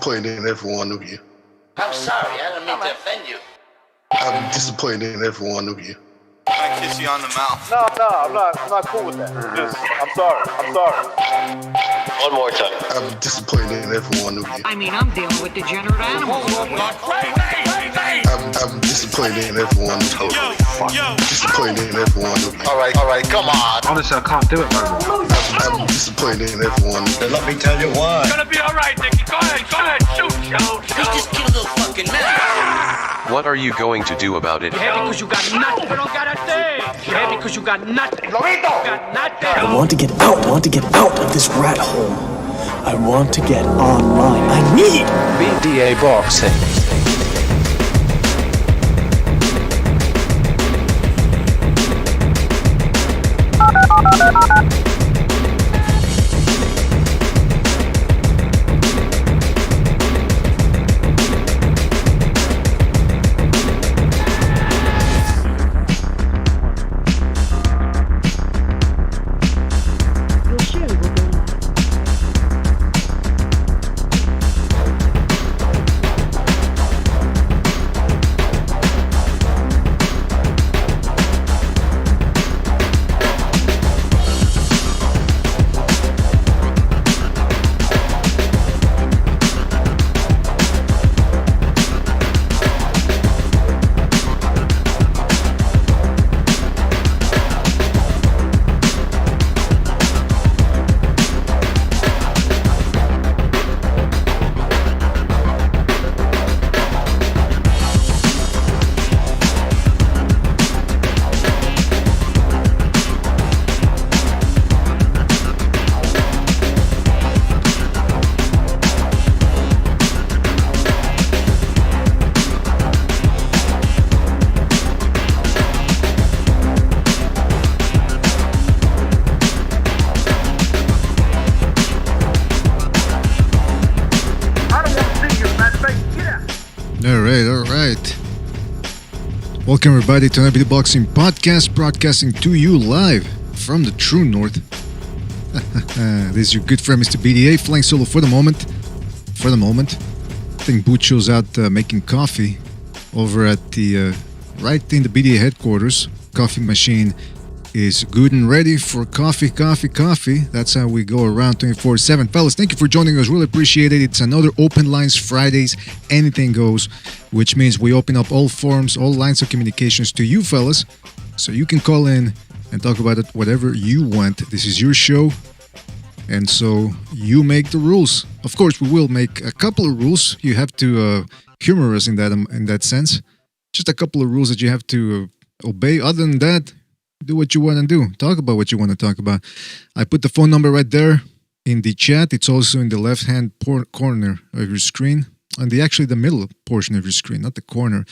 disappointed in every one of you. I'm sorry, I don't mean to offend you. I'm disappointed in every one of you. I kiss you on the mouth. No, I'm not cool with that. I'm sorry. One more time. I'm disappointed in every one of you. I mean, I'm dealing with degenerate animals. I'm disappointed in every one of you. Disappointed in every one of you. All right, come on. Honestly, I can't do it, man. I'm disappointed in every one of you. Let me tell you why. It's gonna be all right, Nicky. Go ahead, shoot. You just killed a fucking man. What are you going to do about it? Yeah, because you got nothing. You don't got a thing. Yeah, because you got nothing. Lobito! You got nothing. I want to get out. I want to get out of this rat hole. I want to get online. I need BDA boxing. All right. Welcome everybody to another Boxing Podcast, broadcasting to you live from the true north. This is your good friend Mr. BDA, flying solo for the moment. I think Bucho's out making coffee over at the right in the BDA headquarters. Coffee machine is good and ready for coffee. That's how we go around 24/7. Fellas, thank you for joining us. Really appreciate it. It's another Open Lines Fridays. Anything goes, which means we open up all forums, all lines of communications to you fellas, so you can call in and talk about it whatever you want. This is your show, and so you make the rules. Of course, we will make a couple of rules. You have to humor us in that sense. Just a couple of rules that you have to obey. Other than that, do what you want to do. Talk about what you want to talk about. I put the phone number right there in the chat. It's also in the left-hand corner of your screen. On the middle portion of your screen, not the corner.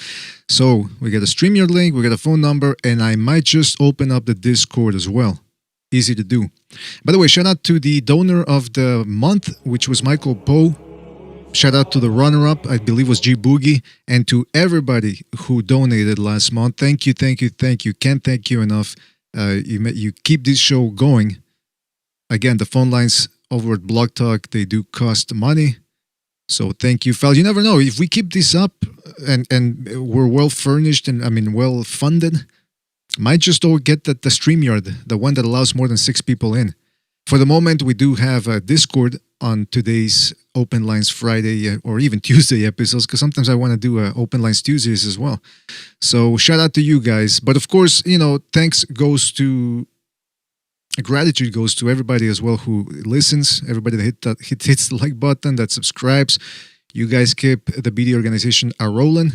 So we got a StreamYard link, we got a phone number, and I might just open up the Discord as well. Easy to do. By the way, shout out to the donor of the month, which was Michael Poe. Shout out to the runner-up, I believe was G Boogie, and to everybody who donated last month. Thank you. Can't thank you enough. You keep this show going. Again, the phone lines over at Blog Talk, they do cost money. So thank you, fellas. You never know, if we keep this up and we're well furnished and well funded, might just all get the StreamYard, the one that allows more than 6 people in. For the moment, we do have a Discord on today's Open Lines Friday or even Tuesday episodes, because sometimes I want to do Open Lines Tuesdays as well. So shout out to you guys. But of course, gratitude goes to everybody as well who listens, everybody that hits the like button, that subscribes. You guys keep the BD organization a-rolling.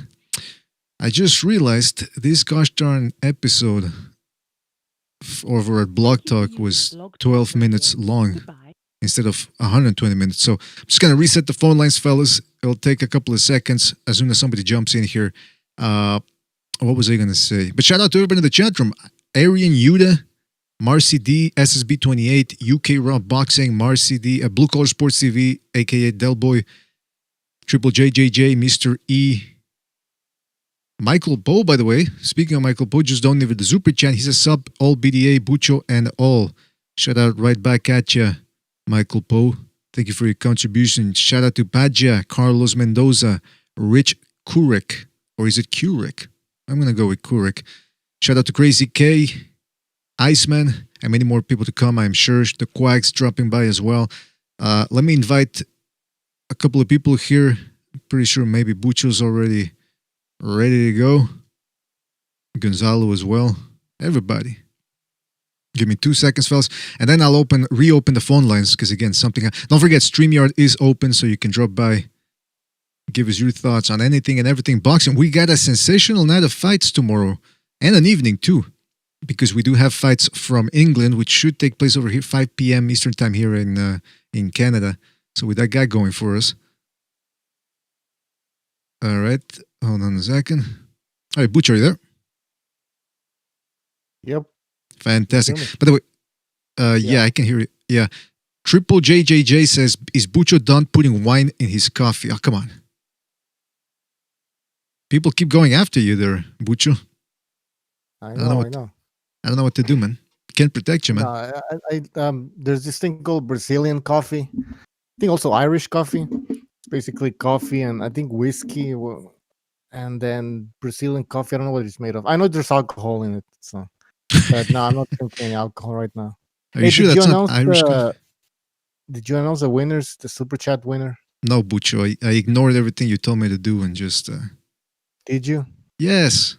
I just realized this gosh darn episode over at Blog Talk was 12 minutes long instead of 120 minutes. So I'm just going to reset the phone lines, fellas. It'll take a couple of seconds as soon as somebody jumps in here. What was I going to say? But shout out to everybody in the chat room. Arian Yuda, Marcy D, SSB28, UK Raw Boxing, Marcy D, Blue Collar Sports TV, aka Delboy, Triple JJJ, Mr. E, Michael Poe, by the way. Speaking of Michael Poe, just donated the super chat. He's a sub, all BDA, Bucho, and all. Shout out right back at ya, Michael Poe. Thank you for your contribution. Shout out to Padja, Carlos Mendoza, Rich Kurek. Or is it Kurek? I'm going to go with Kurek. Shout out to Crazy K, Iceman, and many more people to come, I'm sure. The Quacks dropping by as well. Let me invite a couple of people here. I'm pretty sure maybe Bucho's already ready to go. Gonzalo as well. Everybody. Give me 2 seconds, fellas. And then I'll reopen the phone lines because, again, don't forget, StreamYard is open so you can drop by. Give us your thoughts on anything and everything boxing. We got a sensational night of fights tomorrow. And an evening, too. Because we do have fights from England, which should take place over here, 5 p.m. Eastern Time here in Canada. So with that guy going for us. All right. Hold on a second. All right, Butch, are you there? Yep. Fantastic. By the way, yeah, I can hear you. Yeah. Triple JJJ says, is Bucho done putting wine in his coffee? Oh, come on. People keep going after you there, Bucho. I know. I don't know what to do, man. Can't protect you, man. There's this thing called Brazilian coffee. I think also Irish coffee. It's basically coffee and I think whiskey. And then Brazilian coffee. I don't know what it's made of. I know there's alcohol in it. So, but no, I'm not drinking any alcohol right now. Are you sure that's not Irish coffee? Did you announce the winners, the Super Chat winner? No, Bucho. I ignored everything you told me to do and just... Did you? Yes.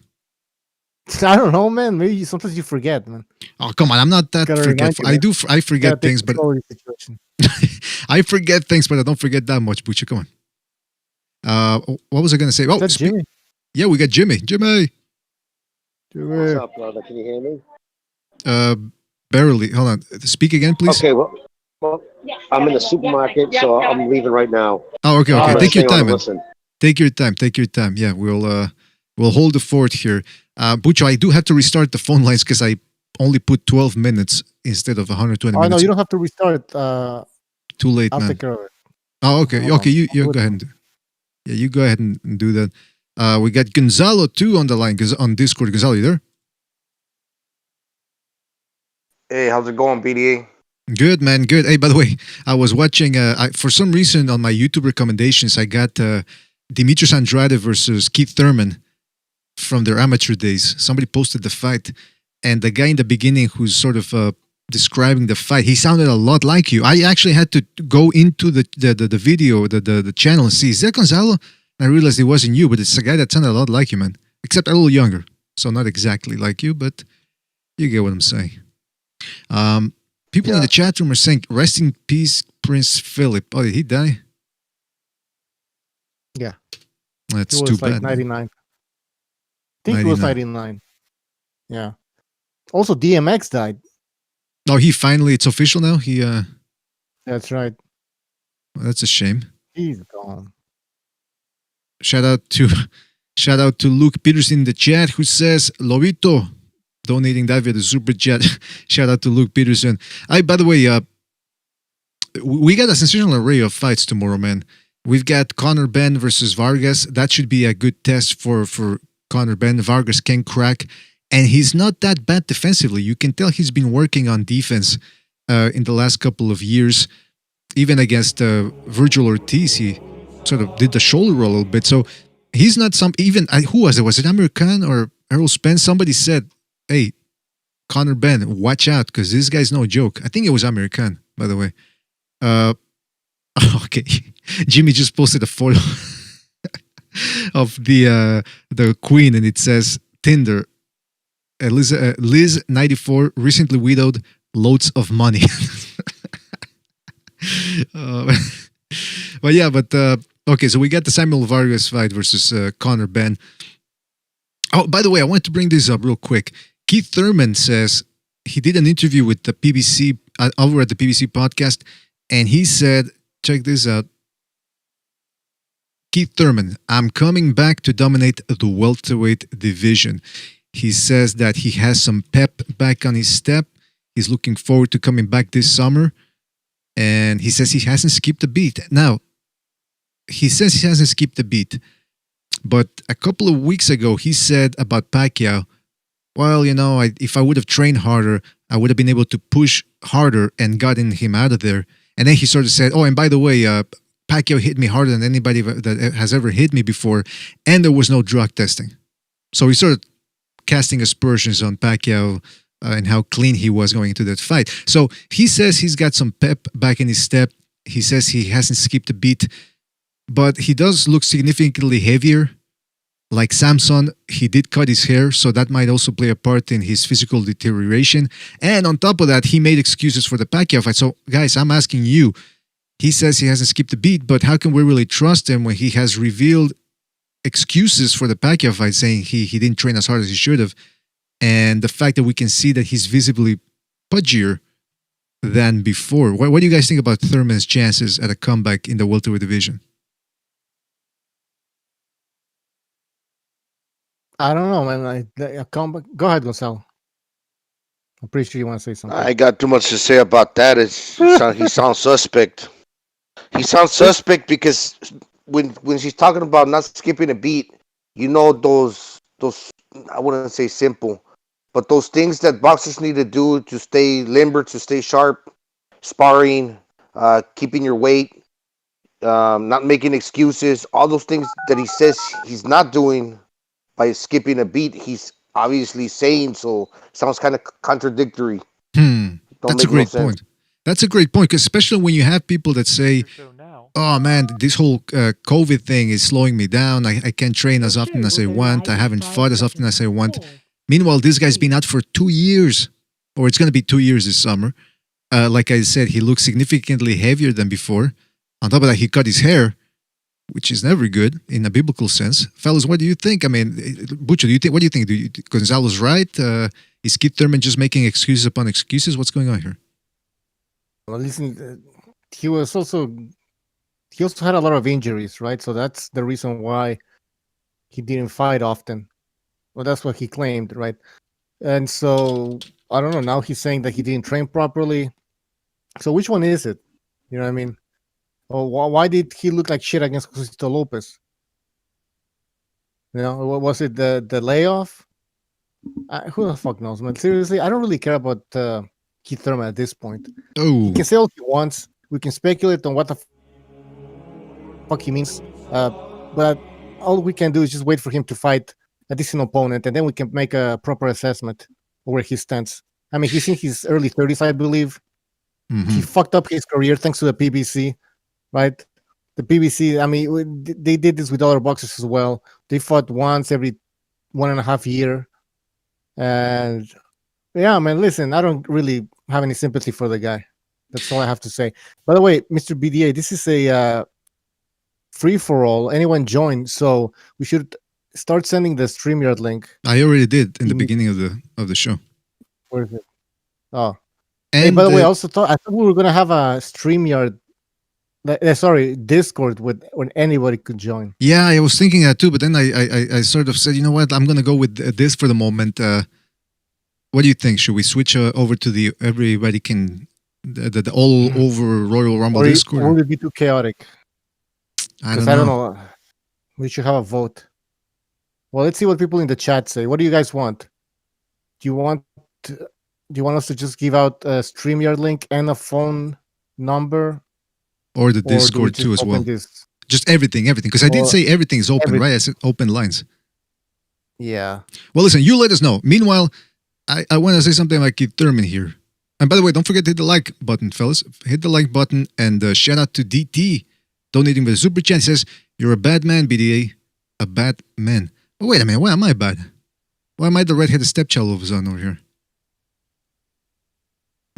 I don't know, man. Maybe sometimes you forget, man. Oh, come on. I'm not that forgetful. I forget things, but... I forget things, but I don't forget that much, Bucho. Come on. What was I going to say? Oh, Jimmy. Yeah, we got Jimmy. Jimmy. What's up, brother? Can you hear me? Barely. Hold on. Speak again, please. Okay, well I'm in the supermarket, so I'm leaving right now. Oh, okay. Take your time, man. Take your time. Yeah, we'll hold the fort here. Bucho, I do have to restart the phone lines because I only put 12 minutes instead of 120 minutes. No, you don't have to restart. Too late, I'll man. take care of it. Oh, okay. Okay, you go ahead. You go ahead and do that. We got Gonzalo too on the line on Discord. Gonzalo, you there? Hey, how's it going, BDA? Good, man. Good. Hey, by the way, I was watching, for some reason on my YouTube recommendations, I got Demetrius Andrade versus Keith Thurman from their amateur days. Somebody posted the fight, and the guy in the beginning who's sort of describing the fight, he sounded a lot like you. I actually had to go into the video, the channel, and see, is that Gonzalo? And I realized it wasn't you, but it's a guy that sounded a lot like you, man. Except a little younger. So not exactly like you, but you get what I'm saying. People in the chat room are saying, rest in peace, Prince Philip. Oh, did he die? Yeah. That's too bad. 99. I think it was 99. Yeah. Also, DMX died. Oh, it's official now? That's right. Well, that's a shame. He's gone. Shout out to Luke Peterson in the chat who says, Lobito, donating that via the super chat. Shout out to Luke Peterson. By the way, we got a sensational array of fights tomorrow, man. We've got Conor Benn versus Vargas. That should be a good test for Conor Benn. Vargas can crack, and he's not that bad defensively. You can tell he's been working on defense in the last couple of years. Even against Virgil Ortiz, he sort of did the shoulder roll a little bit. So he's not who was it? Was it Amir Khan or Errol Spence? Somebody said, hey, Conor Benn, watch out, because this guy's no joke. I think it was Amir Khan, by the way. Okay. Jimmy just posted a photo of the Queen, and it says, Tinder, Liz 94, recently widowed, loads of money. Okay, so we got the Samuel Vargas fight versus Conor Benn. Oh, by the way, I want to bring this up real quick. Keith Thurman says he did an interview with the PBC over at the PBC podcast, and he said, check this out. Keith Thurman, I'm coming back to dominate the welterweight division. He says that he has some pep back on his step. He's looking forward to coming back this summer. And he says he hasn't skipped a beat. Now, he says he hasn't skipped a beat. But a couple of weeks ago, he said about Pacquiao, well, if I would have trained harder, I would have been able to push harder and gotten him out of there. And then he sort of said, "Oh, and by the way, Pacquiao hit me harder than anybody that has ever hit me before, and there was no drug testing." So he started casting aspersions on Pacquiao and how clean he was going into that fight. So he says he's got some pep back in his step. He says he hasn't skipped a beat, but he does look significantly heavier. Like Samson, he did cut his hair, so that might also play a part in his physical deterioration. And on top of that, he made excuses for the Pacquiao fight. So, guys, I'm asking you, he says he hasn't skipped a beat, but how can we really trust him when he has revealed excuses for the Pacquiao fight, saying he didn't train as hard as he should have, and the fact that we can see that he's visibly pudgier than before? What do you guys think about Thurman's chances at a comeback in the welterweight division? I don't know, man. Go ahead, Gonzalo. I'm pretty sure you want to say something. I got too much to say about that. He sounds suspect. He sounds suspect because when she's talking about not skipping a beat, you know those I wouldn't say simple, but those things that boxers need to do to stay limber, to stay sharp, sparring, keeping your weight, not making excuses, all those things that he says he's not doing by skipping a beat, he's obviously saying, so sounds kind of contradictory. That's a great point. That's a great point, because especially when you have people that say, "Oh man, this whole COVID thing is slowing me down. I can't train as often as I want. I haven't fought as often as I want." Meanwhile, this guy's been out for 2 years, or it's going to be 2 years this summer. Like I said, he looks significantly heavier than before. On top of that, he cut his hair, which is never good in a biblical sense. Fellas, what do you think? I mean, Butcher, what do you think? Gonzalo's right? Is Keith Thurman just making excuses upon excuses? What's going on here? Well, listen, he also had a lot of injuries, right? So that's the reason why he didn't fight often. Well, that's what he claimed, right? And so, I don't know, now he's saying that he didn't train properly. So which one is it? You know what I mean? Oh, why did he look like shit against Josito Lopez? You know, was it the layoff? Who the fuck knows, man? Seriously, I don't really care about Keith Thurman at this point. Oh, he can say all he wants. We can speculate on what the fuck he means, but all we can do is just wait for him to fight a decent opponent, and then we can make a proper assessment of where he stands. I mean, he's in his early 30s, I believe. Mm-hmm. He fucked up his career thanks to the PBC, right? The PBC, I mean, they did this with other boxers as well. They fought once every 1.5 years. And yeah, man, listen, I don't really have any sympathy for the guy. That's all I have to say. By the way, Mr. BDA, this is a free-for-all. Anyone join, so we should start sending the StreamYard link. I already did in the beginning of the show. Where is it? Oh. And hey, by the way, I thought we were going to have a StreamYard, Discord when anybody could join. Yeah, I was thinking that too, but then I sort of said, you know what, I'm going to go with this for the moment. What do you think? Should we switch over to the everybody can, the all over Royal Rumble Discord? Or will it be too chaotic? I don't know. We should have a vote. Well, let's see what people in the chat say. What do you guys want? Do you want us to just give out a StreamYard link and a phone number? Or the Discord too as well. Just everything. Because I did say everything is open, right? I said open lines. Yeah. Well, listen, you let us know. Meanwhile, I want to say something about Keith Thurman here. And by the way, don't forget to hit the like button, fellas. Hit the like button, and shout out to DT donating with a super chat. He says, "You're a bad man, BDA. A bad man." Oh, wait a minute. Why am I bad? Why am I the redheaded stepchild of his own over here?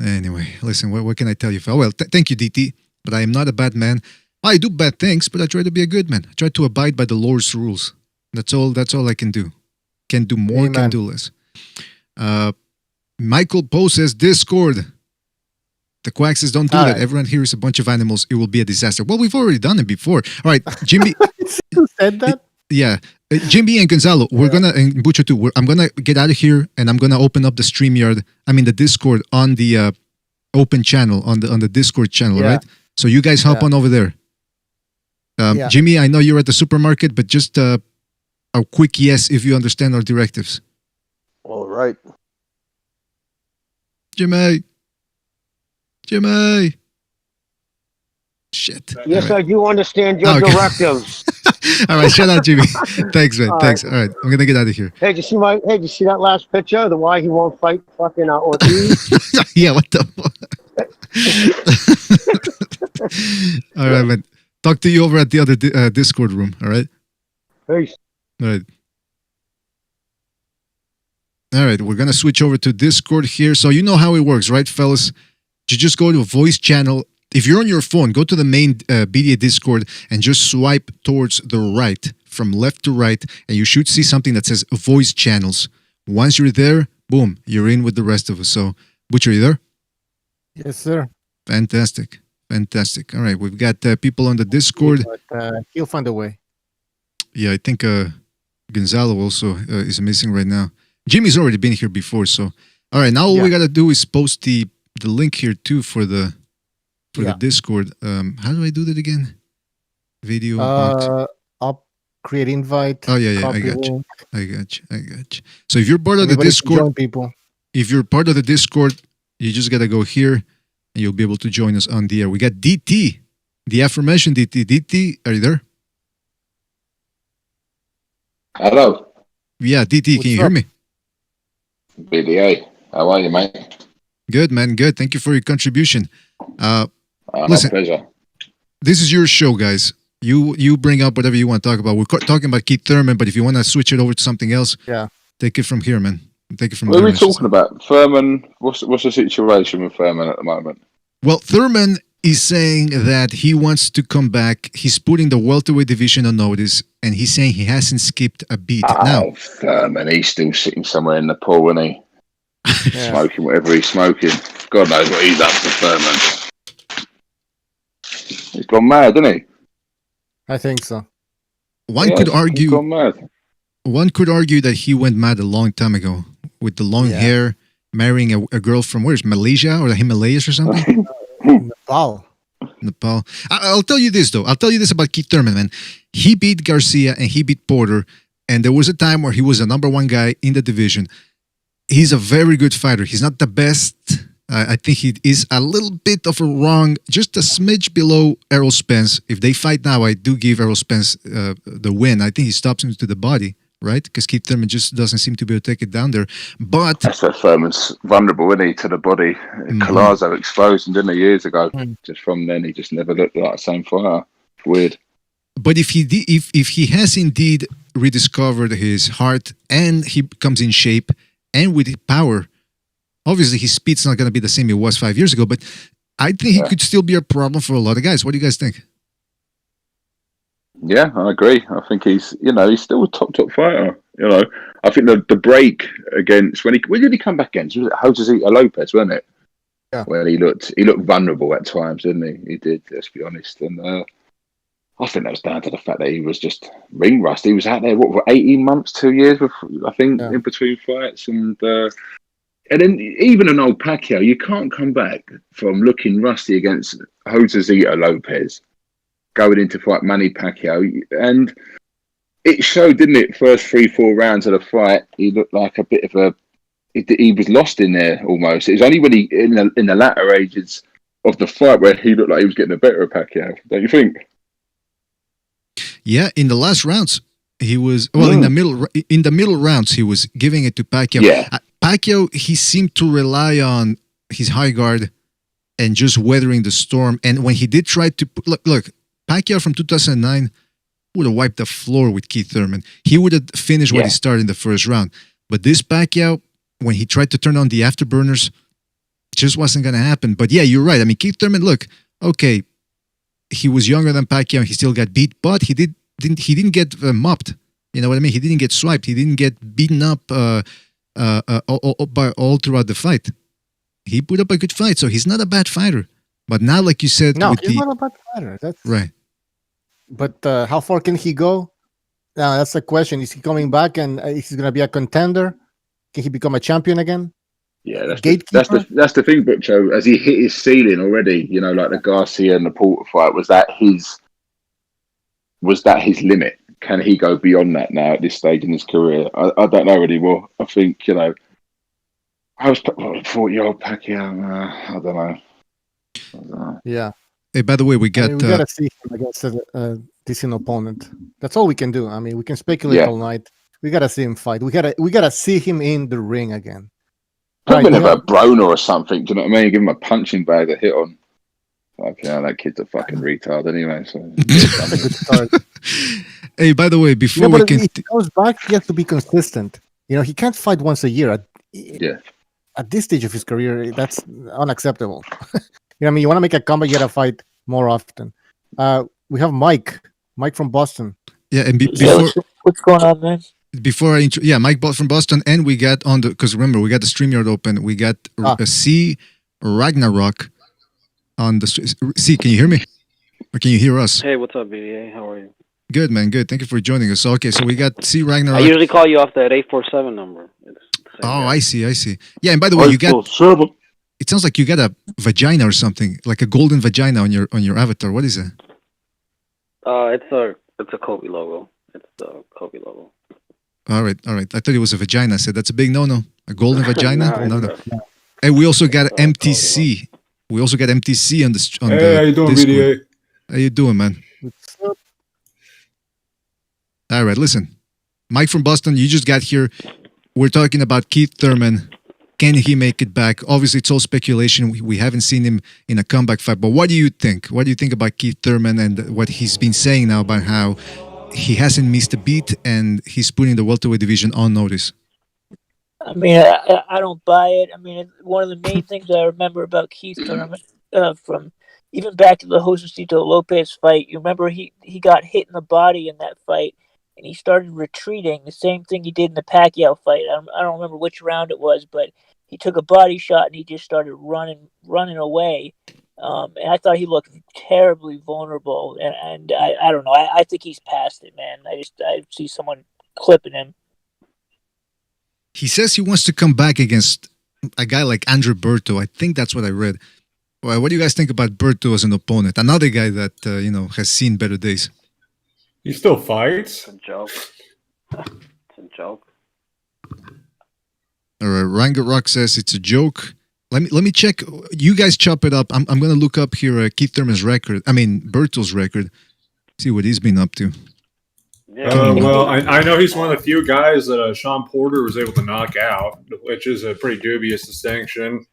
Anyway, listen, what can I tell you? Well, thank you, DT. But I am not a bad man. I do bad things, but I try to be a good man. I try to abide by the Lord's rules. That's all I can do. Can do more, Amen. Can do less. Michael Poe says, Discord. The Quack says, don't do that. Right. Everyone here is a bunch of animals. It will be a disaster. Well, we've already done it before. All right, Jimmy. Who said that? Yeah. Jimmy and Gonzalo, we're going to, and Butcher too, I'm going to get out of here and I'm going to open up the StreamYard, the Discord on the open channel, on the Discord channel, right? So you guys hop on over there. Jimmy, I know you're at the supermarket, but just a quick yes if you understand our directives. All right. Jimmy. Shit. Yes, All I do understand your Okay. directives. All right, shut up, Jimmy. Thanks, man. Thanks. All right, I'm gonna get out of here. Hey, did you see that last picture? The why he won't fight fucking Ortiz? Yeah, what the fuck? All right, man. Talk to you over at the other Discord room. All right. Peace. All right. All right, we're gonna switch over to Discord here. So you know how it works, right, fellas? You just go to a voice channel. If you're on your phone, go to the main BDA Discord and just swipe towards the right, from left to right, and you should see something that says voice channels. Once you're there, boom, you're in with the rest of us. So, Butcher, you there? Yes, sir. Fantastic. Fantastic. All right, we've got people on the Discord. But he'll find a way. Yeah, I think Gonzalo also is missing right now. Jimmy's already been here before, so. All right, now all we got to do is post the link here, too, for the Discord. How do I do that again? Video. Up, create invite. Oh yeah, I got you. I got you. So if you're part of the Discord, people. If you're part of the Discord, you just gotta go here, and you'll be able to join us on the air. We got DT, the aforementioned DT. DT, are you there? Hello. Yeah, DT, can you hear me? BDA, how are you, mate? Good, man. Good. Thank you for your contribution. Listen, my pleasure. This is your show, guys. You bring up whatever you want to talk about. We're talking about Keith Thurman, but if you want to switch it over to something else, take it from here, man. Take it from What are we talking about? Thurman, what's the situation with Thurman at the moment? Well, Thurman is saying that he wants to come back. He's putting the welterweight division on notice, and he's saying he hasn't skipped a beat. Now, Thurman, he's still sitting somewhere in the pool, isn't he? Smoking whatever he's smoking. God knows what he's up to, Thurman. He's gone mad, hasn't he? I think so. One could argue that he went mad a long time ago with the long hair, marrying a girl from where's Malaysia or the Himalayas or something? Nepal. I'll tell you this though. I'll tell you this about Keith Thurman, man. He beat Garcia and he beat Porter, and there was a time where he was the number one guy in the division. He's a very good fighter. He's not the best. I think he is a little bit of a wrong, just a smidge below Errol Spence. If they fight now, I do give Errol Spence the win. I think he stops him to the body, right? Because Keith Thurman just doesn't seem to be able to take it down there. But that's where Thurman's vulnerable, isn't he, to the body? Collazo exposed him, didn't he, years ago? Just from then, he just never looked like the same fighter. Weird. But if he has indeed rediscovered his heart and he comes in shape and with power, obviously his speed's not going to be the same it was 5 years ago, but I think he could still be a problem for a lot of guys. What do you guys think? Yeah, I agree. I think he's still a top fighter. I think the break against when did he come back against? Was it Jose Lopez, wasn't it? Yeah. Well, he looked vulnerable at times, didn't he? He did. Let's be honest. And I think that was down to the fact that he was just ring rust. He was out there for 18 months, 2 years, I think, in between fights, and then even an old Pacquiao, you can't come back from looking rusty against Josezito Lopez, going into fight Manny Pacquiao, and it showed, didn't it? First 3-4 rounds of the fight, he looked like a bit of a. He was lost in there almost. It was only when he in the latter ages of the fight where he looked like he was getting the better of Pacquiao. Don't you think? Yeah, in the last rounds, he was in the middle rounds he was giving it to Pacquiao. Yeah. Pacquiao, he seemed to rely on his high guard and just weathering the storm. And when he did try to look, Pacquiao from 2009 would have wiped the floor with Keith Thurman. He would have finished what he started in the first round. But this Pacquiao, when he tried to turn on the afterburners, just wasn't going to happen. But yeah, you're right. I mean, Keith Thurman, look, okay, he was younger than Pacquiao. He still got beat, but he didn't get mopped. You know what I mean? He didn't get swiped. He didn't get beaten up all throughout the fight. He put up a good fight, so he's not a bad fighter. But now, like you said, he's not a bad fighter. That's right. But how far can he go? That's the question. Is he coming back and is he going to be a contender? Can he become a champion again? Yeah, that's the thing, Butcho. Has he hit his ceiling already? Like the Garcia and the Porter fight, was that his limit? Can he go beyond that now at this stage in his career? I don't know anymore. I think I was 40-year-old Pacquiao. I don't know. Yeah, Hey, by the way, we got. We gotta see him against a decent opponent. That's all we can do. I mean, we can speculate all night. We gotta see him fight. We gotta see him in the ring again. Put him in a Broner or something. Do you know what I mean? Give him a punching bag to hit on. Like, yeah, that kid's a fucking retard anyway. So. That's a good start. Hey, by the way, before we can... If he comes back, he has to be consistent. You know, he can't fight once a year. At this stage of his career, that's unacceptable. You know what I mean? You want to make a comeback, you got to fight more often. We have Mike from Boston. Yeah, and before... What's going on, man? Before Mike from Boston, and we got on the... Because remember, we got the StreamYard open. We got C. Ragnarok on the... C, can you hear me? Or can you hear us? Hey, what's up, BDA? How are you? Good, man. Good. Thank you for joining us. Okay, so we got C. Ragnarok. I usually call you off that 847 number. I see. Yeah, and by the way, you got... It sounds like you got a vagina or something, like a golden vagina on your avatar. What is it? It's a Kobe logo. It's the Kobe logo. All right. I thought it was a vagina. I said that's a big no. A golden vagina? No. And we also got MTC. We also got MTC on the Hey, how you doing, Discord. BDA? How you doing, man? All right, listen. Mike from Boston, you just got here. We're talking about Keith Thurman. Can he make it back? Obviously, it's all speculation. We haven't seen him in a comeback fight. But what do you think? What do you think about Keith Thurman and what he's been saying now about how he hasn't missed a beat and he's putting the welterweight division on notice? I mean, I don't buy it. I mean, one of the main things I remember about Keith Thurman from even back to the Josecito Lopez fight, you remember he got hit in the body in that fight. And he started retreating, the same thing he did in the Pacquiao fight. I don't remember which round it was, but he took a body shot and he just started running away. And I thought he looked terribly vulnerable. And I don't know. I think he's past it, man. I see someone clipping him. He says he wants to come back against a guy like Andre Berto. I think that's what I read. Well, what do you guys think about Berto as an opponent? Another guy that has seen better days. He still fights? It's a joke. It's a joke. All right, Ragnarok says it's a joke. Let me check. You guys chop it up. I'm going to look up here Keith Thurman's record. I mean, Berto's record. See what he's been up to. Well, I know he's one of the few guys that Sean Porter was able to knock out, which is a pretty dubious distinction.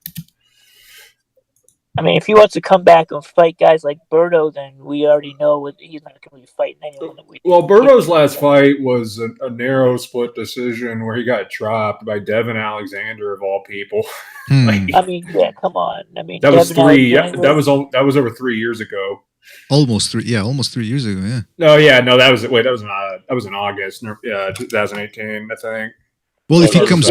I mean, if he wants to come back and fight guys like Berto, then we already know he's not going to be fighting anyone. Well, Berto's last fight was a narrow split decision where he got dropped by Devin Alexander of all people. I mean, yeah, come on. I mean, that was that was over 3 years ago. Almost 3 years ago. Yeah. That was in August, 2018, I think. Well, if he comes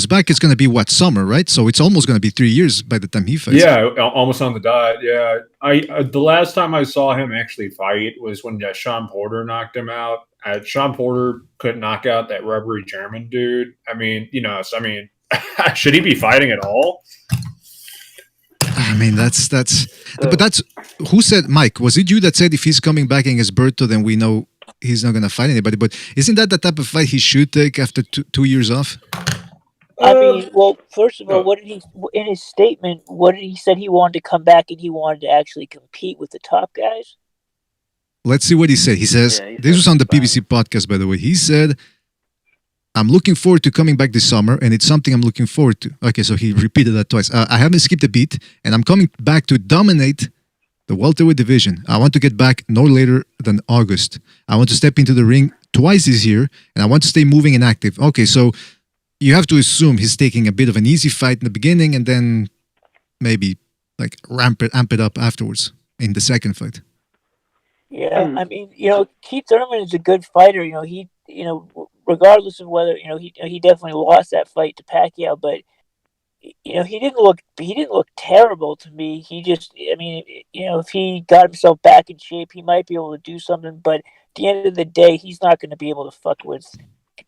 back, it's going to be summer, right? So it's almost going to be 3 years by the time he fights. Yeah, almost on the dot. Yeah, the last time I saw him actually fight was when Sean Porter knocked him out. Sean Porter couldn't knock out that rubbery German dude. I mean, should he be fighting at all? I mean, that's who said, Mike? Was it you that said if he's coming back against Berto, then we know he's not going to fight anybody? But isn't that the type of fight he should take after 2 years off? I mean, well, first of all, what did he in his statement? What did he said he wanted to come back and he wanted to actually compete with the top guys? Let's see what he said. He says, this was on the PBC podcast, by the way. He said, I'm looking forward to coming back this summer, and it's something I'm looking forward to. Okay, so he repeated that twice. I haven't skipped a beat, and I'm coming back to dominate the welterweight division. I want to get back no later than August. I want to step into the ring twice this year, and I want to stay moving and active. Okay, so you have to assume he's taking a bit of an easy fight in the beginning, and then maybe amp it up afterwards in the second fight. Yeah, I mean, Keith Thurman is a good fighter. He regardless of whether he definitely lost that fight to Pacquiao, but he didn't look terrible to me. He just, I mean, if he got himself back in shape, he might be able to do something. But at the end of the day, he's not going to be able to fuck with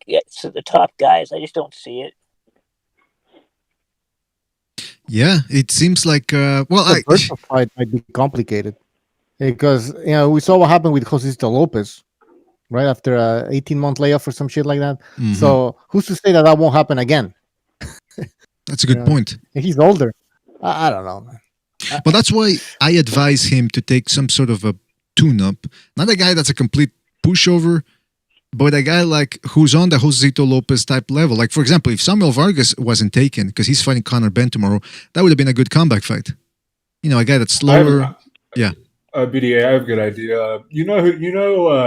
the top guys. I just don't see it. Yeah, it seems like the first fight might be complicated because we saw what happened with Josecito Lopez. Right after a 18-month layoff or some shit like that. Mm-hmm. So who's to say that won't happen again? That's a good point. He's older. I don't know, man. But that's why I advise him to take some sort of a tune-up. Not a guy that's a complete pushover, but a guy like who's on the Josecito Lopez type level. Like, for example, if Samuel Vargas wasn't taken because he's fighting Conor Ben tomorrow, that would have been a good comeback fight. You know, a guy that's slower. Yeah. BDA, I have a good idea.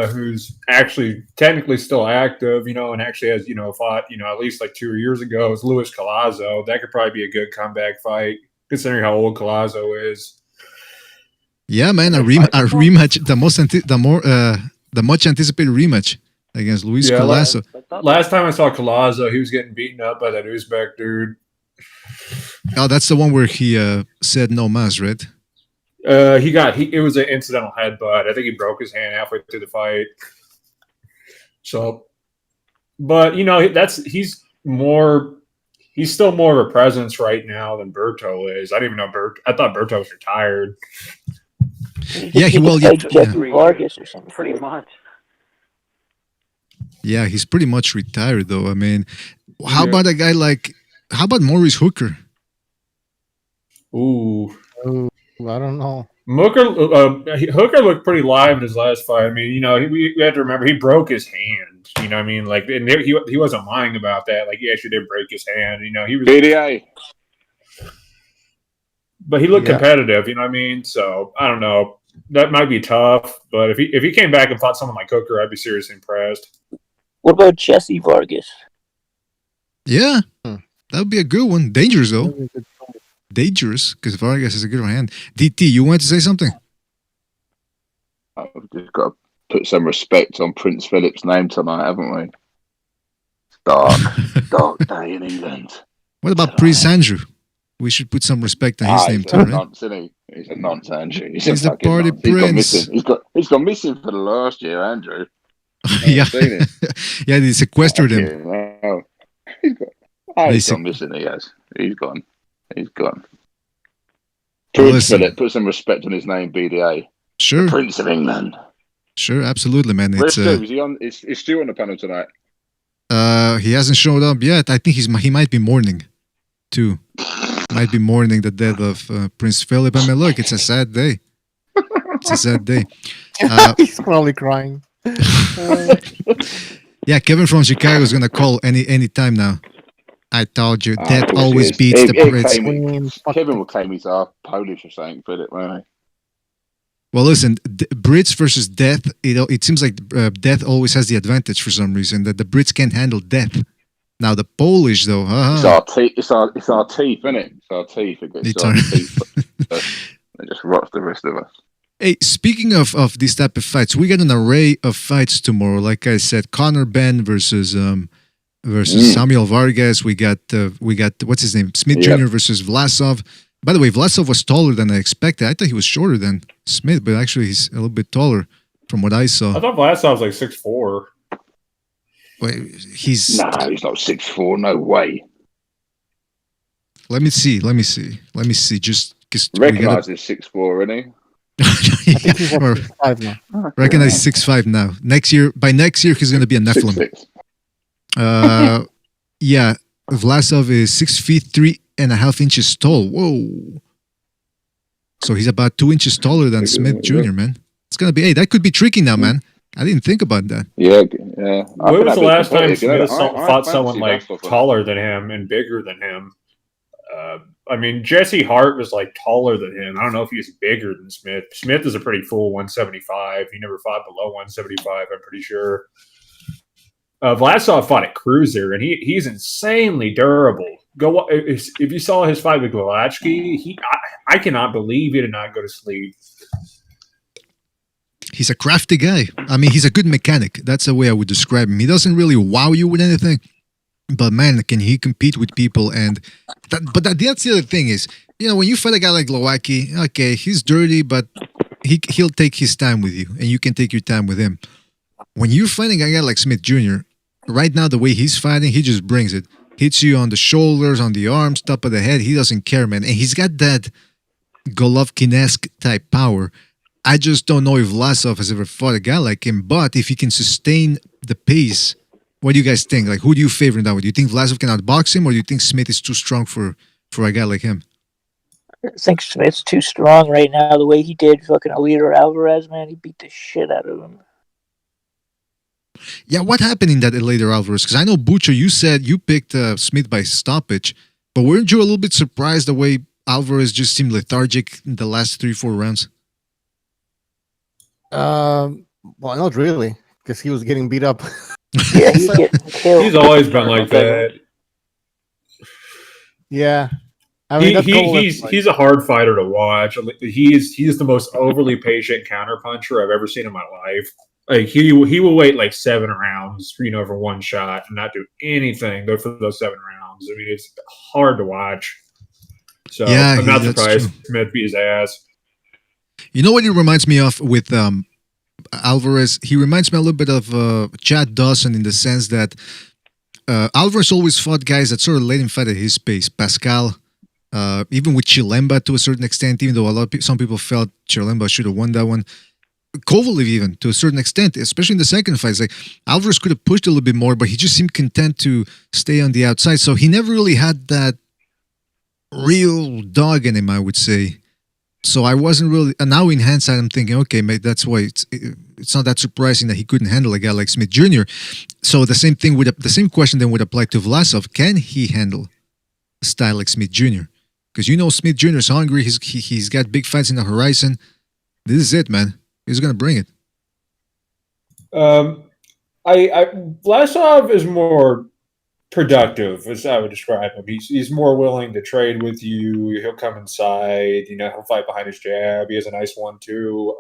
Who's actually technically still active, and actually has, fought, at least like 2 years ago is Luis Collazo. That could probably be a good comeback fight, considering how old Collazo is. Yeah, man, a rematch, the much anticipated rematch against Luis Collazo. Last time I saw Collazo, he was getting beaten up by that Uzbek dude. Oh, that's the one where he said no mas, right? It was an incidental headbutt. I think he broke his hand halfway through the fight. So, but he's still more of a presence right now than Berto is. I didn't even know I thought Berto was retired. Yeah, Vargas or something. Pretty much. Yeah, he's pretty much retired though. I mean, how about a guy how about Maurice Hooker? Ooh. I don't know. Hooker looked pretty live in his last fight. I mean, we had to remember he broke his hand. You know what I mean? Like, and he wasn't lying about that. Like, he actually did break his hand. He was BDA. But he looked competitive. You know what I mean? So I don't know. That might be tough. But if he came back and fought someone like Hooker, I'd be seriously impressed. What about Jesse Vargas? Yeah, that would be a good one. Dangerous though. Dangerous, because Vargas is a good hand. DT, you wanted to say something? I've just got to put some respect on Prince Philip's name tonight, haven't we? It's dark day in England. What about Prince Andrew? We should put some respect on his name too, right? Nonce, isn't he? He's a nonce, Andrew. He's the party prince. He's gone missing for the last year, Andrew. Yeah, yeah, they sequestered him. He's gone missing. He has. He's gone. He's gone. Prince Philip, put some respect on his name, BDA. Sure. The Prince of England. Sure, absolutely, man. Where's Stu? Is he on? Is Stu on the panel tonight? He hasn't showed up yet. I think he might be mourning, too. Might be mourning the death of Prince Philip. I mean, look, it's a sad day. It's a sad day. He's probably crying. Yeah, Kevin from Chicago is gonna call any time now. I told you, death always beats the Brits. Kevin will claim he's Polish or something, Philip, won't he? Well, listen, Brits versus death, it seems like death always has the advantage for some reason, that the Brits can't handle death. Now, the Polish, though... It's our teeth, isn't it? It's our teeth. It's our teeth. It just rots the rest of us. Hey, speaking of these type of fights, we got an array of fights tomorrow. Like I said, Conor Ben versus Samuel Vargas. We got what's his name, Smith Jr. versus Vlasov. By the way, Vlasov was taller than I expected. I thought he was shorter than Smith, but actually he's a little bit taller from what I saw. I thought Vlasov was like 6'4". Wait, he's not 6'4". No way. Let me see. Just recognize he's 6'4", isn't he? I think he's 6'5" now. Recognize 6'5" now. By next year, he's going to be a Nephilim. 6'6". Yeah, Vlasov is 6 feet 3.5 inches tall. Whoa! So he's about 2 inches taller than Smith Jr. Man, it's gonna be. Hey, that could be tricky now, man. I didn't think about that. Yeah. When was the last time Smith fought someone like taller than him and bigger than him? I mean, Jesse Hart was like taller than him. I don't know if he's bigger than Smith. Smith is a pretty full 175. He never fought below 175. I'm pretty sure. Vlasov fought at cruiser, and he's insanely durable. If you saw his fight with Glowacki, I cannot believe he did not go to sleep. He's a crafty guy. I mean, he's a good mechanic. That's the way I would describe him. He doesn't really wow you with anything, but man, can he compete with people? But that's the other thing is, when you fight a guy like Glowacki, okay, he's dirty, but he'll take his time with you, and you can take your time with him. When you're fighting a guy like Smith Jr., right now, the way he's fighting, he just brings it. Hits you on the shoulders, on the arms, top of the head. He doesn't care, man. And he's got that Golovkin-esque type power. I just don't know if Vlasov has ever fought a guy like him. But if he can sustain the pace, what do you guys think? Like, who do you favor in that way? Do you think Vlasov can outbox him, or do you think Smith is too strong for a guy like him? I think Smith's too strong right now. The way he did fucking Alito Alvarez, man, he beat the shit out of him. Yeah, what happened in that later Alvarez? Because I know, Butcher, you said you picked Smith by stoppage, but weren't you a little bit surprised the way Alvarez just seemed lethargic in the last 3-4 rounds? Well, not really, because he was getting beat up. Yeah, he's getting killed. He's always been like that. Yeah. I mean, he's a hard fighter to watch. He's the most overly patient counterpuncher I've ever seen in my life. Like he will wait like 7 rounds, for one shot and not do anything for those 7 rounds. I mean, it's hard to watch. So yeah, I'm not surprised Smith beat his ass. You know what he reminds me of with Alvarez? He reminds me a little bit of Chad Dawson in the sense that Alvarez always fought guys that sort of let him fight at his pace. Pascal. Even with Chilemba to a certain extent, even though some people felt Chilemba should have won that one. Kovalev even, to a certain extent, especially in the second fight. It's like Alvarez could have pushed a little bit more, but he just seemed content to stay on the outside. So he never really had that real dog in him, I would say. So I wasn't really... And now in hindsight, I'm thinking, okay, mate, that's why it's not that surprising that he couldn't handle a guy like Smith Jr. So the same question then would apply to Vlasov. Can he handle a style like Smith Jr.? Because Smith Jr. is hungry. He's got big fights in the horizon. This is it, man. He's gonna bring it. Vlasov is more productive, as I would describe him. He's more willing to trade with you. He'll come inside. He'll fight behind his jab. He has a nice one too.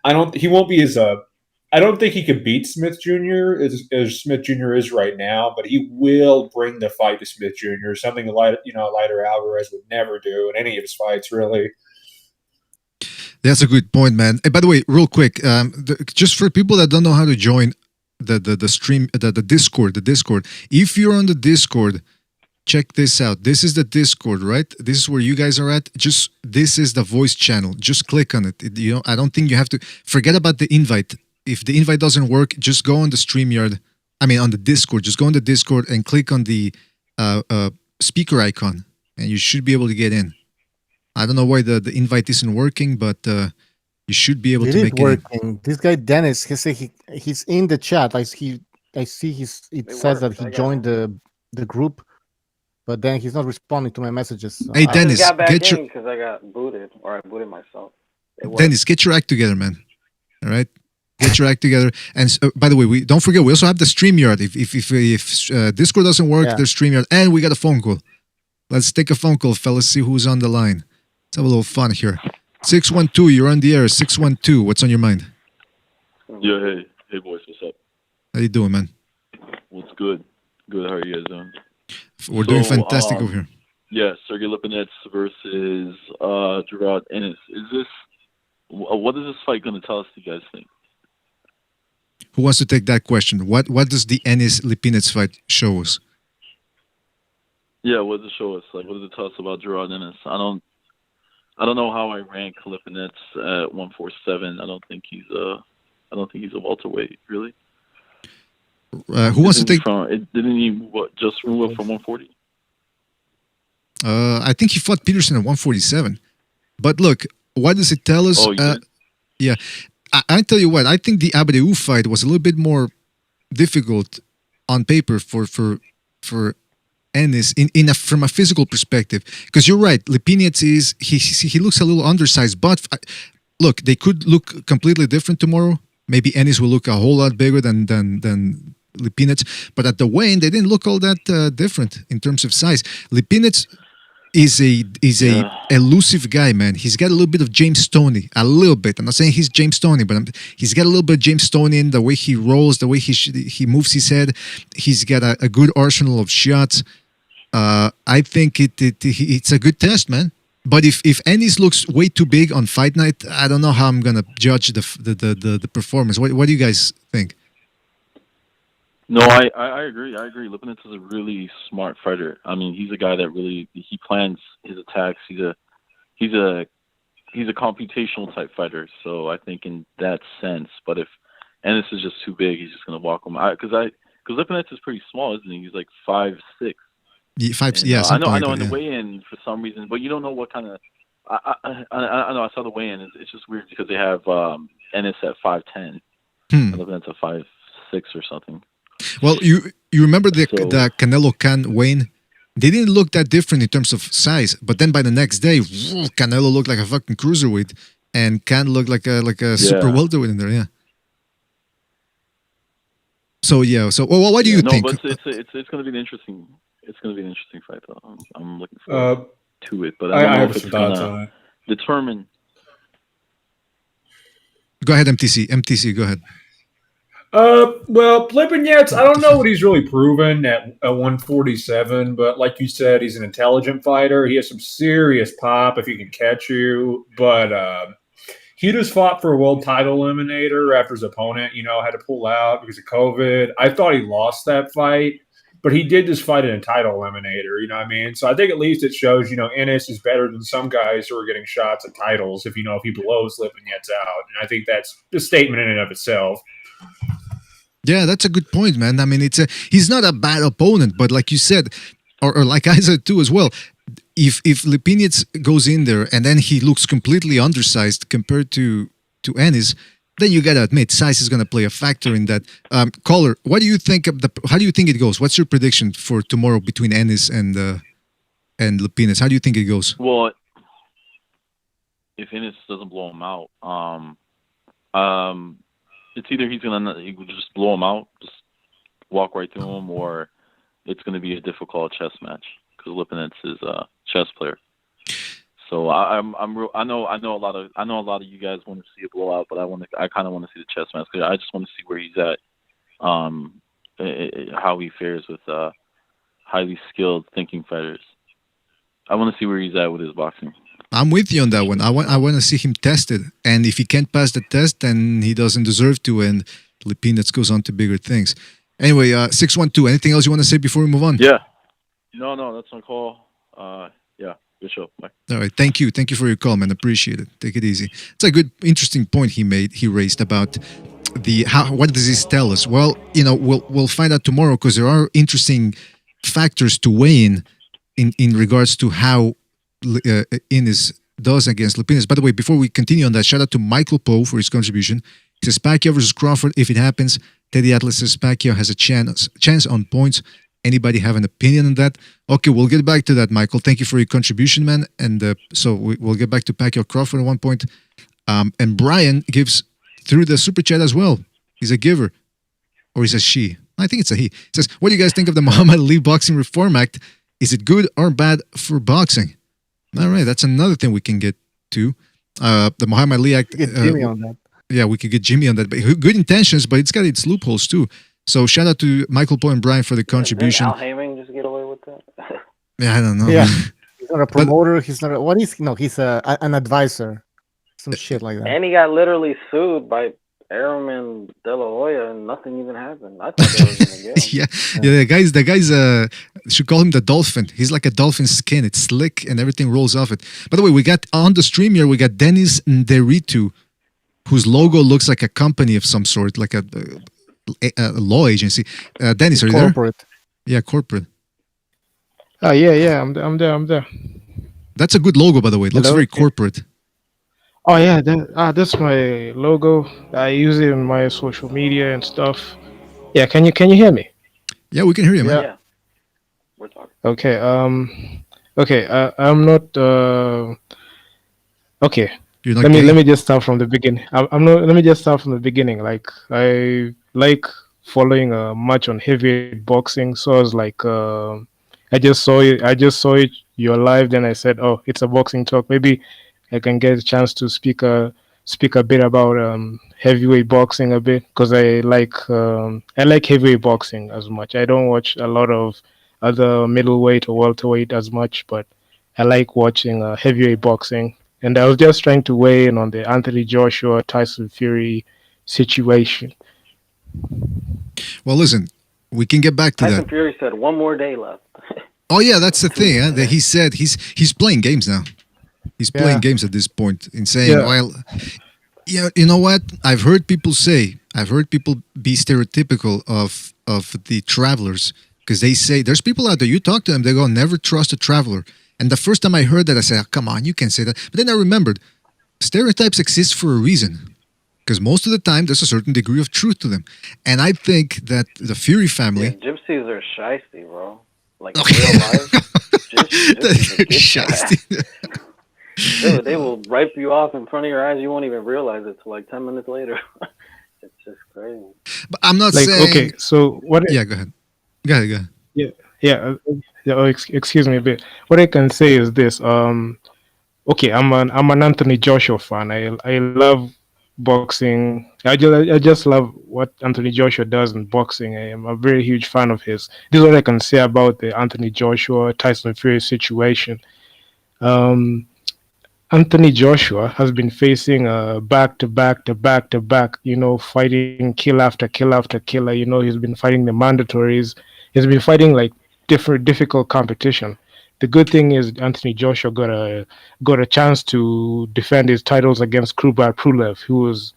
I don't think he could beat Smith Jr. as Smith Jr. is right now, but he will bring the fight to Smith Jr. Something a lighter Alvarez would never do in any of his fights, really. That's a good point, man. And by the way, real quick, just for people that don't know how to join the stream, the Discord. If you're on the Discord, check this out. This is the Discord, right? This is where you guys are at. This is the voice channel. Just click on it. I don't think you have to forget about the invite. If the invite doesn't work, just go on the StreamYard. I mean, on the Discord. Just go on the Discord and click on the speaker icon, and you should be able to get in. I don't know why the invite isn't working, but you should be able to make it working. This guy Dennis, he's in the chat. I see it says that he joined the group, but then he's not responding to my messages. So hey, Dennis, I got back in because I got booted, or I booted myself. Dennis, get your act together, man. All right. Get your act together. And by the way, don't forget, we also have the StreamYard. If Discord doesn't work, there's StreamYard. And we got a phone call. Let's take a phone call, fellas, see who's on the line. Let's have a little fun here. 612, you're on the air. 612, what's on your mind? Yeah, hey boys, what's up? How you doing, man? What's good? Good, how are you guys doing? We're doing fantastic over here. Yeah, Sergey Lipinets versus Gerard Innis. What is this fight going to tell us, do you guys think? Who wants to take that question? What does the Innis Lipinets fight show us? Yeah, what does it show us? Like, what does it tell us about Gerard Innis? I don't know how I rank Lipinets at 147. I don't think he's a welterweight, really. Who wants to take? Didn't he just move up from 140? I think he fought Peterson at 147. But look, what does it tell us? Yeah. I tell you what, I think the Abreu fight was a little bit more difficult on paper for Innis from a physical perspective. Because you're right, Lipinets he looks a little undersized, but look, they could look completely different tomorrow. Maybe Innis will look a whole lot bigger than Lipinets, but at the weigh-in they didn't look all that different in terms of size. Lipinets is a elusive guy, man. He's got a little bit of James Stoney, a little bit. I'm not saying he's James Stoney, but he's got a little bit of James Stoney in the way he rolls, the way he moves his head. He's got a good arsenal of shots. I think it's a good test, man. But if Ennis looks way too big on fight night, I don't know how I'm gonna judge the performance. What do you guys think? No, I agree. Lipinets is a really smart fighter. I mean, he's a guy that really he plans his attacks. He's a computational type fighter. So I think in that sense. But if Ennis is just too big, he's just gonna walk him out. Because Lipinets is pretty small, isn't he? He's like 5'6". Something I like know that, in the yeah. weigh-in for some reason, but you don't know what kind of. I know I saw the weigh-in. It's just weird because they have Innis at 5'10", and Lipinets at 5'6" or something. Well, you remember the Canelo Can Wayne? They didn't look that different in terms of size, but then by the next day, Canelo looked like a fucking cruiserweight, and Can looked like a super welterweight in there. Yeah. So what do you think? No, but it's going to be an interesting. It's going to be an interesting fight, though. I'm looking forward to it, but I don't know if it's going to determine. Go ahead, MTC. Go ahead. Well, Lipinets, I don't know what he's really proven at 147, but like you said, he's an intelligent fighter. He has some serious pop if he can catch you, but he just fought for a world title eliminator after his opponent, had to pull out because of COVID. I thought he lost that fight, but he did just fight in a title eliminator, you know what I mean? So I think at least it shows, Innis is better than some guys who are getting shots at titles if he blows Lipinets out. And I think that's a statement in and of itself. Yeah, that's a good point, man. I mean, he's not a bad opponent, but like you said, or like I said too as well, if Lipinets goes in there and then he looks completely undersized compared to Innis, then you gotta admit size is gonna play a factor in that. Caller, what do you think how do you think it goes? What's your prediction for tomorrow between Innis and Lipinets? How do you think it goes? Well, if Innis doesn't blow him out, it's either he will just blow him out, just walk right through him, or it's going to be a difficult chess match because Lipinets is a chess player. So I know a lot of you guys want to see a blowout, but I kind of want to see the chess match because I just want to see where he's at, how he fares with highly skilled thinking fighters. I want to see where he's at with his boxing. I'm with you on that one. I want to see him tested, and if he can't pass the test, then he doesn't deserve to, and Lipinets goes on to bigger things. Anyway, 612. Anything else you want to say before we move on? Yeah. No, that's my call. Yeah, good show. Bye. All right, thank you for your call, man. Appreciate it. Take it easy. It's a good, interesting point he raised about what does this tell us? Well, we'll find out tomorrow because there are interesting factors to weigh in regards to how Innis does against Lipinets. By the way, before we continue on that, shout out to Michael Poe for his contribution. He says Pacquiao versus Crawford. If it happens, Teddy Atlas says Pacquiao has a chance on points. Anybody have an opinion on that? Okay, we'll get back to that, Michael. Thank you for your contribution, man. And so we'll get back to Pacquiao Crawford at one point. And Brian gives through the super chat as well. He's a giver, or he's a she. I think it's a he. He says, "What do you guys think of the Muhammad Ali Boxing Reform Act? Is it good or bad for boxing?" All right, that's another thing we can get to. The Muhammad Ali Act. Get Jimmy on that. Yeah, we could get Jimmy on that. But good intentions, but it's got its loopholes too. So shout out to Michael Poe and Brian for the contribution. Didn't Al Heyman just get away with that? Yeah, I don't know. Yeah, he's not a promoter. He's not. He's an advisor. Some shit like that. And he got literally sued by Airman De La Hoya, and nothing even happened. I thought they were gonna get him. yeah. The guys should call him the dolphin. He's like a dolphin skin. It's slick and everything rolls off it. By the way, we got on the stream here. We got Dennis Nderitu, whose logo looks like a company of some sort, like a law agency. Dennis, are you corporate. There? Yeah, corporate. Yeah. I'm there. That's a good logo, by the way. It looks very corporate. Oh yeah, that's my logo. I use it in my social media and stuff. Yeah, can you hear me? Yeah, we can hear you, man. Yeah. We're talking. Okay. I'm not. Okay. Let me just start from the beginning. I'm not. Let me just start from the beginning. Like I like following a match on heavyweight boxing, so I was like, I just saw it. You're live. Then I said, oh, it's a boxing talk. Maybe I can get a chance to speak a bit about heavyweight boxing a bit because I like heavyweight boxing as much. I don't watch a lot of other middleweight or welterweight as much, but I like watching heavyweight boxing. And I was just trying to weigh in on the Anthony Joshua, Tyson Fury situation. Well, listen, we can get back to Tyson that. Fury said one more day left. Oh yeah, that's the thing. That he said he's playing games now. He's playing games at this point, in saying, well, yeah, you know what? I've heard people be stereotypical of the travelers Because they say, there's people out there, you talk to them, they go, never trust a traveler. And the first time I heard that, I said, oh, come on, you can say that. But then I remembered, stereotypes exist for a reason. Because most of the time, there's a certain degree of truth to them. And I think that the Fury family... Yeah, gypsies are shiesty, bro. Like, in real life, gypsies are shiesty. Dude, they will wipe you off in front of your eyes. You won't even realize it till like 10 minutes later. It's just crazy. But I'm not like, saying... Okay, so what... Yeah, go ahead. Go ahead. Yeah. Excuse me a bit. What I can say is this. Okay, I'm an Anthony Joshua fan. I love boxing. I just love what Anthony Joshua does in boxing. I am a very huge fan of his. This is what I can say about the Anthony Joshua Tyson Fury situation. Anthony Joshua has been facing back to back, fighting kill after kill after killer. He's been fighting the mandatories. He's been fighting like difficult competition. The good thing is Anthony Joshua got a chance to defend his titles against Kubrat Pulev, who was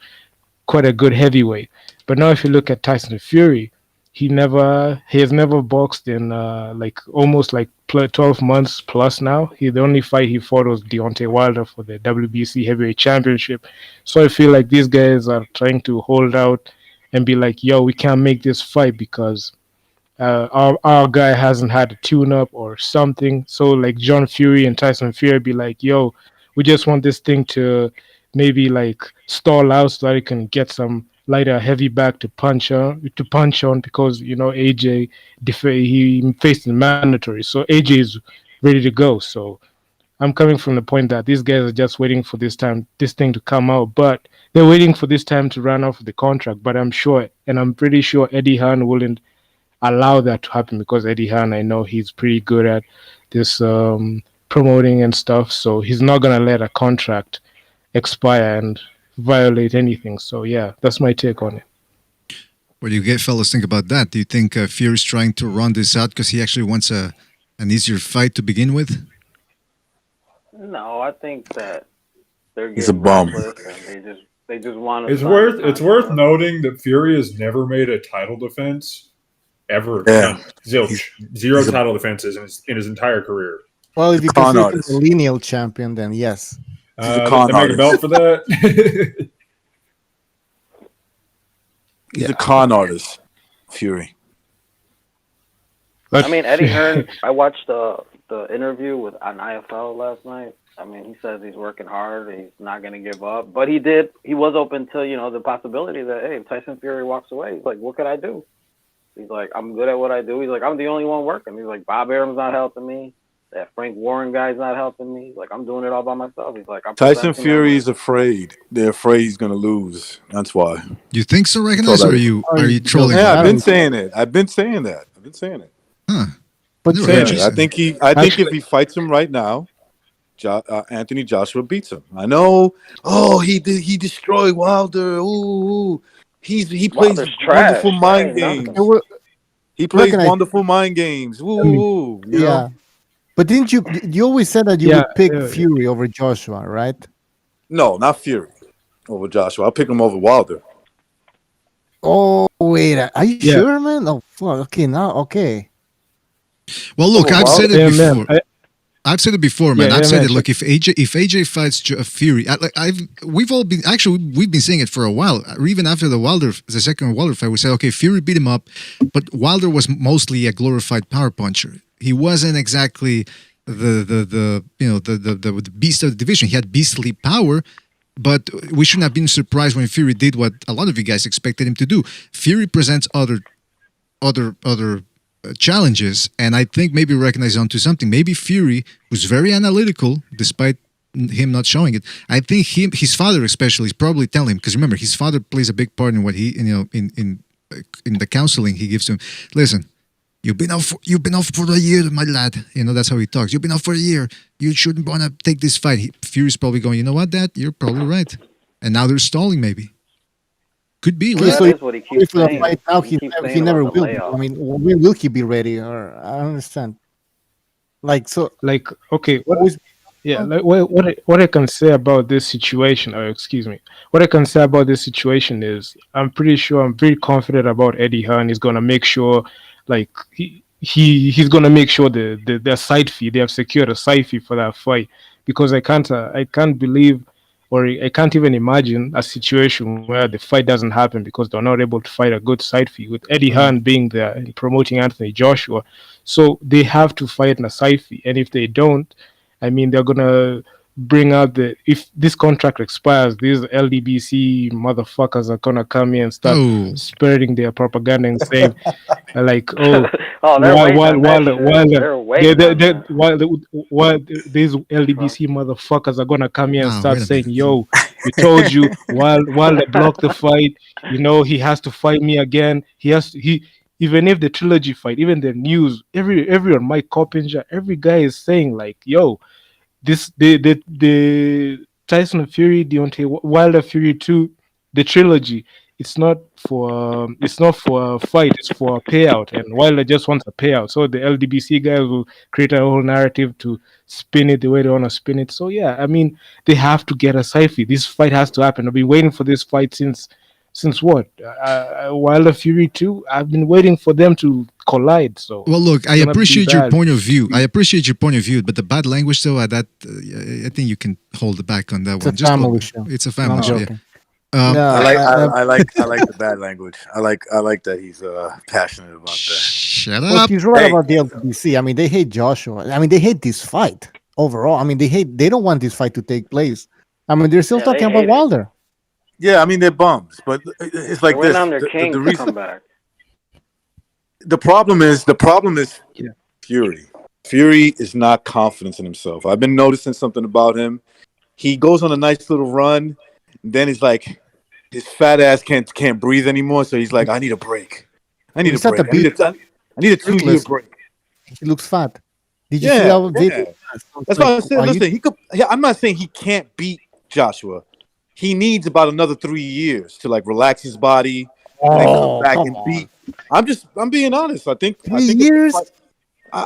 quite a good heavyweight. But now if you look at Tyson Fury, he has never boxed in almost 12 months plus now. The only fight he fought was Deontay Wilder for the WBC heavyweight championship. So I feel like these guys are trying to hold out and be like, yo, we can't make this fight because our guy hasn't had a tune-up or something. So like John Fury and Tyson Fury be like, yo, we just want this thing to maybe like stall out so that it can get some lighter heavy back to punch on because AJ he faced the mandatory, so AJ is ready to go. So I'm coming from the point that these guys are just waiting for this thing to come out, but they're waiting for this time to run off the contract. But I'm pretty sure Eddie Hearn wouldn't allow that to happen, because Eddie Hearn, I know he's pretty good at this promoting and stuff, so he's not gonna let a contract expire and violate anything. So yeah, that's my take on it. What do you fellas think about that? Do you think Fury's trying to run this out because he actually wants an easier fight to begin with? No, I think that they're He's a bum. And they just want to. It's worth noting that Fury has never made a title defense ever. Yeah. Zero title defenses in his entire career. Well, if you consider him a lineal champion, then yes. He's a con they make a belt for that. He's a con artist, Fury. I mean, Eddie Hearn. I watched the interview on IFL last night. I mean, he says he's working hard. He's not going to give up. But he was open to the possibility that, hey, if Tyson Fury walks away, he's like, what could I do? He's like, I'm good at what I do. He's like, I'm the only one working. He's like, Bob Arum's not helping me. That Frank Warren guy's not helping me. He's like, I'm doing it all by myself. He's like, Tyson Fury's afraid. They're afraid he's going to lose. That's why. You think so, Recognize, or are you trolling? Yeah, I've been saying it. Huh. But I think if he fights him right now, Anthony Joshua beats him. I know. Oh, he destroyed Wilder. Ooh. He plays wonderful mind games. He plays wonderful mind games. Ooh. Yeah. But didn't you always said that you would pick Fury over Joshua, right? No, not Fury over Joshua. I'll pick him over Wilder. Oh, wait. Are you sure, man? Oh, fuck. Okay, now, okay. Well, look, I've said it before. I've said it before, man. I've said it. Look, if AJ fights Fury, we've been saying it for a while. Even after the second Wilder fight, we said, okay, Fury beat him up, but Wilder was mostly a glorified power puncher. He wasn't exactly the beast of the division. He had beastly power, but we shouldn't have been surprised when Fury did what a lot of you guys expected him to do. Fury presents other challenges, and I think maybe Recognize onto something. Maybe Fury, who's very analytical, despite him not showing it, I think his father especially is probably telling him, because remember, his father plays a big part in what he in the counseling he gives him. Listen, you've been off for a year, my lad. That's how he talks. You've been off for a year. You shouldn't want to take this fight. Fury's probably going, you know what, Dad? You're probably right. And now they're stalling, maybe. Could be. Well, that is what he keeps saying. Right now, he never will. I mean, when will he be ready? Or I don't understand. Okay, what I can say about this situation, what I can say about this situation is, I'm pretty sure, I'm very confident about Eddie Hearn is gonna make sure, he's gonna make sure the side fee, they have secured a side fee for that fight, because I can't believe, or I can't even imagine a situation where the fight doesn't happen because they're not able to fight a good side fee, with Eddie Hearn being there and promoting Anthony Joshua. So they have to fight in a side fee, and if they don't, I mean, they're gonna bring out if this contract expires, these LDBC motherfuckers are gonna come here and start spreading their propaganda and saying like, oh, oh, they're waiting on that shit. while They're waiting on that. while these LDBC motherfuckers are gonna come here and start wait a saying, minute. yo, we told you while they block the fight, he has to fight me again. He even if the trilogy fight, even the news, everyone, Mike Coppinger, every guy is saying like, yo, this the Tyson Fury, Deontay Wilder Fury 2, the trilogy. It's not for a fight. It's for a payout, and Wilder just wants a payout. So the LDBC guys will create a whole narrative to spin it the way they want to spin it. So yeah, I mean, they have to get a side fee. This fight has to happen. I've been waiting for this fight since what? Wilder Fury 2. I've been waiting for them to collide. So well, look, I appreciate your point of view. But the bad language, though, I think you can hold it back on that one. It's a family show. It's a family show. Yeah. I like the bad language. I like that he's passionate about that. Shut Well, up. he's right about the LBC. I mean, they hate Joshua. I mean, they hate this fight overall. I mean, they don't want this fight to take place. I mean, they're still talking about Wilder. Yeah, I mean they're bums, but it's like They're this. on their king The to reason, come back. the problem is Fury. Fury is not confident in himself. I've been noticing something about him. He goes on a nice little run, and then he's like, his fat ass can't breathe anymore. So he's like, I need a break. I need a 2-year break. He looks fat. Did you see that video? That's why I said, listen, he could. Yeah, I'm not saying he can't beat Joshua. He needs about another 3 years to like relax his body and then come back and beat. I'm being honest. I think 3 years.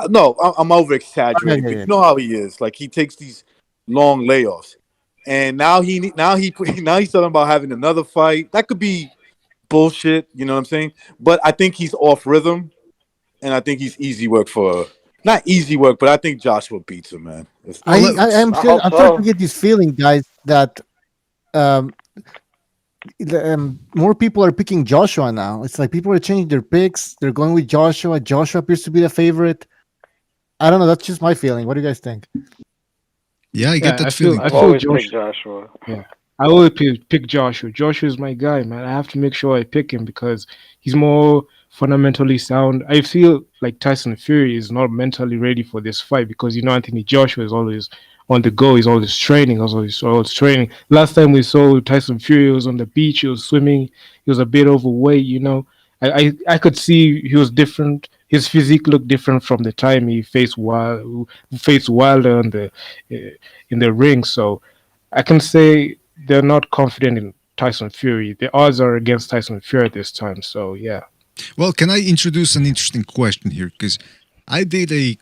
No, I'm over exaggerating. But you know how he is. Like he takes these long layoffs, and now he's talking about having another fight. That could be bullshit. You know what I'm saying? But I think he's off rhythm, and I think he's easy work for. Not easy work, but I think Joshua beats him, man. I'm starting to get this feeling, guys, that more people are picking Joshua now. It's like people are changing their picks. They're going with Joshua. Joshua appears to be the favorite. I don't know. That's just my feeling. What do you guys think? Yeah, I get that feeling. I feel Joshua. Yeah, I always pick Joshua. Joshua is my guy, man. I have to make sure I pick him because he's more fundamentally sound. I feel like Tyson Fury is not mentally ready for this fight because Anthony Joshua is always on the go. He's always training. Always training. Last time we saw Tyson Fury was on the beach. He was swimming. He was a bit overweight. I could see he was different. His physique looked different from the time he faced Wilder in the ring. So I can say they're not confident in Tyson Fury. The odds are against Tyson Fury at this time. So yeah. Well, can I introduce an interesting question here? Because I did a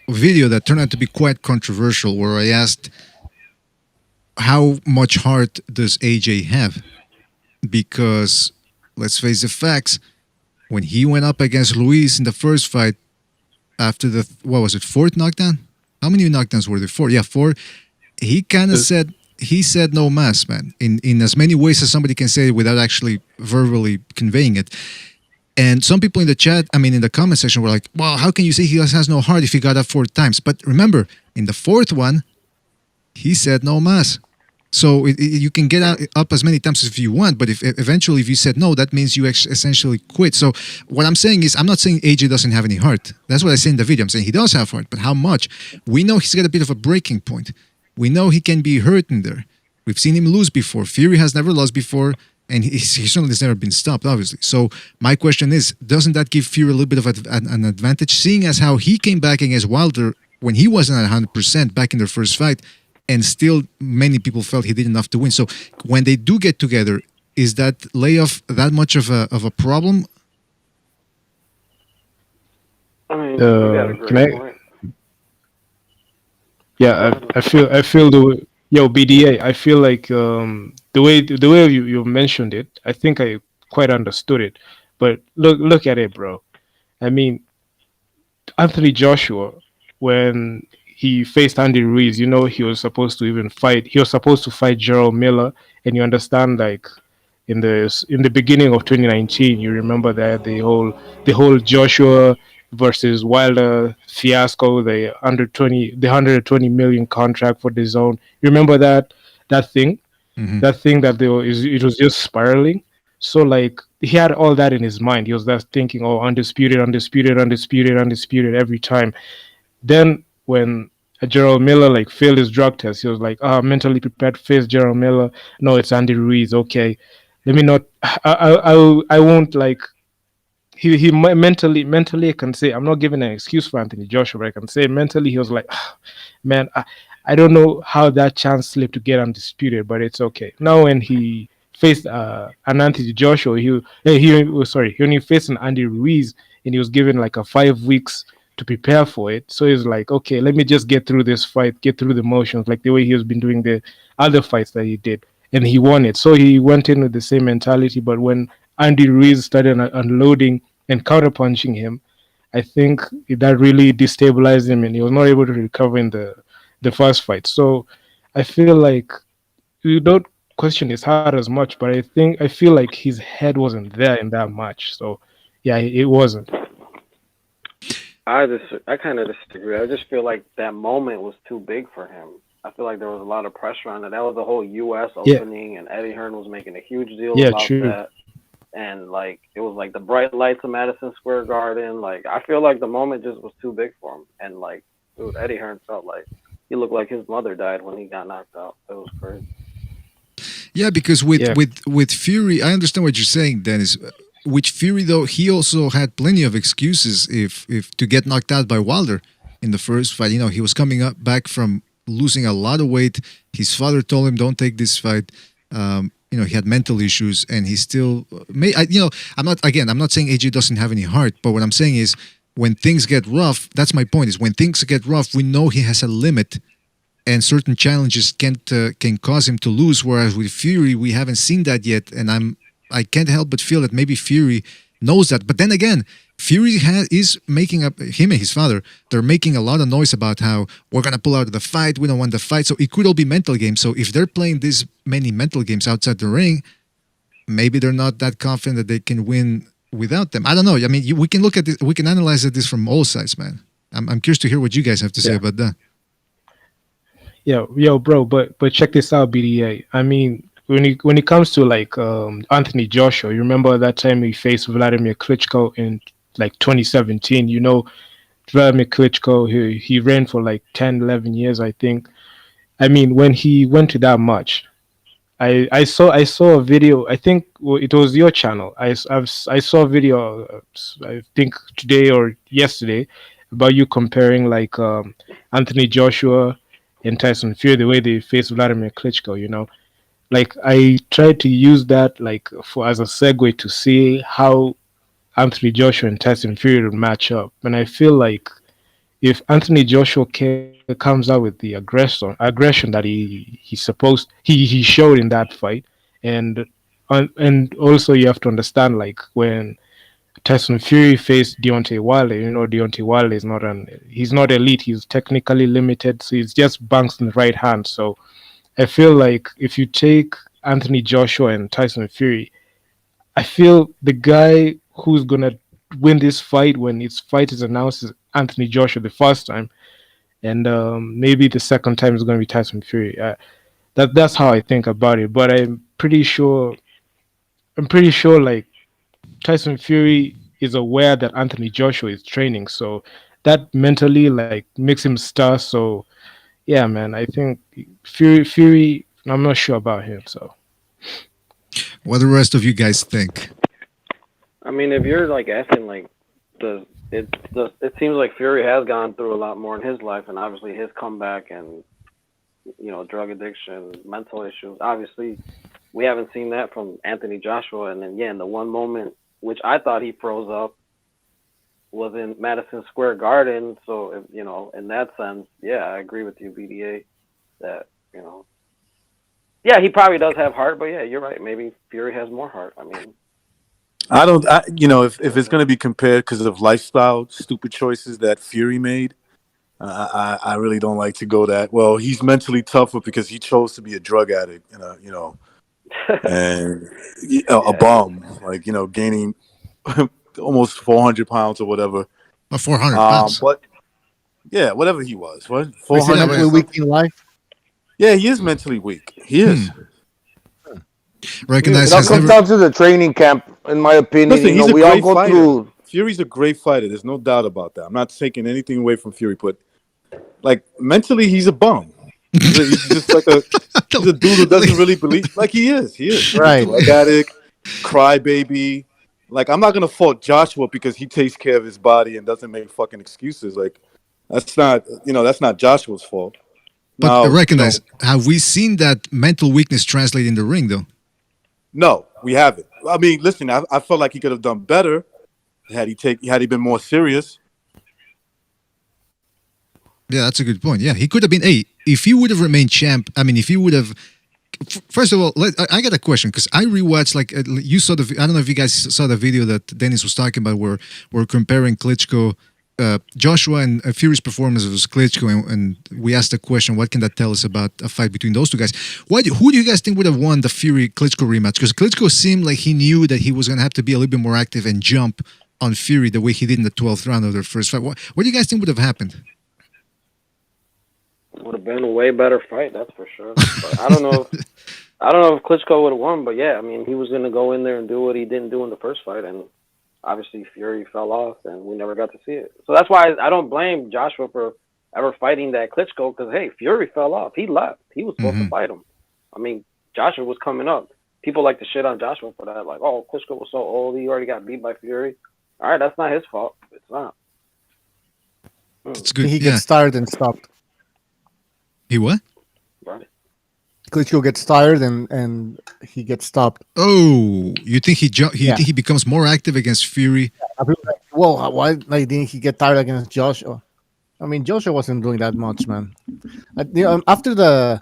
video that turned out to be quite controversial where I asked how much heart does AJ have? Because let's face the facts, when he went up against Luis in the first fight after the, fourth knockdown? How many knockdowns were there? 4? Yeah, 4. He kind of said no mas, man, in as many ways as somebody can say it without actually verbally conveying it. And some people in the chat, in the comment section were like, well, how can you say he has no heart if he got up 4 times? But remember, in the 4th one, he said no mas. So you can get up as many times as you want, but if eventually you said no, that means you essentially quit. So what I'm saying is, I'm not saying AJ doesn't have any heart. That's what I say in the video. I'm saying he does have heart, but how much? We know he's got a bit of a breaking point. We know he can be hurt in there. We've seen him lose before. Fury has never lost before. And he certainly has never been stopped, obviously. So my question is, doesn't that give Fury a little bit of an advantage, seeing as how he came back against Wilder when he wasn't at 100% back in their first fight, and still many people felt he did enough to win. So when they do get together, is that layoff that much of a problem? Can I? Yeah, I feel the BDA. I feel like the way you mentioned it, I think I quite understood it. But look at it, bro. I mean, Anthony Joshua, when he faced Andy Ruiz, he was supposed to even fight. He was supposed to fight Gerald Miller, and you understand, like in the beginning of 2019, you remember that the whole Joshua versus Wilder fiasco, the 120 million contract for the zone. You remember that thing, Mhm. that thing that it was just spiraling. So like he had all that in his mind. He was just thinking, oh, undisputed, undisputed, undisputed, undisputed every time. Then when Gerald Miller like failed his drug test, he was like, mentally prepared to face Gerald Miller. No, it's Andy Ruiz. Okay, let me not. I won't like. Mentally I can say, I'm not giving an excuse for Anthony Joshua, but I can say mentally he was like, man, I don't know how that chance slipped to get undisputed, but it's okay. Now when he faced an Anthony Joshua, he only faced an Andy Ruiz, and he was given like a 5 weeks to prepare for it. So he's like, okay, let me just get through this fight, get through the motions, like the way he has been doing the other fights that he did, and he won it. So he went in with the same mentality, but when Andy Ruiz started unloading and counterpunching him, I think that really destabilized him, and he was not able to recover in the first fight. So I feel like you don't question his heart as much, but I feel like his head wasn't there in that match. So yeah, it wasn't. I kind of disagree. I just feel like that moment was too big for him. I feel like there was a lot of pressure on it. That was the whole U.S. Yeah. opening, and Eddie Hearn was making a huge deal Yeah, about true. that. And like it was like the bright lights of Madison Square Garden. Like I feel like the moment just was too big for him. And like, dude, Eddie Hearn felt like he looked like his mother died when he got knocked out. It was crazy. Yeah, because with Fury, I understand what you're saying, Dennis. With Fury, though, he also had plenty of excuses if to get knocked out by Wilder in the first fight. He was coming up back from losing a lot of weight. His father told him, "Don't take this fight." He had mental issues, and he still I'm not saying AJ doesn't have any heart, but what I'm saying is when things get rough, that's my point. Is when things get rough, we know he has a limit, and certain challenges can cause him to lose. Whereas with Fury, we haven't seen that yet, and I can't help but feel that maybe Fury knows that. But then again, Fury is making up, him and his father, they're making a lot of noise about how we're going to pull out of the fight, we don't want the fight. So it could all be mental games. So if they're playing this many mental games outside the ring, maybe they're not that confident that they can win without them. I don't know. I mean, we can look at this, we can analyze this from all sides, man. I'm curious to hear what you guys have to say about that. Yo, bro, but check this out, BDA. I mean, when it comes to like Anthony Joshua, you remember that time he faced Vladimir Klitschko in like 2017. Vladimir Klitschko, he ran for like 10, 11 years, I think. I mean, when he went to that match, I saw a video. I think it was your channel. I saw a video. I think today or yesterday about you comparing like Anthony Joshua and Tyson Fury, the way they faced Vladimir Klitschko. Like I tried to use that like for as a segue to see how Anthony Joshua and Tyson Fury would match up, and I feel like if Anthony Joshua comes out with the aggression that he showed in that fight, and also you have to understand like when Tyson Fury faced Deontay Wilder, Deontay Wilder he's not elite, he's technically limited, so he's just banks in the right hand. So I feel like if you take Anthony Joshua and Tyson Fury, I feel the guy who's gonna win this fight when its fight is announced is Anthony Joshua the first time, and maybe the second time is gonna be Tyson Fury. That's how I think about it. But I'm pretty sure like Tyson Fury is aware that Anthony Joshua is training, so that mentally like makes him star. So yeah, man, I think Fury. I'm not sure about him. So what the rest of you guys think? I mean, if you're like asking, like it seems like Fury has gone through a lot more in his life, and obviously his comeback and drug addiction, mental issues. Obviously, we haven't seen that from Anthony Joshua. And then in the one moment which I thought he froze up was in Madison Square Garden. So in that sense, yeah, I agree with you, BDA, that yeah, he probably does have heart, but yeah, you're right. Maybe Fury has more heart. I mean. I don't. If it's going to be compared because of lifestyle stupid choices that Fury made, I really don't like to go that. Well, he's mentally tougher because he chose to be a drug addict, and a bum, gaining almost 400 pounds or whatever. 400 pounds. But yeah, whatever he was, what? Is he mentally weak in life? Yeah, he is mentally weak. He is. Recognize that comes down to the training camp, in my opinion. Listen, he's a we great all go fighter. through. Fury's a great fighter. There's no doubt about that. I'm not taking anything away from Fury, but mentally, he's a bum. He's just like he's a dude who doesn't really believe. Like he is. Right. Drug addict, crybaby. I'm not gonna fault Joshua because he takes care of his body and doesn't make fucking excuses. That's not Joshua's fault. But recognize, have we seen that mental weakness translate in the ring, though? No, we haven't. I mean, listen, I felt like he could have done better had he been more serious. Yeah, that's a good point. Yeah, he could have been. If he would have remained champ, I mean, if he would have. First of all, I got a question because I rewatched. You saw I don't know if you guys saw the video that Dennis was talking about, where we're comparing Klitschko. Joshua and Fury's performance versus Klitschko, and we asked the question, what can that tell us about a fight between those two guys? Who do you guys think would have won the Fury-Klitschko rematch? Because Klitschko seemed like he knew that he was going to have to be a little bit more active and jump on Fury the way he did in the 12th round of their first fight. What do you guys think would have happened? Would have been a way better fight, that's for sure. But I don't know if Klitschko would have won, but yeah, I mean, he was going to go in there and do what he didn't do in the first fight, and obviously Fury fell off and we never got to see it. So that's why I don't blame Joshua for ever fighting that Klitschko, because hey, Fury fell off. He left. He was supposed to fight him. I mean, Joshua was coming up. People like to shit on Joshua for that. Like, oh, Klitschko was so old. He already got beat by Fury. All right, that's not his fault. It's not. That's good. He gets tired and stopped. He what? Right. Klitschko gets tired and he gets stopped. Oh, you think he think he becomes more active against Fury? Well, why didn't he get tired against Joshua? I mean, Joshua wasn't doing that much, man. After the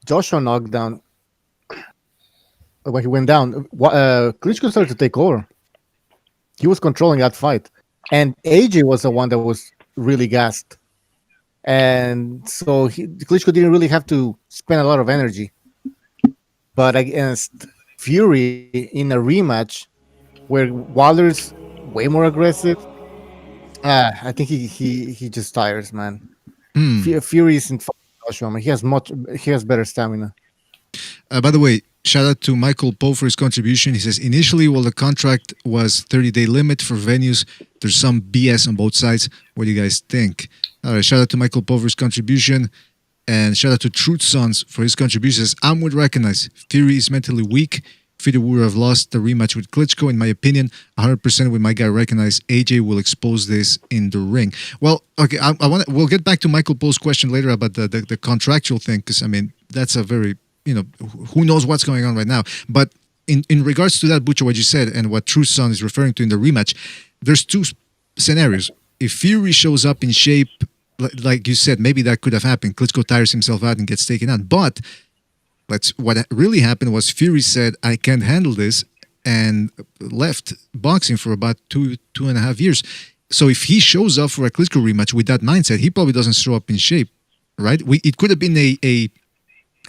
Joshua knockdown, when he went down, Klitschko started to take over. He was controlling that fight, and AJ was the one that was really gassed. And so Klitschko didn't really have to spend a lot of energy. But against Fury in a rematch where Wilder's way more aggressive, I think he just tires, man. Fury isn't Joshua, man. He has better stamina. By the way, shout out to Michael Poe for his contribution. He says, initially, while the contract was 30-day limit for venues, there's some BS on both sides. What do you guys think? All right, shout out to Michael Poe for his contribution. And shout out to Truth Sons for his contributions. I would recognize Fury is mentally weak. Fury would have lost the rematch with Klitschko, in my opinion. 100% with my guy recognize AJ will expose this in the ring. Well, okay, we'll get back to Michael Poe's question later about the contractual thing, because I mean that's a very who knows what's going on right now. But in regards to that, Butcher, what you said and what Truth Son is referring to in the rematch, there's two scenarios. If Fury shows up in shape, like you said, maybe that could have happened. Klitschko tires himself out and gets taken out. But what really happened was Fury said, I can't handle this, and left boxing for about two and a half years. So if he shows up for a Klitschko rematch with that mindset, he probably doesn't show up in shape, right? It could have been a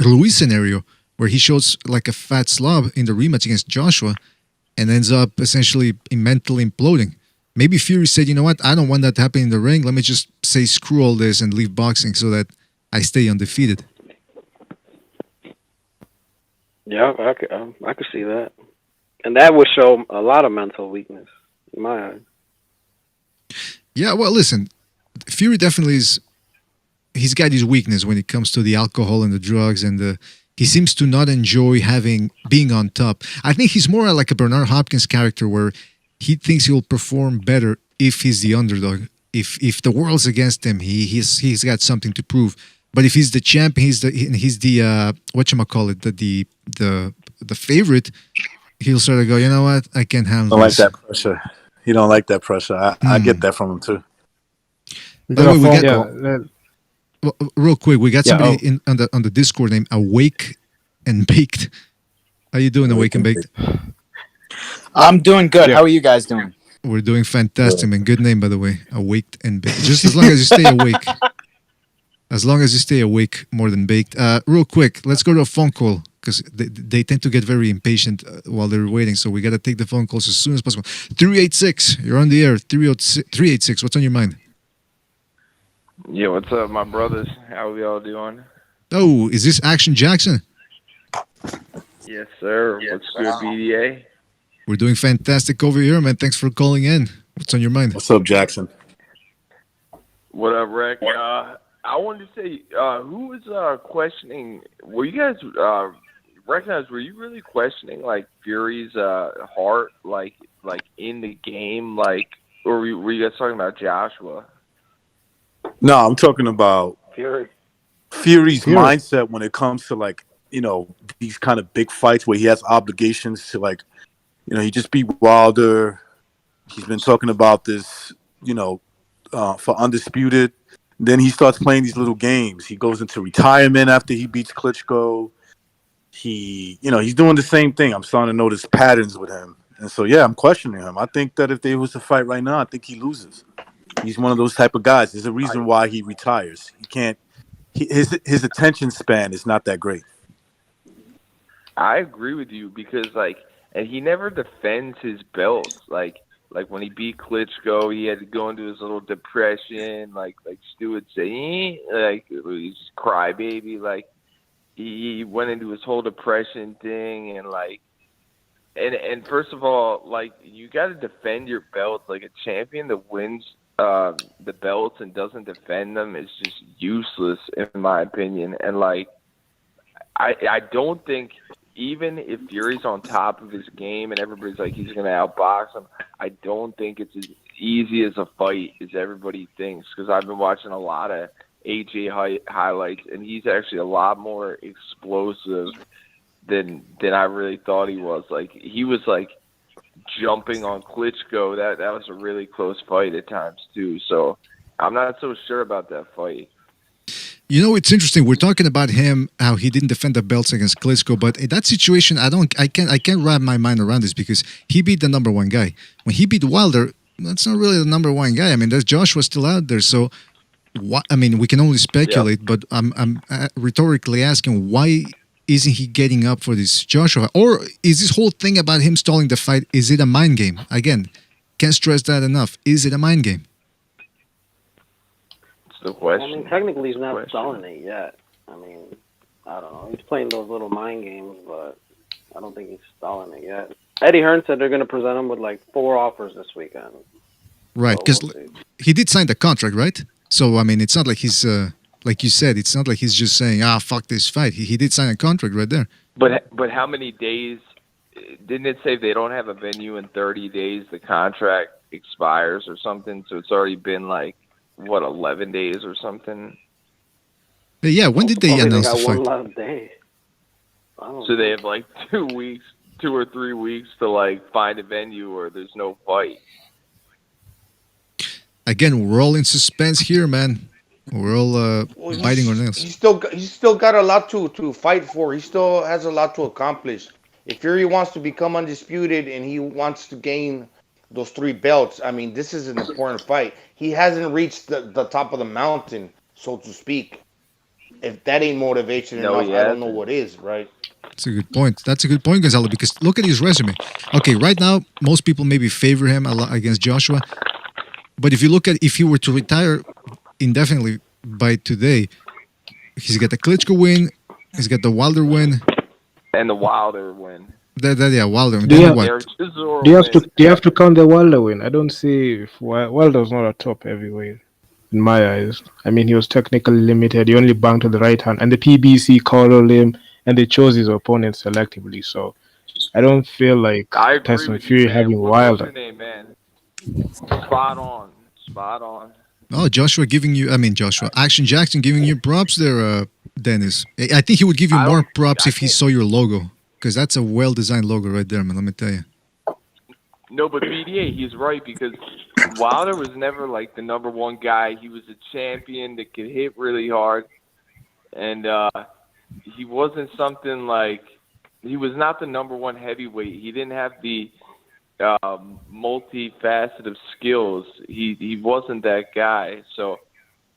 Luis scenario where he shows like a fat slob in the rematch against Joshua and ends up essentially mentally imploding. Maybe Fury said, you know what, I don't want that to happen in the ring. Let me just say screw all this and leave boxing so that I stay undefeated. Yeah, I could see that. And that would show a lot of mental weakness in my eyes. Yeah, well, listen, Fury definitely he's got his weakness when it comes to the alcohol and the drugs, and he seems to not enjoy being on top. I think he's more like a Bernard Hopkins character where he thinks he'll perform better if he's the underdog. If the world's against him, he's got something to prove. But if he's the champ, he's the the favorite, he'll sort of go, you know what, I can't handle this. Like that pressure. He don't like that pressure. I get that from him too. Real quick, we got somebody on the Discord named Awake and Baked. How you doing, Awake and Baked? I'm doing good. Yeah. How are you guys doing? We're doing fantastic, man. Good name, by the way. Awake and baked. Just as long as you stay awake. As long as you stay awake more than baked. Real quick, let's go to a phone call because they tend to get very impatient while they're waiting. So we got to take the phone calls as soon as possible. 386, you're on the air. 386, what's on your mind? Yeah, what's up, my brothers? How we all doing? Oh, is this Action Jackson? Yes, sir. What's good, BDA? We're doing fantastic over here, man. Thanks for calling in. What's on your mind? What's up, Jackson? What up, Rick? I wanted to say, who was questioning? Were you guys recognize? Were you really questioning like Fury's heart, like in the game, like, or were you guys talking about Joshua? No, I'm talking about Fury's mindset when it comes to like, you know, these kind of big fights where he has obligations to like, you know, he just beat Wilder. He's been talking about this, you know, for Undisputed. Then he starts playing these little games. He goes into retirement after he beats Klitschko. He's doing the same thing. I'm starting to notice patterns with him. And so, yeah, I'm questioning him. I think that if there was a fight right now, I think he loses. He's one of those type of guys. There's a reason why he retires. He can't. His attention span is not that great. I agree with you because and he never defends his belts. Like when he beat Klitschko, he had to go into his little depression. Like Stu would say, he's crybaby. Like he went into his whole depression thing, and first of all, like you got to defend your belts. Like a champion that wins the belts and doesn't defend them is just useless, in my opinion. And I don't think. Even if Fury's on top of his game and everybody's like he's going to outbox him, I don't think it's as easy as a fight as everybody thinks. Because I've been watching a lot of AJ highlights, and he's actually a lot more explosive than I really thought he was. Like he was like jumping on Klitschko. That was a really close fight at times too. So I'm not so sure about that fight. You know, it's interesting. We're talking about him, how he didn't defend the belts against Klitschko, but in that situation, I can't wrap my mind around this because he beat the number one guy. When he beat Wilder, that's not really the number one guy. I mean, there's Joshua still out there. So, we can only speculate, but I'm rhetorically asking, why isn't he getting up for this Joshua? Or is this whole thing about him stalling the fight, is it a mind game? Again, can't stress that enough. Is it a mind game? The question. I mean, technically, he's not stalling it yet. I mean, I don't know. He's playing those little mind games, but I don't think he's stalling it yet. Eddie Hearn said they're going to present him with 4 offers this weekend. Right, because he did sign the contract, right? So, I mean, it's not like he's, like you said, it's not like he's just saying, fuck this fight. He did sign a contract right there. But how many days? Didn't it say if they don't have a venue in 30 days, the contract expires or something? So it's already been 11 days or something? Yeah, when did they announce the fight? One last day. So they have 2 weeks, 2 or 3 weeks to find a venue or there's no fight. Again, we're all in suspense here, man. We're all biting our nails. He's still got a lot to fight for. He still has a lot to accomplish. If Fury wants to become undisputed and he wants to gain those 3 belts, I mean, this is an important fight. He hasn't reached the top of the mountain, so to speak. If that ain't motivation enough, I don't know what is, right? That's a good point. That's a good point, Gonzalo, because look at his resume. Okay, right now, most people maybe favor him a lot against Joshua. But if you look at if he were to retire indefinitely by today, he's got the Klitschko win, he's got the Wilder win. And the Wilder win. Wilder. Do you have to count the Wilder win? I don't see if Wilder's not a top heavyweight in my eyes. I mean, he was technically limited. He only banged to the right hand, and the PBC called him, and they chose his opponent selectively. So I don't feel like Tyson Fury having Wilder. What's your name, man? Spot on. Oh, Action Jackson giving you props there, Dennis. I think he would give you more props if he saw your logo. Because that's a well-designed logo right there, man, let me tell you. No, but BDA, he's right, because Wilder was never the number one guy. He was a champion that could hit really hard. And he wasn't something he was not the number one heavyweight. He didn't have the multifaceted of skills. He wasn't that guy. So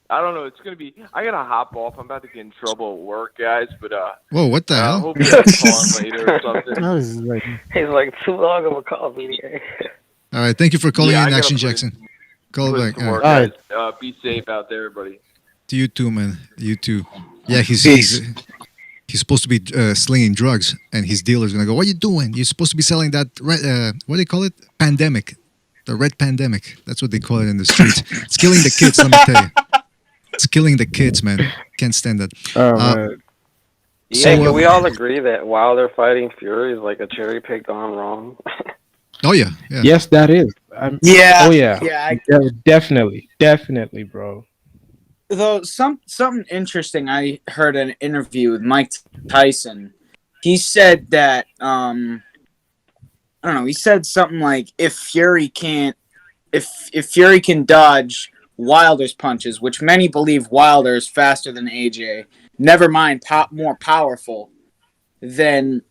I don't know. It's gonna be. I gotta hop off. I'm about to get in trouble at work, guys. But whoa, what the hell? Hope you guys call in later or something. No, this is like... He's like too long of a call, BDA. All right, thank you for calling Yeah, I in, gotta Action put- Jackson. Call Put back. some All work, right. guys. Be safe out there, everybody. To you too, man. You too. Yeah, he's supposed to be slinging drugs, and his dealer's gonna go, "What are you doing? You're supposed to be selling that red, what do they call it? Pandemic, the red pandemic. That's what they call it in the streets. It's killing the kids. Let me tell you, it's killing the kids, man. Can't stand that." Man. Yeah, can we all agree that Wilder fighting Fury is like a cherry pick gone wrong? Oh yeah, yeah. Yes, that is. Yeah. Oh yeah. Yeah. Definitely, bro. Though something interesting, I heard an interview with Mike Tyson. He said that I don't know. He said something like if Fury can dodge Wilder's punches, which many believe Wilder is faster than AJ, never mind more powerful, then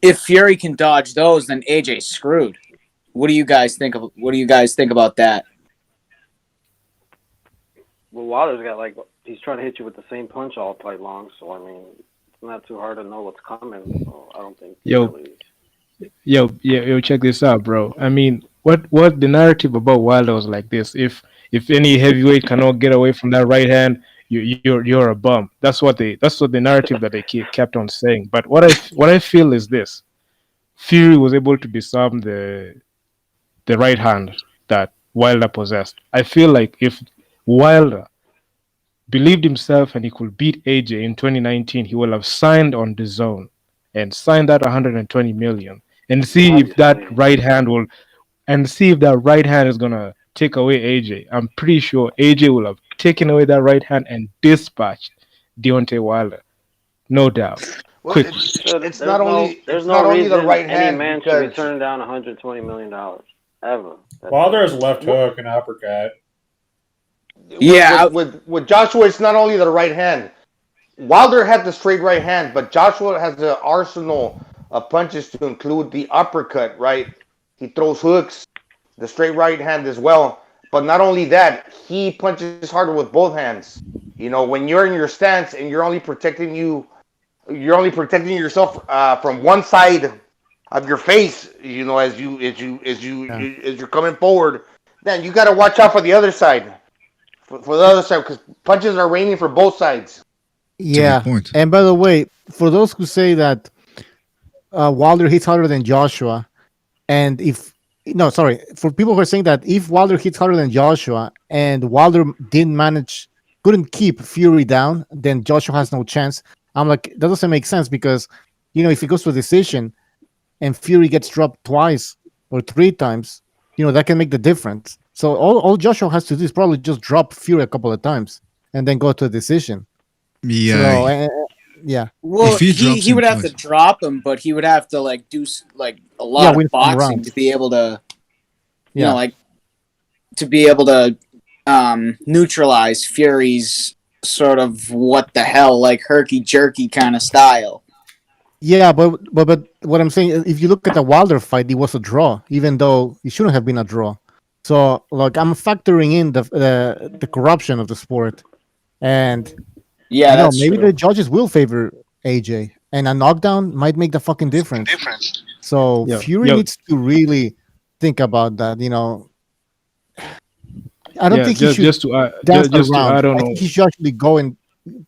if Fury can dodge those, then AJ's screwed. What do you guys think about that? Well, Wilder's got he's trying to hit you with the same punch all fight long, so I mean, it's not too hard to know what's coming. So I don't think. Yo, check this out, bro. I mean, what the narrative about Wilder was like this: if any heavyweight cannot get away from that right hand, you're a bum. That's what the narrative that they kept on saying. But what I feel is this: Fury was able to disarm the right hand that Wilder possessed. I feel like if Wilder believed himself and he could beat AJ in 2019, he will have signed on the zone and signed that 120 million and see if that right hand is gonna take away AJ. I'm pretty sure AJ will have taken away that right hand and dispatched Deontay Wilder, no doubt. Well, Quick. it's not only reason the right any hand man should be because turning down $120 million ever. Wilder has left hook and uppercut. Yeah, with Joshua, it's not only the right hand. Wilder had the straight right hand, but Joshua has the arsenal of punches to include the uppercut. Right, he throws hooks, the straight right hand as well. But not only that, he punches harder with both hands. You know, when you're in your stance and you're only protecting yourself from one side of your face. You know, as you're coming forward, then you got to watch out for the other side. For the other side, because punches are raining for both sides. Yeah, and by the way, for those who say that Wilder hits harder than Joshua, and for people who are saying that if Wilder hits harder than Joshua and Wilder couldn't keep Fury down, then Joshua has no chance. I'm like, that doesn't make sense because, if it goes to a decision and Fury gets dropped twice or three times, that can make the difference. So all Joshua has to do is probably just drop Fury a couple of times and then go to a decision. Yeah. So, yeah. Well, he would have to drop him, but he would have to do a lot of boxing to be able to, to be able to neutralize Fury's sort of what the hell, herky jerky kind of style. Yeah, but what I'm saying, if you look at the Wilder fight, it was a draw, even though it shouldn't have been a draw. So, I'm factoring in the corruption of the sport, and maybe the judges will favor AJ, and a knockdown might make the fucking difference. So Fury needs to really think about that. I don't think he should dance around. I think he should actually go and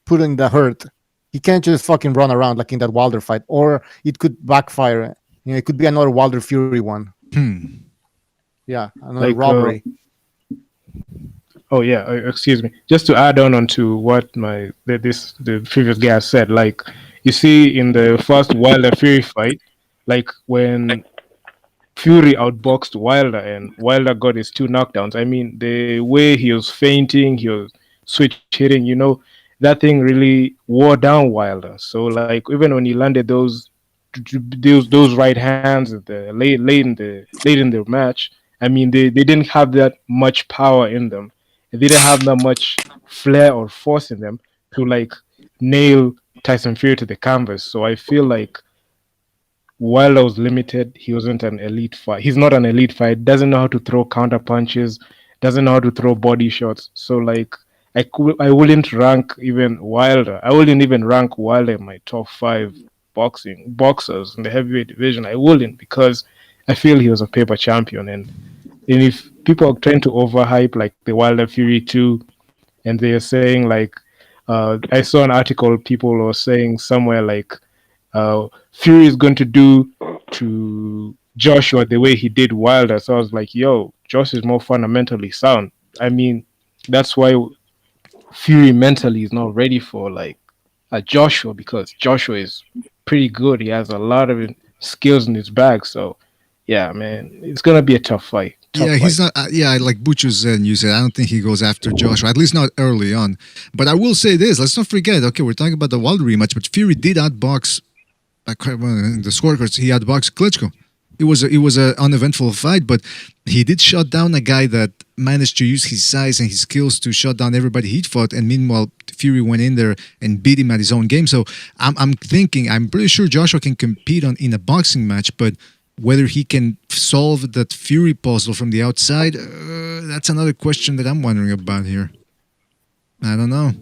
put in the hurt. He can't just fucking run around like in that Wilder fight, or it could backfire. It could be another Wilder Fury one. Yeah, another robbery. Excuse me. Just to add on to what the previous guy said, you see in the first Wilder Fury fight, when Fury outboxed Wilder and Wilder got his 2 knockdowns. I mean, the way he was feinting, he was switch hitting, that thing really wore down Wilder. So even when he landed those right hands at the late in the match, I mean they didn't have that much power in them. They didn't have that much flair or force in them to nail Tyson Fury to the canvas. So I feel like Wilder was limited. He wasn't an elite fight. He's not an elite fight. Doesn't know how to throw counter punches. Doesn't know how to throw body shots. So like I wouldn't rank even Wilder. I wouldn't even rank Wilder in my top 5 boxers in the heavyweight division. I wouldn't, because I feel he was a paper champion, and if people are trying to overhype like the Wilder Fury 2, and they are saying like I saw an article, people were saying somewhere like Fury is going to do to Joshua the way he did Wilder. So I was like, yo, Josh is more fundamentally sound. I mean, that's why Fury mentally is not ready for like a Joshua, because Joshua is pretty good. He has a lot of skills in his bag. So yeah, man, it's gonna be a tough fight. He's not. Like Buchu said, and you said, I don't think he goes after Joshua, at least not early on. But I will say this: let's not forget. Okay, we're talking about the Wilder rematch, but Fury did outbox. In the scorecards, he outboxed Klitschko. It was an uneventful fight, but he did shut down a guy that managed to use his size and his skills to shut down everybody he fought. And meanwhile, Fury went in there and beat him at his own game. So I'm pretty sure Joshua can compete in a boxing match, but whether he can solve that Fury puzzle from the outside, that's another question that I'm wondering about here. I don't know.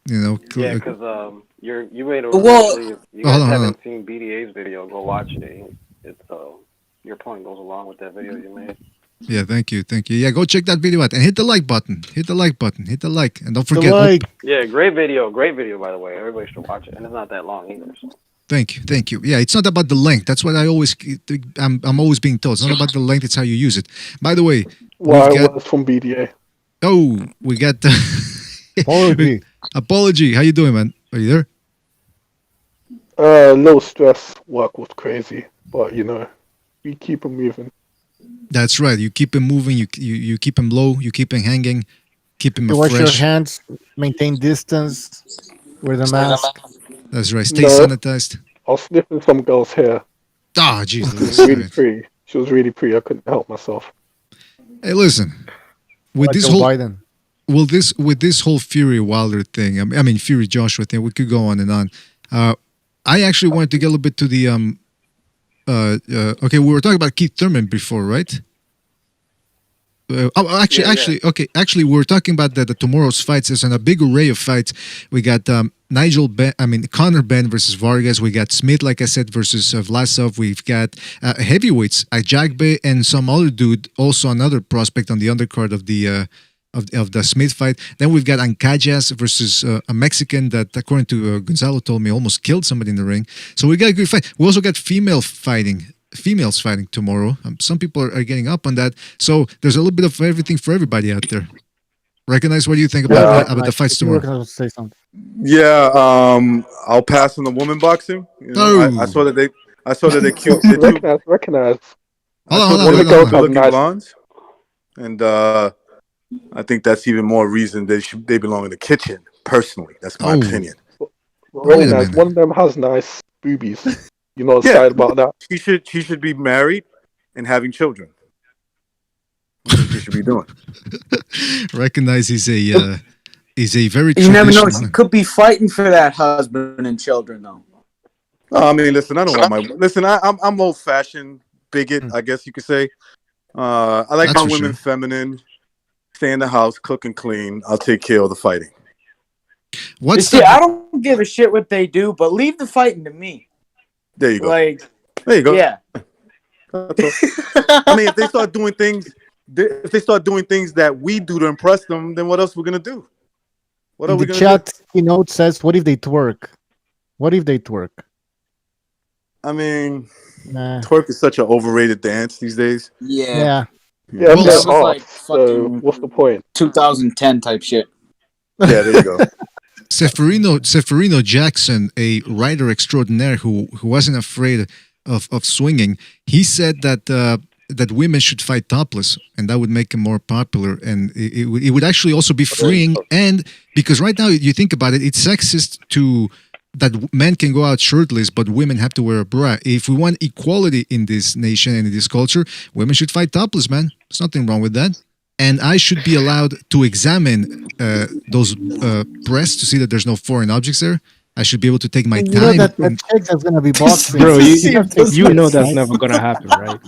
Yeah, because you made a if you guys haven't seen BDA's video, go watch it. It's your point goes along with that video you made. Yeah, thank you. Yeah, go check that video out and hit the like button. Hit the like, and don't forget. Yeah, great video by the way. Everybody should watch it, and it's not that long either. So. Thank you. Yeah, it's not about the length. That's what I'm always being told. It's not about the length. It's how you use it. By the way, was from BDA. Oh, we got apology. How you doing, man? Are you there? Low stress. Work was crazy, but we keep them moving. That's right. You keep him moving. You keep him low. You keep him hanging. Keep him wash fresh. your hands. Maintain distance. Wear the mask. That's right. Stay sanitized. I was sniffing some girl's hair. Ah, Jesus. She was really pretty. She was really pretty. I couldn't help myself. Hey, listen. With like this Joe whole Biden. with this whole Fury Wilder thing, I mean Fury Joshua thing, we could go on and on. I actually wanted to get a little bit to the okay, we were talking about Keith Thurman before, right? Actually, we were talking about the tomorrow's fights. There's a big array of fights. We got Conor Ben versus Vargas. We got Smith, like I said, versus Vlasov. We've got heavyweights, Ajagbe and some other dude, also another prospect on the undercard of the of the Smith fight. Then we've got Ancajas versus a Mexican that, according to Gonzalo, told me almost killed somebody in the ring. So we got a good fight. We also got females fighting tomorrow. Some people are getting up on that. So there's a little bit of everything for everybody out there. Recognize, what do you think about the fights tomorrow? Say something. Yeah, I'll pass on the woman boxing. I saw that they cute. Recognize. Hold on. Blondes, and I think that's even more reason they belong in the kitchen. Personally, that's my opinion. Recognize one of them has nice boobies. You know what's sad about that? He should be married and having children. That's what he should be doing. Recognize he's a very. You never know. She could be fighting for that husband and children, though. I mean, listen. I don't want my. Listen, I'm old fashioned bigot, I guess you could say. I like my women feminine. Stay in the house, cook and clean. I'll take care of the fighting. I don't give a shit what they do, but leave the fighting to me. There you go. There you go. Yeah. I mean, if they start doing things that we do to impress them, then what else are we gonna do? What are we gonna do? The chat note says, "What if they twerk? What if they twerk?" I mean, twerk is such an overrated dance these days. Yeah. Yeah, well, like so what's the point? 2010 type shit. Yeah, there you go. Seferino Jackson, a writer extraordinaire who wasn't afraid of swinging, he said that women should fight topless, and that would make them more popular, and it would actually also be freeing. And because right now you think about it, it's sexist that men can go out shirtless, but women have to wear a bra. If we want equality in this nation and in this culture, women should fight topless, man. There's nothing wrong with that. And I should be allowed to examine those breasts to see that there's no foreign objects there. I should be able to take my You time. know that chick that's gonna be boxing, Bro, you know that's never gonna happen, right?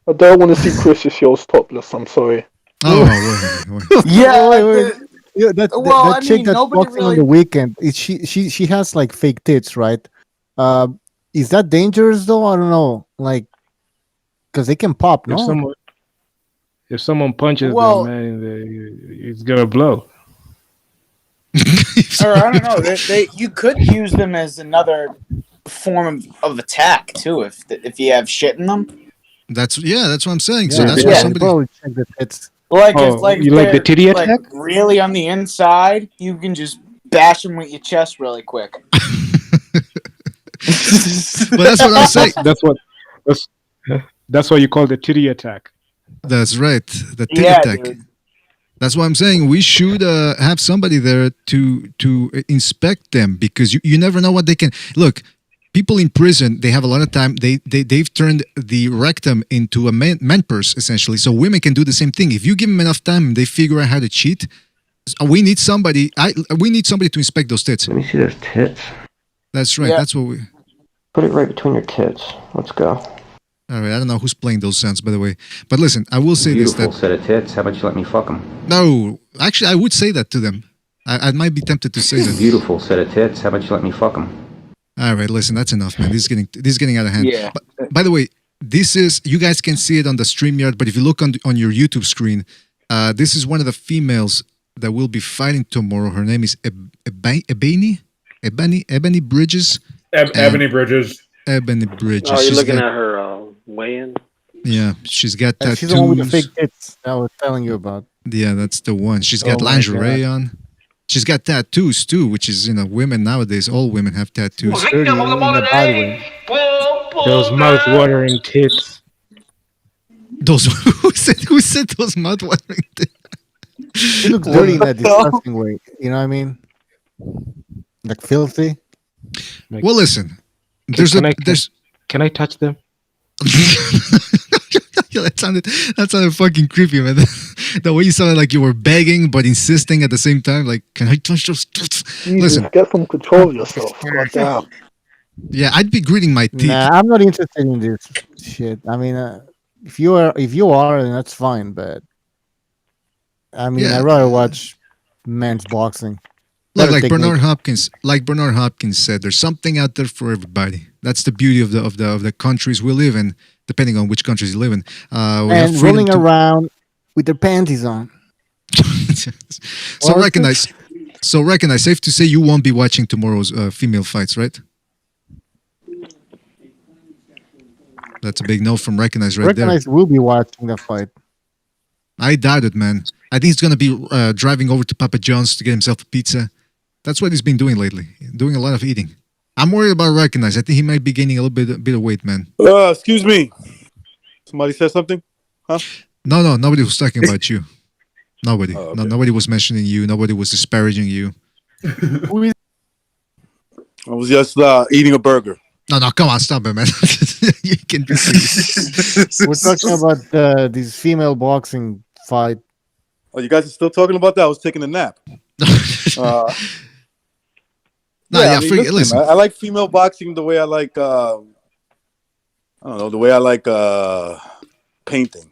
I don't want to see Chris's shows topless. I'm sorry. Yeah, wait. Yeah, that chick that's nobody boxing on the weekend. She has like fake tits, right? Is that dangerous though? I don't know. Like, because they can pop. No. If someone punches Well- them, man, it's gonna blow. Or I don't know. You could use them as another form of attack too, if you have shit in them. That's what I'm saying. Yeah, So that's yeah, why somebody. probably check the tits. Like Oh, if like you like the they're, titty like, attack? really on the inside, you can just bash them with your chest really quick. But that's what I'm saying. That's what you call the titty attack. That's right. The titty Yeah, attack. dude. That's what I'm saying. We should have somebody there to inspect them, because you never know what they can look. People in prison, they have a lot of time. They've turned the rectum into a man purse, essentially. So women can do the same thing. If you give them enough time, they figure out how to cheat. We need somebody. We need somebody to inspect those tits. Let me see those tits. That's right. Yeah. That's what we. Put it right between your tits. Let's go. All right. I don't know who's playing those sounds, by the way. But listen, I will say Beautiful this: set of tits. How about you let me fuck them? no, actually, I would say that to them. I might be tempted to say that. Beautiful set of tits. How about you let me fuck them? All right, listen, that's enough, man. This is getting out of hand. Yeah. But, by the way, this is, you guys can see it on the StreamYard, but if you look on your YouTube screen, this is one of the females that will be fighting tomorrow. Her name is Ebony Bridges. Ebony Bridges. Ebony Bridges. Oh, you're She's looking got- at her weigh-in? Yeah, she's got tattoos. She's the one with the fake tits that I was telling you about. Yeah, that's the one. She's got Oh my lingerie God. on. She's got tattoos too, which is, women nowadays, all women have tattoos. Dirty in a bad way. Those mouth-watering tits. Those who said those mouth-watering tits? She looks dirty in that disgusting way. You know what I mean? Like filthy. Well, listen. Can I touch them? Yeah, that sounded fucking creepy, man. The way you sounded like you were begging but insisting at the same time. Like, can I touch those? Listen, Get some control of yourself. God damn. yeah, I'd be gritting my teeth. Nah, I'm not interested in this shit. I mean, if you are, then that's fine. But I mean, Yeah. I'd rather watch men's boxing. Look, Better like technique. Bernard Hopkins said, there's something out there for everybody. That's the beauty of the countries we live in, depending on which countries you live in. We have And freedom rolling to- around with their panties on. So recognize. Safe to say you won't be watching tomorrow's female fights, right? That's a big no from Recognize right Recognize will be watching the fight. there. I doubt it, man. I think he's gonna be driving over to Papa John's to get himself a pizza. That's what he's been doing lately, doing a lot of eating. I'm worried about Recognize. I think he might be gaining a little bit of weight, man. Excuse me. Somebody said something? Huh? No, nobody was talking about you. Nobody. Oh, okay. No, nobody was mentioning you. Nobody was disparaging you. I was just eating a burger. No, come on, stop it, man. You can be serious. We're talking about this female boxing fight. Oh, you guys are still talking about that? I was taking a nap. Listen. I like female boxing the way I like, I don't know, the way I like painting.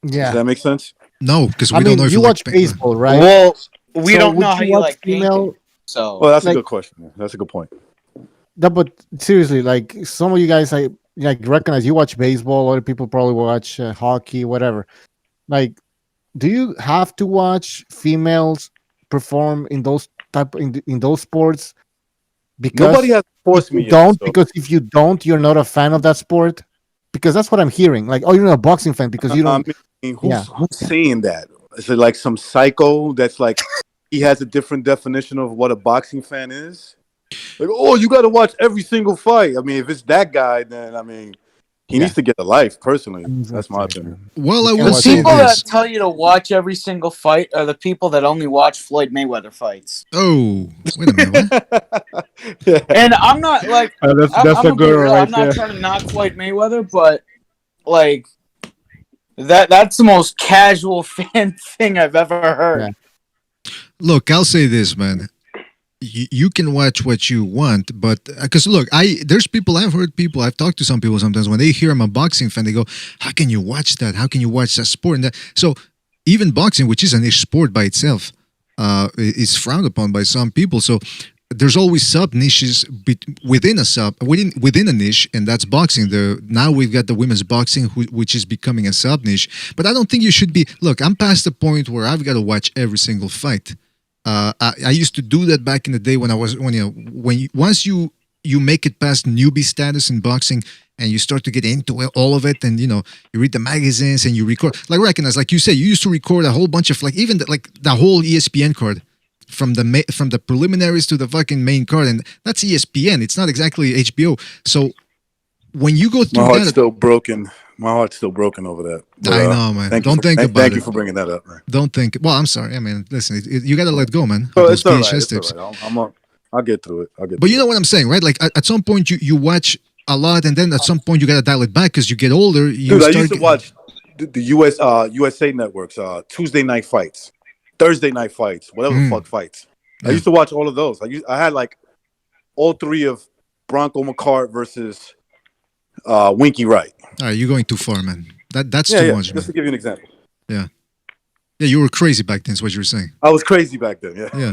Yeah. Does that make sense? No, because we I don't mean, know if you like watch baseball, right? Well, we So don't would know how you watch like female. So, Well, that's like- a good question. Yeah, that's a good point. No, but seriously, like some of you guys, I like recognize you watch baseball. Other people probably watch hockey, whatever. Like, do you have to watch females perform in those in those sports? Because Nobody has forced me you yet, don't. so- Because if you don't, you're not a fan of that sport. Because that's what I'm hearing. Like, oh, you're not a boxing fan because you don't. I mean, who's saying that? Is it like some psycho that's like he has a different definition of what a boxing fan is? Like, oh, you got to watch every single fight. I mean, if it's that guy, then I mean, he needs to get a life. Personally, that's my opinion. Well, I the will say people that this. tell you to watch every single fight are the people that only watch Floyd Mayweather fights. Oh, wait a minute. What? And I'm not like That's I'm a gonna be girl real, right I'm not there. trying to knock Floyd Mayweather, but like that's the most casual fan thing I've ever heard. Look, I'll say this, man. you can watch what you want, but because look, I've talked to some people sometimes when they hear I'm a boxing fan, they go, "How can you watch that? How can you watch that sport?" And that, so even boxing, which is a niche sport by itself, is frowned upon by some people. So there's always sub niches within a niche, and that's boxing. Now we've got the women's boxing, which is becoming a sub niche. But I don't think you should be. Look, I'm past the point where I've got to watch every single fight. I used to do that back in the day once you make it past newbie status in boxing and you start to get into all of it, and you read the magazines and you record. Like recognize, like you said, you used to record a whole bunch of the whole ESPN card from the preliminaries to the fucking main card, and that's ESPN. It's not exactly HBO. So when you go through, my heart's still broken. My heart's still broken over that. But, I know, man. Thank you for bringing that up, man. Don't think. Well, I'm sorry. I mean, listen, you got to let go, man. It's all right. It's all right. I'll get through it. But you know what I'm saying, right? Like at some point you watch a lot, and then at some point you got to dial it back because you get older. I used to watch the USA networks, Tuesday night fights, Thursday night fights, whatever the fuck fights. Yeah. I used to watch all of those. I had like all three of Bronco McCart versus Winky Wright. All right, you're going too far, man. That's too much. Just to give you an example. Yeah, you were crazy back then. Is what you were saying. I was crazy back then. Yeah.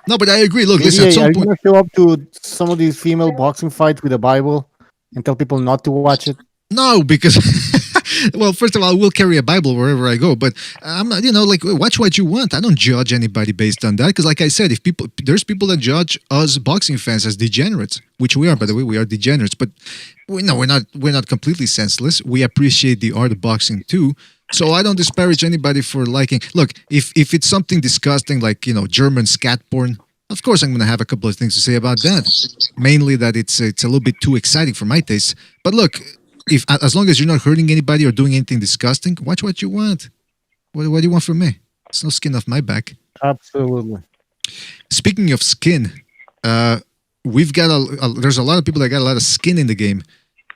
No, but I agree. Look, listen. At some point, are you gonna show up to some of these female boxing fights with a Bible and tell people not to watch it? No, because well, first of all, I will carry a Bible wherever I go, but I'm not, watch what you want. I don't judge anybody based on that, because like I said, there's people that judge us boxing fans as degenerates, which we are, by the way, we are degenerates, but we're not completely senseless. We appreciate the art of boxing too. So I don't disparage anybody for liking. Look, if it's something disgusting like German scat porn, of course I'm going to have a couple of things to say about that. Mainly that it's a little bit too exciting for my taste. But look, as long as you're not hurting anybody or doing anything disgusting, watch what you want. What do you want from me? It's no skin off my back. Absolutely. Speaking of skin, we've got there's a lot of people that got a lot of skin in the game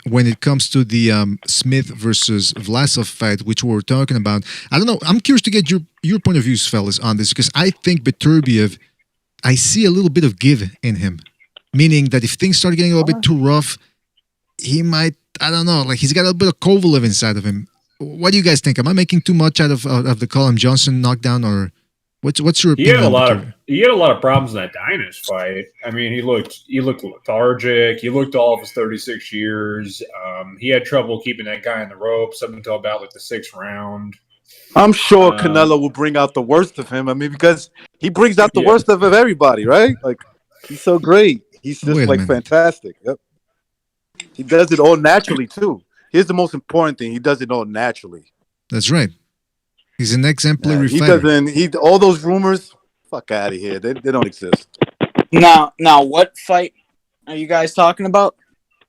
when it comes to the Smith versus Vlasov fight, which we were talking about. I don't know. I'm curious to get your point of views, fellas, on this, because I think Beterbiev, I see a little bit of give in him, meaning that if things start getting a little bit too rough, he might, I don't know, like he's got a bit of Kovalev inside of him. What do you guys think? Am I making too much out of the Colin Johnson knockdown, or what's your opinion? He had a lot of problems in that Innis fight. I mean, he looked lethargic. He looked all of his 36 years. He had trouble keeping that guy in the ropes up until about like the 6th round. I'm sure Canelo will bring out the worst of him. I mean, because he brings out the worst of everybody, right? Like, he's so great. He's just fantastic. Yep. He does it all naturally too. Here's the most important thing: he does it all naturally. That's right. He's an exemplary fighter. All those rumors, fuck out of here. They don't exist. Now, what fight are you guys talking about?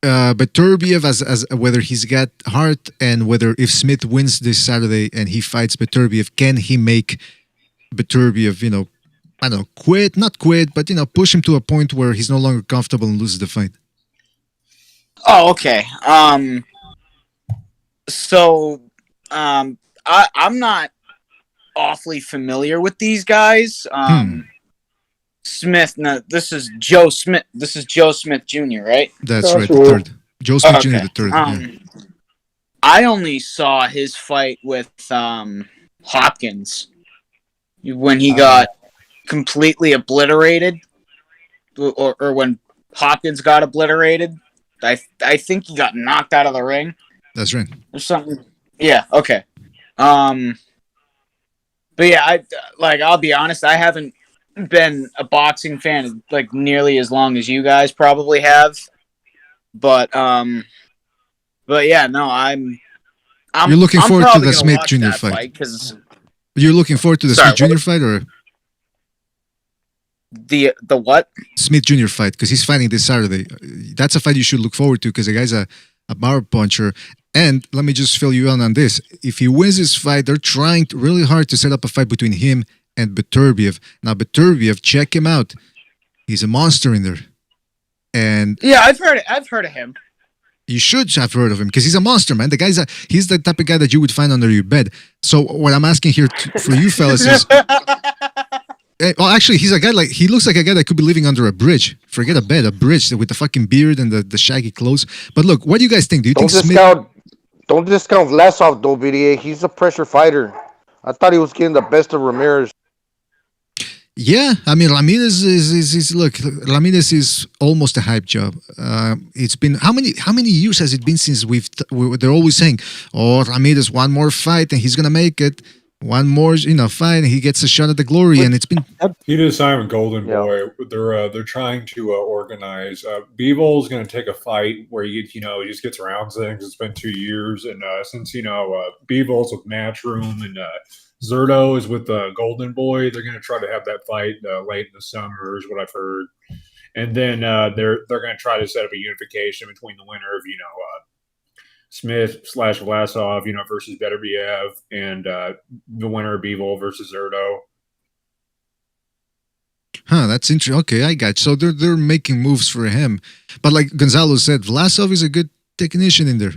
Beterbiev as whether he's got heart, and whether if Smith wins this Saturday and he fights Beterbiev, can he make Beterbiev, I don't know, not quit, but push him to a point where he's no longer comfortable and loses the fight. Oh, okay. So, I'm not awfully familiar with these guys. Smith. No, this is Joe Smith. This is Joe Smith Jr., right? That's right. The third. Joe Smith Jr. the third. Yeah. I only saw his fight with Hopkins when he got completely obliterated, or when Hopkins got obliterated. I think he got knocked out of the ring. That's right. Or something. Yeah. Okay. But yeah, I'll be honest. I haven't been a boxing fan like nearly as long as you guys probably have. But yeah, no, I'm You're looking forward to the Smith Jr. fight. You're looking forward to the Smith Jr. fight, or the what? Smith Jr. fight, because he's fighting this Saturday. That's a fight you should look forward to, because the guy's a power puncher. And let me just fill you in on this. If he wins this fight, they're trying really hard to set up a fight between him and Beterbiev. Now, Beterbiev, check him out. He's a monster in there. And yeah, I've heard of him. You should have heard of him, because he's a monster, man. He's the type of guy that you would find under your bed. So what I'm asking here for you fellas is, Well, actually, he's a guy he looks like a guy that could be living under a bridge. Forget a bed, a bridge with the fucking beard and the shaggy clothes. But look, what do you guys think? Do you think Smith? Don't discount Vlasov though, BDA. He's a pressure fighter. I thought he was getting the best of Ramirez. Yeah, I mean, Ramirez Ramirez is almost a hype job. It's been how many years has it been since they're always saying, "Oh, Ramirez, one more fight and he's gonna make it. One more, fight and he gets a shot at the glory." And it's been he did sign with Golden Boy. They're trying to organize. Beeble is going to take a fight where he just gets rounds in because it's been 2 years, and since Beeble's with Matchroom and Zerto is with Golden Boy, they're going to try to have that fight late in the summer, is what I've heard. And then they're going to try to set up a unification between the winner of Smith/Vlasov, versus Beterbiev, and the winner of Beeble versus Zerto. Huh, that's interesting. Okay, I got you. So they're making moves for him. But like Gonzalo said, Vlasov is a good technician in there.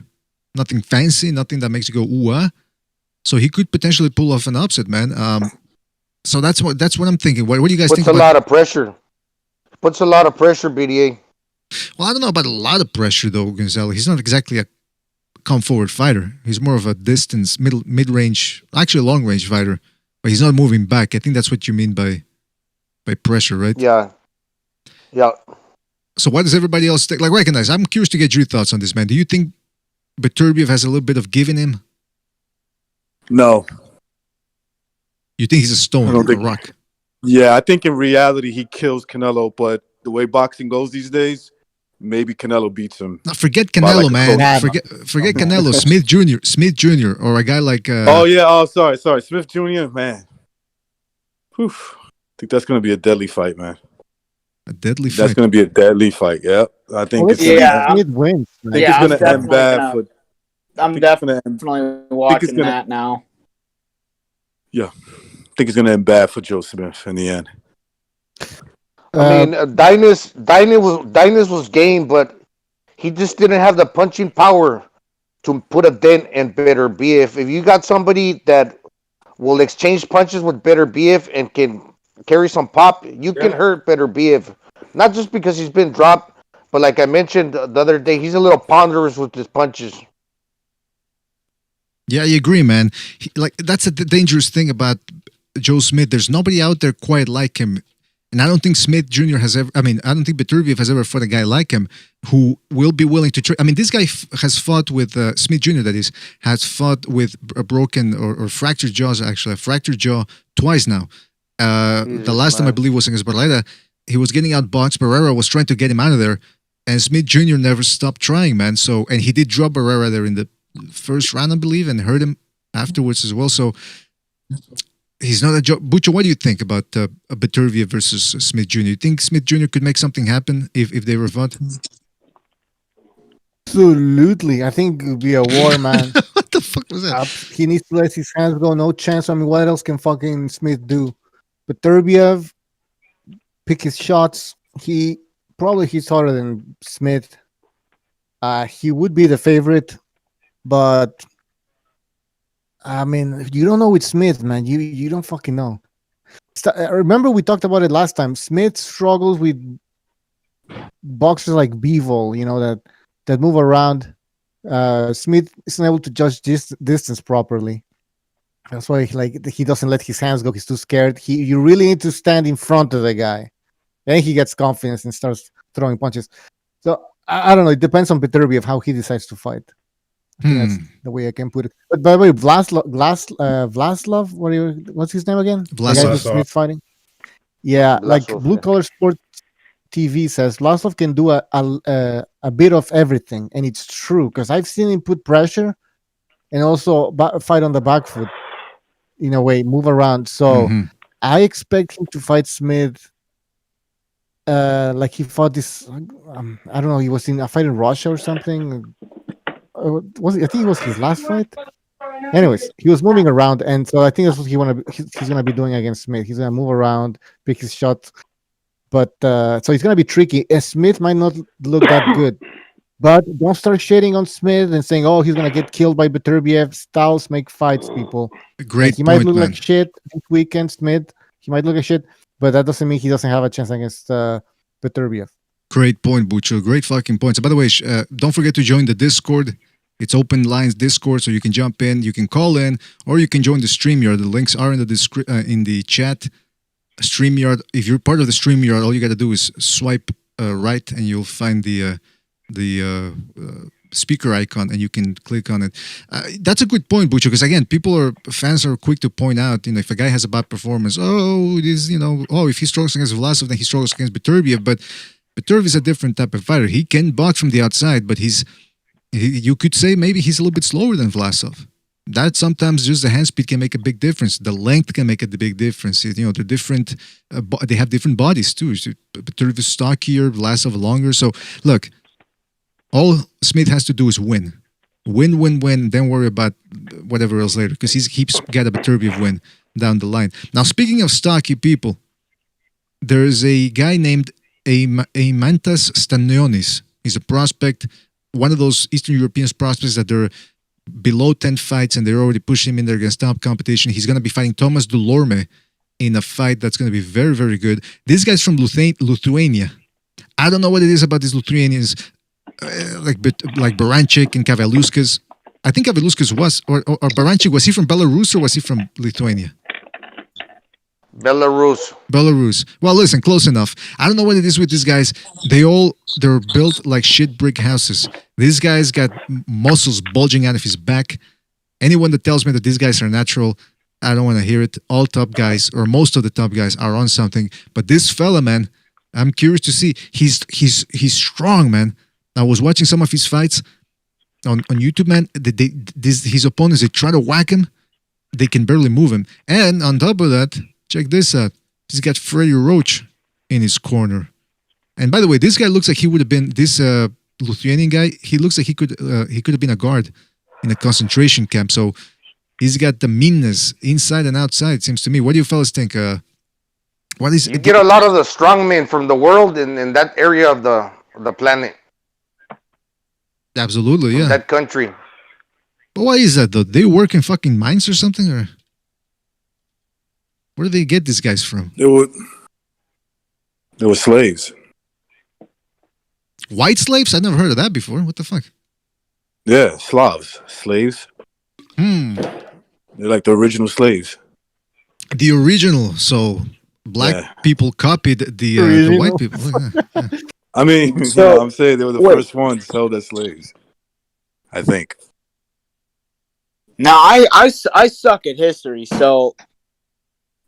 Nothing fancy, nothing that makes you go, ooh, ah. So he could potentially pull off an upset, man. So that's what I'm thinking. What do you guys think? Puts a lot of pressure. Puts a lot of pressure, BDA. Well, I don't know about a lot of pressure, though, Gonzalo. He's not exactly a come-forward fighter. He's more of a distance, mid-range, actually a long-range fighter. But he's not moving back. I think that's what you mean by pressure, right? Yeah. So what does everybody else think? Like, recognize, I'm curious to get your thoughts on this, man. Do you think Beterbiev has a little bit of give in him? No. You think he's a stone, a rock? Yeah, I think in reality he kills Canelo, but the way boxing goes these days, maybe Canelo beats him. No, forget Canelo, man. Forget Canelo. Smith Jr. or a guy like... sorry. Smith Jr., man. Whew. I think that's going to be a deadly fight, man. A deadly fight? That's going to be a deadly fight, yeah. I think Smith wins. I think it's going to end bad for... I'm definitely watching that now. Yeah. I think it's going to end bad for Joe Smith in the end. I mean, Dinus was game, but he just didn't have the punching power to put a dent in Beterbiev. If you got somebody that will exchange punches with Beterbiev and can carry some pop, you can hurt Beterbiev. Not just because he's been dropped, but like I mentioned the other day, he's a little ponderous with his punches. Yeah, I agree, man. That's a dangerous thing about Joe Smith. There's nobody out there quite like him. And I don't think Smith Jr. I don't think Beterbiev has ever fought a guy like him who will be willing to I mean, this guy has fought with, Smith Jr., that is, has fought with a broken or fractured jaws, actually, a fractured jaw twice now. The last time, I believe, was against Barletta. He was getting outboxed. Barrera was trying to get him out of there. And Smith Jr. never stopped trying, man. So, and he did drop Barrera there in the first round, I believe, and hurt him afterwards as well. So he's not a joke. Butcher, what do you think about Beterbiev versus Smith Jr.? You think Smith Jr. could make something happen if they were fought? Absolutely. I think it would be a war, man. What the fuck was that? He needs to let his hands go. No chance. I mean, what else can fucking Smith do? Beterbiev, pick his shots. He's harder than Smith. He would be the favorite. But I mean, you don't know with Smith, man. You don't fucking know. Remember we talked about it last time. Smith struggles with boxers like Bivol, that move around. Smith isn't able to judge distance properly. That's why he doesn't let his hands go. He's too scared. You really need to stand in front of the guy. Then he gets confidence and starts throwing punches. So I don't know. It depends on Beterbiev how he decides to fight. I think that's the way I can put it. But by the way, Vlaslov, what's his name again? Vlasov. Smith fighting. Yeah, Vlasov, like Blue Collar Sport TV says, Vlasov can do a bit of everything, and it's true because I've seen him put pressure and also fight on the back foot. In a way, move around. So I expect him to fight Smith like he fought this. I don't know. He was in a fight in Russia or something. I think it was his last fight. Anyways, he was moving around, and so I think that's what he's gonna be doing against Smith. He's gonna move around, pick his shots, but so it's gonna be tricky. Smith might not look that good, but don't start shading on Smith and saying, "Oh, he's gonna get killed by Beterbiev." Styles make fights, people. Great. He might look like shit this weekend, Smith. He might look like shit. but that doesn't mean he doesn't have a chance against Beterbiev. Great point, Bucho. Great fucking points. By the way, don't forget to join the Discord. It's open lines Discord, so you can jump in, you can call in, or you can join the StreamYard. The links are in the chat. StreamYard. If you're part of the StreamYard, all you got to do is swipe right, and you'll find the speaker icon, and you can click on it. That's a good point, Bucho, because again, fans are quick to point out, if a guy has a bad performance, if he struggles against Vlasov, then he struggles against Beterbiev. But Beterbiev is a different type of fighter. He can box from the outside, but you could say maybe he's a little bit slower than Vlasov. That sometimes just the hand speed can make a big difference. The length can make a big difference. They're different. They have different bodies too. Beterbiev is stockier, Vlasov longer. So look, all Smith has to do is win. Win. Then worry about whatever else later, because he's got a Beterbiev win down the line. Now, speaking of stocky people, there is a guy named Eimantas Stanionis. He's a prospect, one of those Eastern European prospects that they're below 10 fights and they're already pushing him in there against top competition. He's going to be fighting Thomas Delorme in a fight that's going to be very, very good. This guy's from Lithuania. I don't know what it is about these Lithuanians, like Baranchik and Kavaliauskas. I think Kavaliauskas was, or Baranchik, was he from Belarus or was he from Lithuania? Belarus. Well, listen, close enough. I don't know what it is with these guys. They're built like shit brick houses. This guy's got muscles bulging out of his back. Anyone that tells me that these guys are natural, I don't want to hear it. All top guys, or most of the top guys, are on something. But this fella, man, I'm curious to see. He's strong, man. I was watching some of his fights on YouTube, man. His opponents, they try to whack him. They can barely move him. And on top of that, check this out. He's got Freddy Roach in his corner. And by the way, this guy looks like he would have been, this Lithuanian guy, he looks like he could have been a guard in a concentration camp. So he's got the meanness inside and outside, it seems to me. What do you fellas think? You get a lot of the strongmen from the world in that area of the planet. Absolutely, yeah. That country. But why is that, though? They work in fucking mines or something? Or where do they get these guys from? They were slaves. White slaves? I never heard of that before. What the fuck? Yeah, Slavs. Slaves. They're like the original slaves. The original. So black people copied the white people. Yeah. I mean, I'm saying they were the first ones sold as slaves. I think. Now, I suck at history, so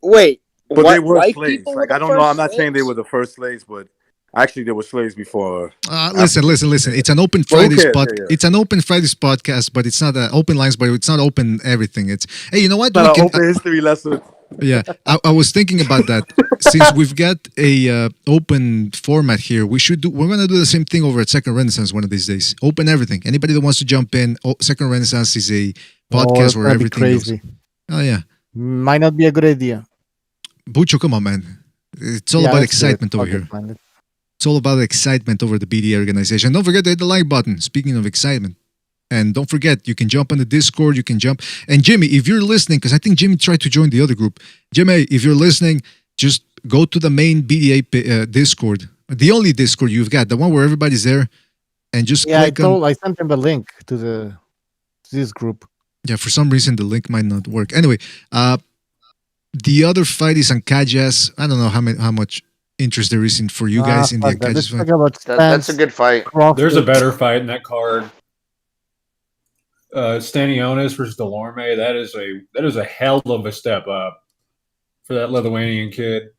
wait. But they were slaves. Like, I don't know. I'm not saying they were the first slaves, but actually they were slaves before. Listen. It's an open Fridays podcast. It's an open Fridays podcast, but it's not open lines. But it's not open everything. It's hey, you know what? Not an open history lesson. Yeah, I was thinking about that. Since we've got a open format here, we're gonna do the same thing over at Second Renaissance one of these days. Open everything. Anybody that wants to jump in, Second Renaissance is a podcast where everything goes. Oh yeah, might not be a good idea. Bucho, come on, man. It's all about excitement over here. It's all about excitement over the BDA organization. Don't forget to hit the like button. Speaking of excitement. And don't forget, you can jump on the Discord, you can jump. And Jimmy, if you're listening, because I think Jimmy tried to join the other group. Jimmy, if you're listening, just go to the main BDA Discord. The only Discord you've got, the one where everybody's there. And just click on... I sent him a link to this group. Yeah, for some reason, the link might not work. Anyway, the other fight is on Kajas. I don't know how much interest there is for you guys in the Kajas fight. That's a good fight. Crawford. There's a better fight in that card. Stanionis versus Delorme. That is a hell of a step up for that Lithuanian kid.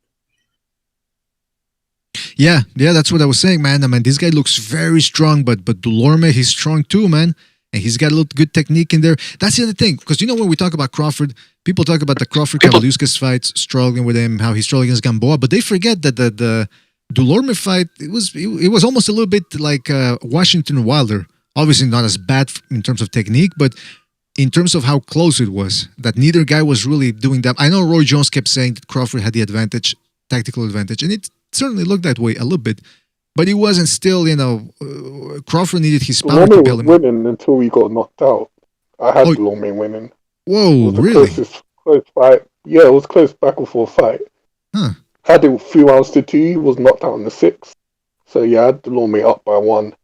Yeah, that's what I was saying, man. I mean, this guy looks very strong, but Delorme, he's strong too, man. And he's got a little good technique in there. That's the other thing, because when we talk about Crawford, people talk about the Crawford-Kavaliauskas fights, struggling with him, how he's struggling against Gamboa, but they forget that the Delorme fight, it was almost a little bit like Washington Wilder. Obviously not as bad in terms of technique, but in terms of how close it was, that neither guy was really doing that. I know Roy Jones kept saying that Crawford had the advantage, tactical advantage, and it certainly looked that way a little bit. But it wasn't still, Crawford needed his power to bail him. Delorme was winning until he got knocked out. I had Delorme winning. Whoa, really? Close fight. Yeah, it was close back and forth fight. Huh. had it 3 rounds to 2. He was knocked out in the 6th. So yeah, I had the Lawmate up by 1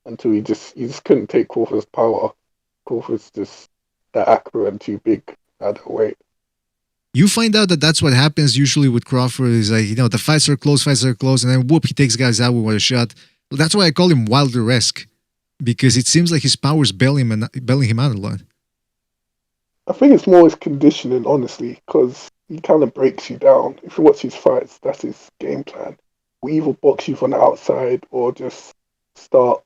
until he just couldn't take Crawford's power. Crawford's just that accurate and too big at that weight. You find out that that's what happens usually with Crawford. Is like, the fights are close, and then whoop, he takes guys out with a shot. That's why I call him Wilder-esque, because it seems like his power's bailing him out a lot. I think it's more his conditioning, honestly, because he kind of breaks you down. If you watch his fights, that's his game plan. We either box you from the outside or just start,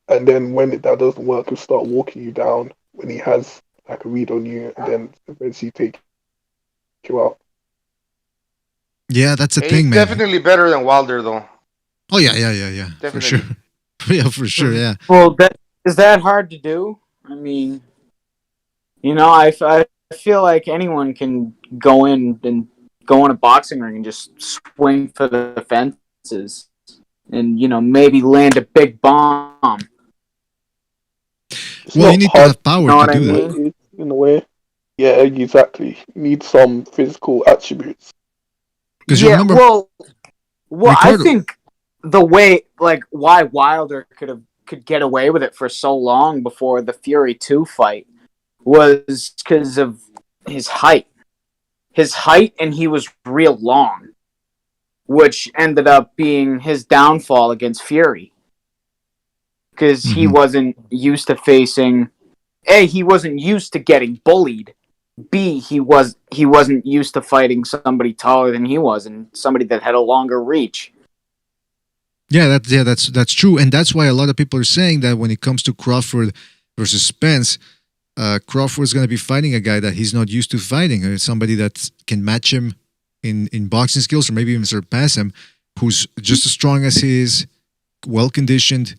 and then when that doesn't work, he'll start walking you down when he has like a read on you, and then eventually take you out. Yeah, that's the He's thing, man. Definitely better than Wilder, though. Oh yeah, Definitely. for sure. Yeah, for sure, yeah. Well, is that hard to do? I mean, I feel like anyone can go in a boxing ring and just swing for the fences and, maybe land a big bomb. Well, you need to have power to do that. In a way. Yeah, exactly. You need some physical attributes. Well, I think the way, like, why Wilder could get away with it for so long before the Fury 2 fight was because of his height. His height, and he was real long, which ended up being his downfall against Fury. Because he wasn't used to facing... A, he wasn't used to getting bullied. B, he wasn't used to fighting somebody taller than he was and somebody that had a longer reach. That's true, and that's why a lot of people are saying that when it comes to Crawford versus Spence, Crawford is going to be fighting a guy that he's not used to fighting, or somebody that can match him in boxing skills, or maybe even surpass him, who's just as strong as he is, well conditioned.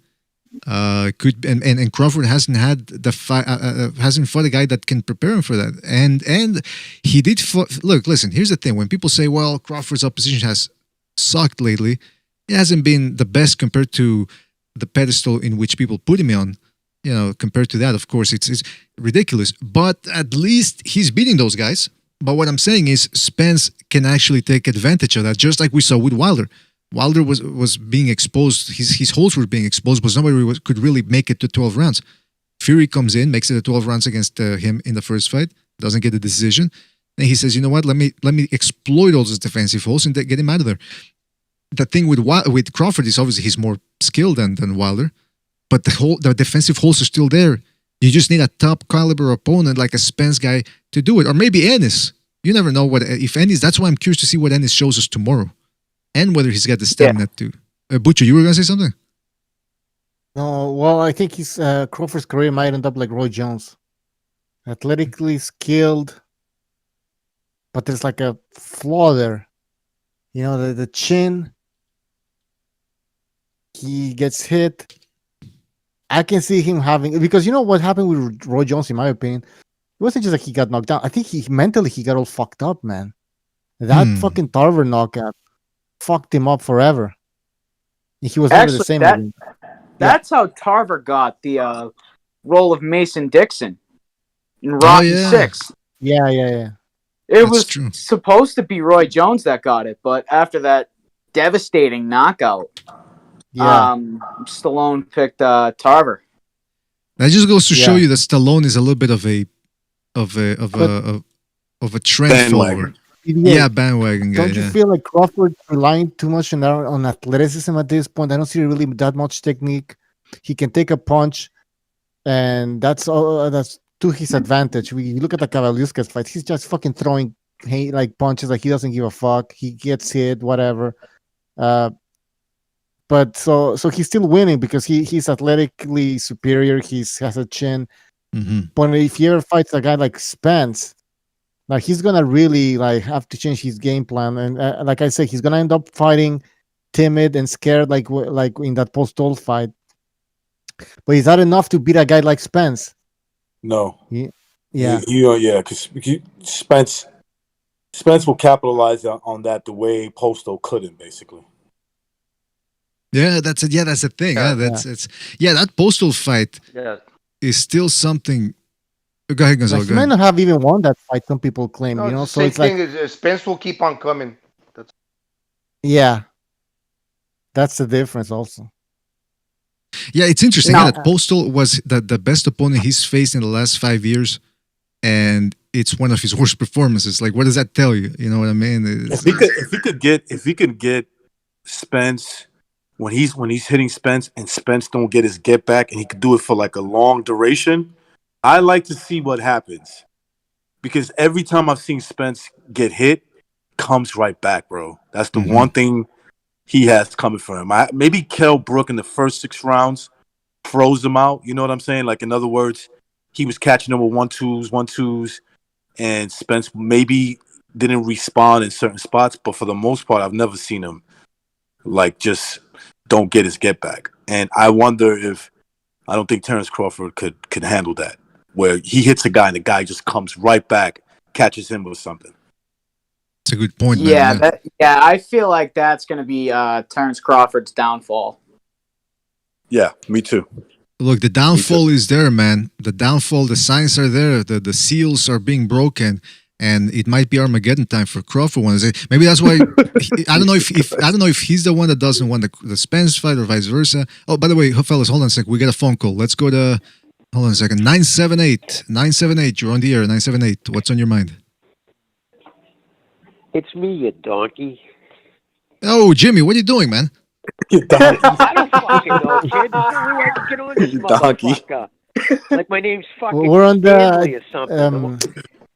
And Crawford hasn't had hasn't fought a guy that can prepare him for that, and he did. Look, listen. Here's the thing: when people say, "Well, Crawford's opposition has sucked lately," it hasn't been the best compared to the pedestal in which people put him on. Compared to that, of course, it's ridiculous. But at least he's beating those guys. But what I'm saying is, Spence can actually take advantage of that, just like we saw with Wilder. Wilder was being exposed. His holes were being exposed, but nobody could really make it to 12 rounds. Fury comes in, makes it to 12 rounds against him in the first fight, doesn't get the decision. And he says, "You know what? Let me exploit all those defensive holes and get him out of there." The thing with Crawford is obviously he's more skilled than Wilder, but the defensive holes are still there. You just need a top caliber opponent like a Spence guy to do it, or maybe Innis. You never know if Ennis. That's why I'm curious to see what Ennis shows us tomorrow. And whether he's got the stamina to. Butcher, you were going to say something? No, well, I think Crawford's career might end up like Roy Jones. Athletically skilled, but there's like a flaw there. The chin. He gets hit. I can see him having... Because you know what happened with Roy Jones, in my opinion? It wasn't just like he got knocked down. I think mentally he got all fucked up, man. That fucking Tarver knockout fucked him up forever. He was never the same. That's how Tarver got the role of Mason Dixon in Rocky 6. Yeah. It That's was true. supposed to be Roy Jones that got it, but after that devastating knockout, Stallone picked Tarver. That just goes to show you that Stallone is a little bit of a trend follower. Yeah, bandwagon guy. Don't you feel like Crawford relying too much on athleticism at this point? I don't see really that much technique. He can take a punch, and that's all. That's to his advantage. We look at the Kavaliauskas fight; he's just fucking throwing like punches, like he doesn't give a fuck. He gets hit, whatever. But so he's still winning because he's athletically superior. He has a chin. Mm-hmm. But if he ever fights a guy like Spence, like he's gonna really like have to change his game plan, and like I said, he's gonna end up fighting timid and scared, like in that post-old fight. But is that enough to beat a guy like Spence? No. Yeah. Because Spence will capitalize on that the way Posto couldn't, basically. Yeah, that's it. Yeah, that's the thing. That Postal fight is still something. Go ahead, Gonzalo. He might not have even won that fight. Some people claim, so it's thing like is Spence will keep on coming. Yeah, that's the difference also. Yeah, it's interesting No. that Postal was the best opponent he's faced in the last 5 years, and it's one of his worst performances. Like, what does that tell you? You know what I mean? If he could get Spence when he's hitting Spence and Spence don't get his get back and he could do it for like a long duration, I like to see what happens. Because every time I've seen Spence get hit, comes right back, bro. That's the one thing he has coming for him. Maybe Kell Brook in the first 6 rounds froze him out. You know what I'm saying? Like, in other words, he was catching him with 1-2s, and Spence maybe didn't respond in certain spots. But for the most part, I've never seen him like just don't get his get back. And I wonder if I don't think Terrence Crawford could handle that, where he hits a guy and the guy just comes right back, catches him with something. It's a good point, Yeah, man. I feel like that's going to be Terrence Crawford's downfall. Yeah, me too. Look, the downfall is there, man. The downfall, the signs are there. The seals are being broken, and it might be Armageddon time for Crawford. Maybe that's why. I don't know if he's the one that doesn't want the Spence fight or vice versa. Oh, by the way, fellas, hold on a second. We got a phone call. Let's go to. Hold on a second. 978. You're on the air. 978. What's on your mind? It's me, you donkey. Oh, Jimmy, what are you doing, man? I don't fucking know, kid. There's no way I can get on this motherfucker. Like my name's fucking We're on Stanley or something.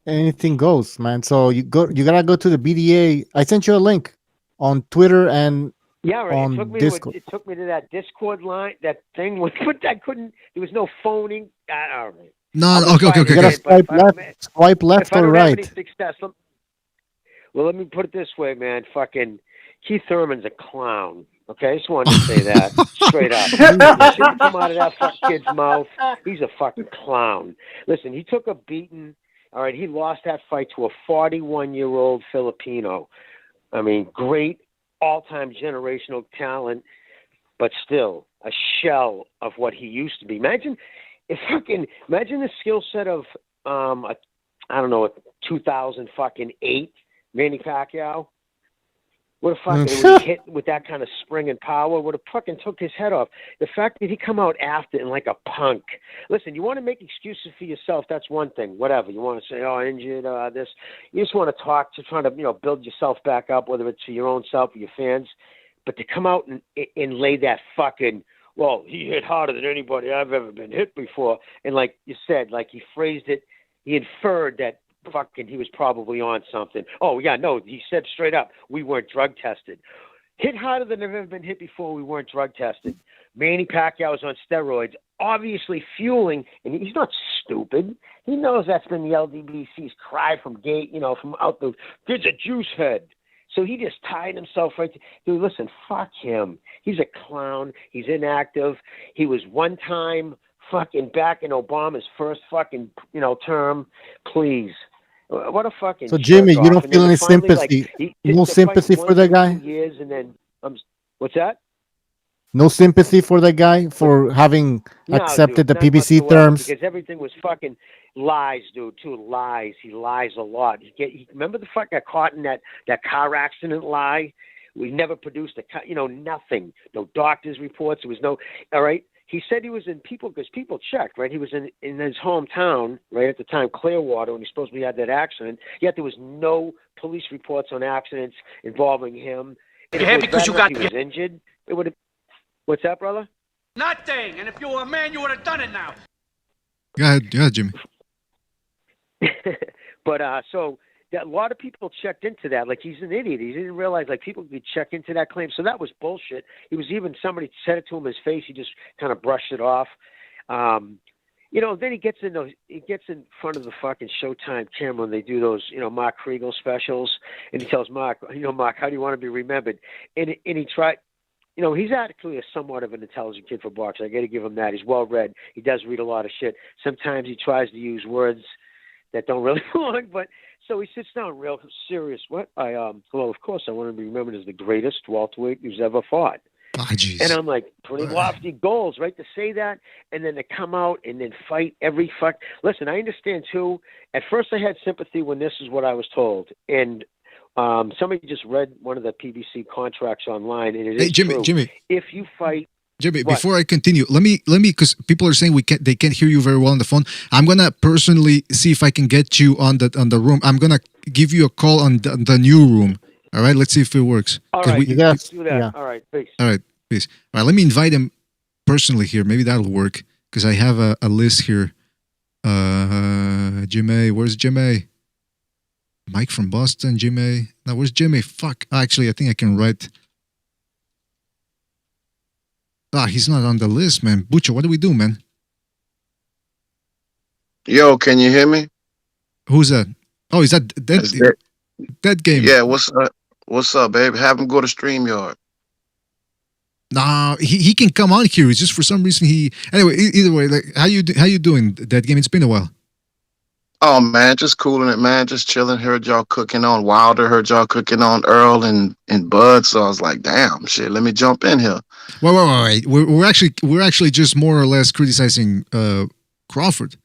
Anything goes, man. So you gotta go to the BDA. I sent you a link on Twitter and Yeah, right. on Discord. It took me to that Discord line, that thing. But I couldn't. There was no phoning. All right. No, okay. You gotta swipe left or right. Success, well, let me put it this way, man. Fucking Keith Thurman's a clown. Okay, I just wanted to say that straight up. The shit come out of that fucking kid's mouth. He's a fucking clown. Listen, he took a beating. All right, he lost that fight to a 41-year-old Filipino. I mean, great all-time generational talent, but still a shell of what he used to be. Imagine the skill set of I don't know, 2008 Manny Pacquiao. Would have fucking hit with that kind of spring and power, would have fucking took his head off. The fact that he come out after and like a punk. Listen, you want to make excuses for yourself, that's one thing. Whatever. You want to say, oh, injured, this. You just want to talk to trying to, build yourself back up, whether it's for your own self or your fans. But to come out and lay that fucking, well, he hit harder than anybody I've ever been hit before. And like you said, like he phrased it, he inferred that fucking he was probably on something. Oh yeah, no, he said straight up, we weren't drug tested. Hit harder than I've ever been hit before, we weren't drug tested. Manny Pacquiao is on steroids, obviously fueling, and he's not stupid. He knows that's been the LDBC's cry from gate, from out the, there's a juice head. So he just tied himself right to, dude, listen, fuck him. He's a clown. He's inactive. He was one time fucking back in Obama's first fucking, term. Please. What a fucking. So Jimmy, you don't feel any sympathy? Like, no sympathy for that guy? Years and then, what's that? No sympathy for that guy for having accepted the PBC terms? Because everything was fucking lies, dude. Too lies. He lies a lot. Remember the fuck got caught in that car accident lie? We never produced nothing. No doctor's reports. There was no. All right. He said he was in because people checked, right? He was in his hometown, right at the time, Clearwater, when he supposedly had that accident. Yet there was no police reports on accidents involving him. And Yeah, because you got. He was injured. It would have. What's that, brother? Nothing. And if you were a man, you would have done it now. Go ahead, Jimmy. But so a lot of people checked into that. Like, he's an idiot. He didn't realize like people could check into that claim. So that was bullshit. He was even somebody said it to him in his face. He just kind of brushed it off. Then he gets in front of the fucking Showtime camera when they do those, Mark Kriegel specials, and he tells Mark, Mark, how do you want to be remembered? And he tried. He's actually a somewhat of an intelligent kid for boxing. I got to give him that. He's well read. He does read a lot of shit. Sometimes he tries to use words that don't really belong, but so he sits down real serious. What? Well, of course, I want to be remembered as the greatest welterweight who's ever fought. And I'm like, pretty lofty goals, right? To say that, and then to come out and then fight every fuck. Listen, I understand too. At first, I had sympathy when this is what I was told, and Somebody just read one of the PBC contracts online, and it Hey, is Jimmy, true. Jimmy. If you fight, Jimmy, what? before I continue, let me, because people are saying they can't hear you very well on the phone. I'm gonna personally see if I can get you on the room. I'm gonna give you a call on the new room. All right, let's see if it works. All 'Cause right, we- let's do that. All right, peace. All right, peace. All right, let me invite him personally here. Maybe that'll work because I have a list here. Jimmy, where's Jimmy? Mike from Boston, Jimmy. Now, where's Jimmy? Fuck. Actually, I think I can write. He's not on the list, man. Butcher, what do we do, man? Yo, can you hear me? Who's that? Oh, is that that game? Yeah, what's up? What's up, babe? Have him go to StreamYard. Nah, he can come on here. It's just for some reason he. Anyway, either way, like how you doing? That game. It's been a while. Oh man, just cooling it, man. Just chilling. Heard y'all cooking on Wilder. Heard y'all cooking on Earl and Bud. So I was like, damn, shit. Let me jump in here. Wait. We're actually just more or less criticizing Crawford.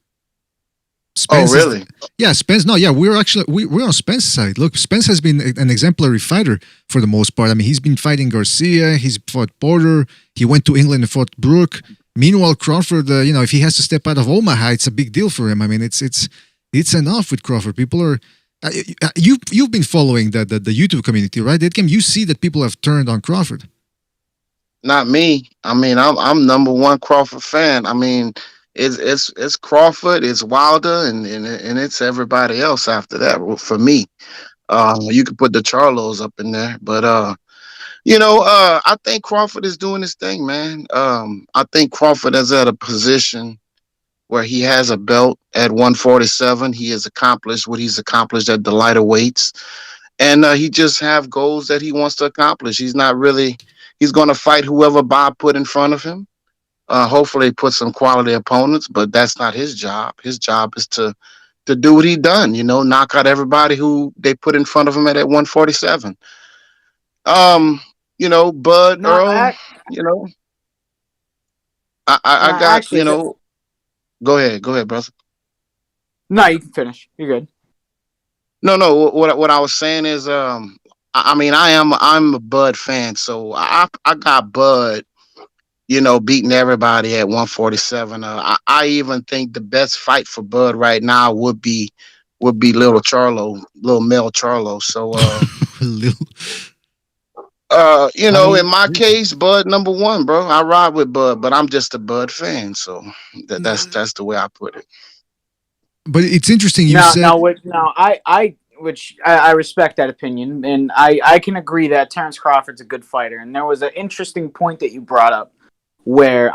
Spence really? Spence. No, yeah, we're on Spence's side. Look, Spence has been an exemplary fighter for the most part. I mean, he's been fighting Garcia. He's fought Porter. He went to England and fought Brook. Meanwhile, Crawford, if he has to step out of Omaha, it's a big deal for him. I mean, it's enough with Crawford. People are. You've been following the YouTube community, right? That game, you see that people have turned on Crawford. Not me. I mean, I'm number one Crawford fan. I mean, it's Crawford, it's Wilder, and it's everybody else after that. Well, for me, you could put the Charlos up in there, but I think Crawford is doing his thing, man. I think Crawford is at a position where he has a belt at 147. He has accomplished what he's accomplished at the lighter weights, and he just have goals that he wants to accomplish. He's not really. He's going to fight whoever Bob put in front of him. Hopefully put some quality opponents, but that's not his job. His job is to do what he done, knock out everybody who they put in front of him at 147. Bud, No, Earl, I got, actually, go ahead, brother. No, you can finish. You're good. No, what I was saying is, I mean, I'm a Bud fan, so I got Bud, beating everybody at 147. I even think the best fight for Bud right now would be little Mel Charlo. So, in my case, Bud number one, bro. I ride with Bud, but I'm just a Bud fan, so that's the way I put it. But it's interesting. I respect that opinion, and I can agree that Terrence Crawford's a good fighter. And there was an interesting point that you brought up, where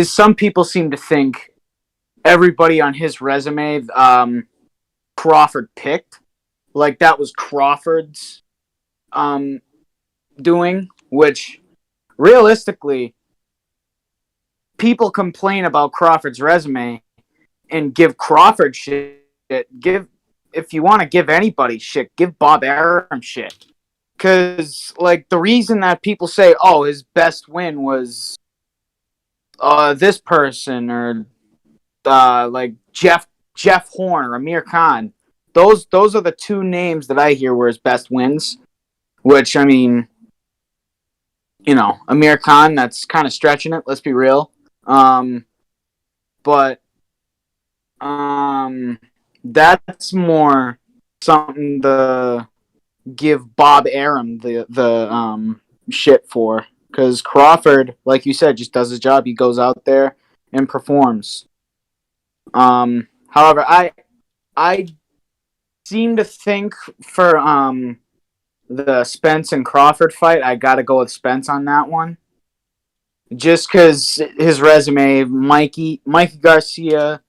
some people seem to think everybody on his resume Crawford picked, like that was Crawford's doing, which realistically people complain about Crawford's resume and give Crawford shit. If you want to give anybody shit, give Bob Arum shit. Because, like, the reason that people say, oh, his best win was this person, or like Jeff Horn or Amir Khan, those are the two names that I hear were his best wins. Which, I mean, Amir Khan, that's kind of stretching it, let's be real. But that's more something to give Bob Arum the shit for, because Crawford, like you said, just does his job. He goes out there and performs. However, I seem to think for the Spence and Crawford fight, I got to go with Spence on that one. Just because his resume, Mikey Garcia,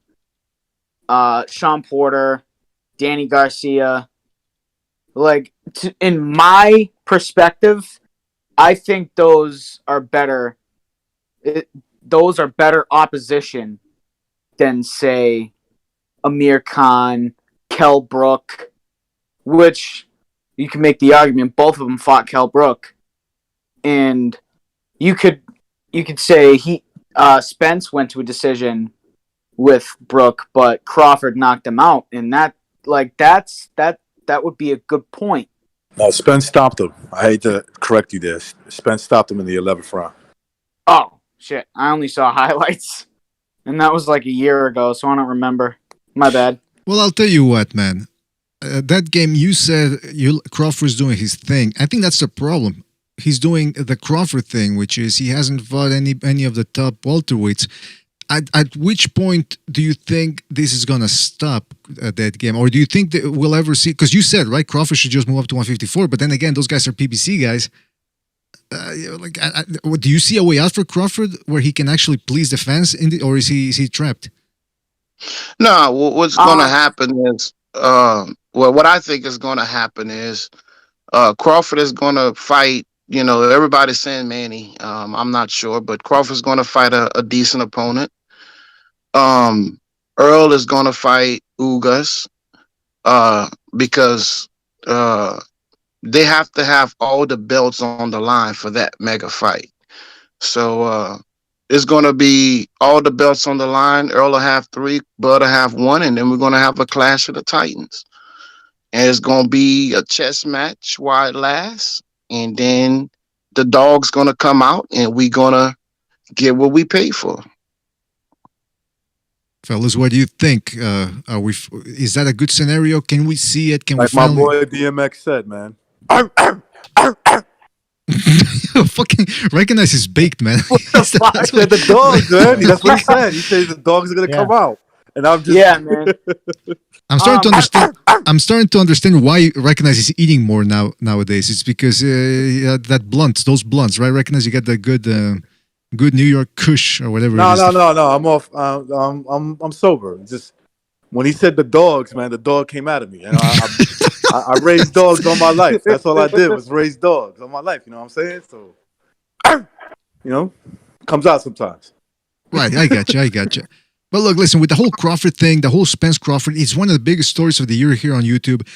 Sean Porter, Danny Garcia, like, in my perspective, I think those are better. Those are better opposition than, say, Amir Khan, Kell Brook, which you can make the argument both of them fought Kell Brook, and you could say Spence went to a decision with Brook, but Crawford knocked him out, and that's that would be a good point. No, Spence stopped him. I hate to correct you there. Spence stopped him in the 11th round. Oh shit! I only saw highlights, and that was like a year ago, so I don't remember. My bad. Well, I'll tell you what, man. That game, you said Crawford's doing his thing. I think that's the problem. He's doing the Crawford thing, which is he hasn't fought any of the top welterweights. At which point do you think this is gonna stop that game, or do you think that we'll ever see? Because you said right, Crawford should just move up to 154, but then again, those guys are PBC guys. Do you see a way out for Crawford where he can actually please the fans, or is he trapped? No, what's going to happen is, what I think is going to happen is, Crawford is going to fight. You know, everybody's saying Manny. I'm not sure, but Crawford's going to fight a decent opponent. Earl is going to fight Ugas, because they have to have all the belts on the line for that mega fight. So it's going to be all the belts on the line. Earl will have 3, Bud will have 1, and then we're going to have a clash of the Titans. And it's going to be a chess match while it lasts. And then the dog's going to come out, and we're going to get what we pay for. Fellas, what do you think? Is that a good scenario? Can we see it? Can like we finally... my boy DMX said, man. Fucking recognize his baked, man. I said the dogs, man. That's what he said. He said the dogs are gonna come out, and I'm just man. I'm starting to understand. I'm starting to understand why Recognize is eating more nowadays. It's because those blunts, right? Recognize you got the good New York Kush or whatever. No. I'm off. I'm sober. Just when he said the dogs, man, the dog came out of me. You know, I raised dogs all my life. That's all I did was raise dogs all my life. You know what I'm saying? So, comes out sometimes. Right, I got you. But look, listen, with the whole Crawford thing, the whole Spence Crawford, it's one of the biggest stories of the year here on YouTube.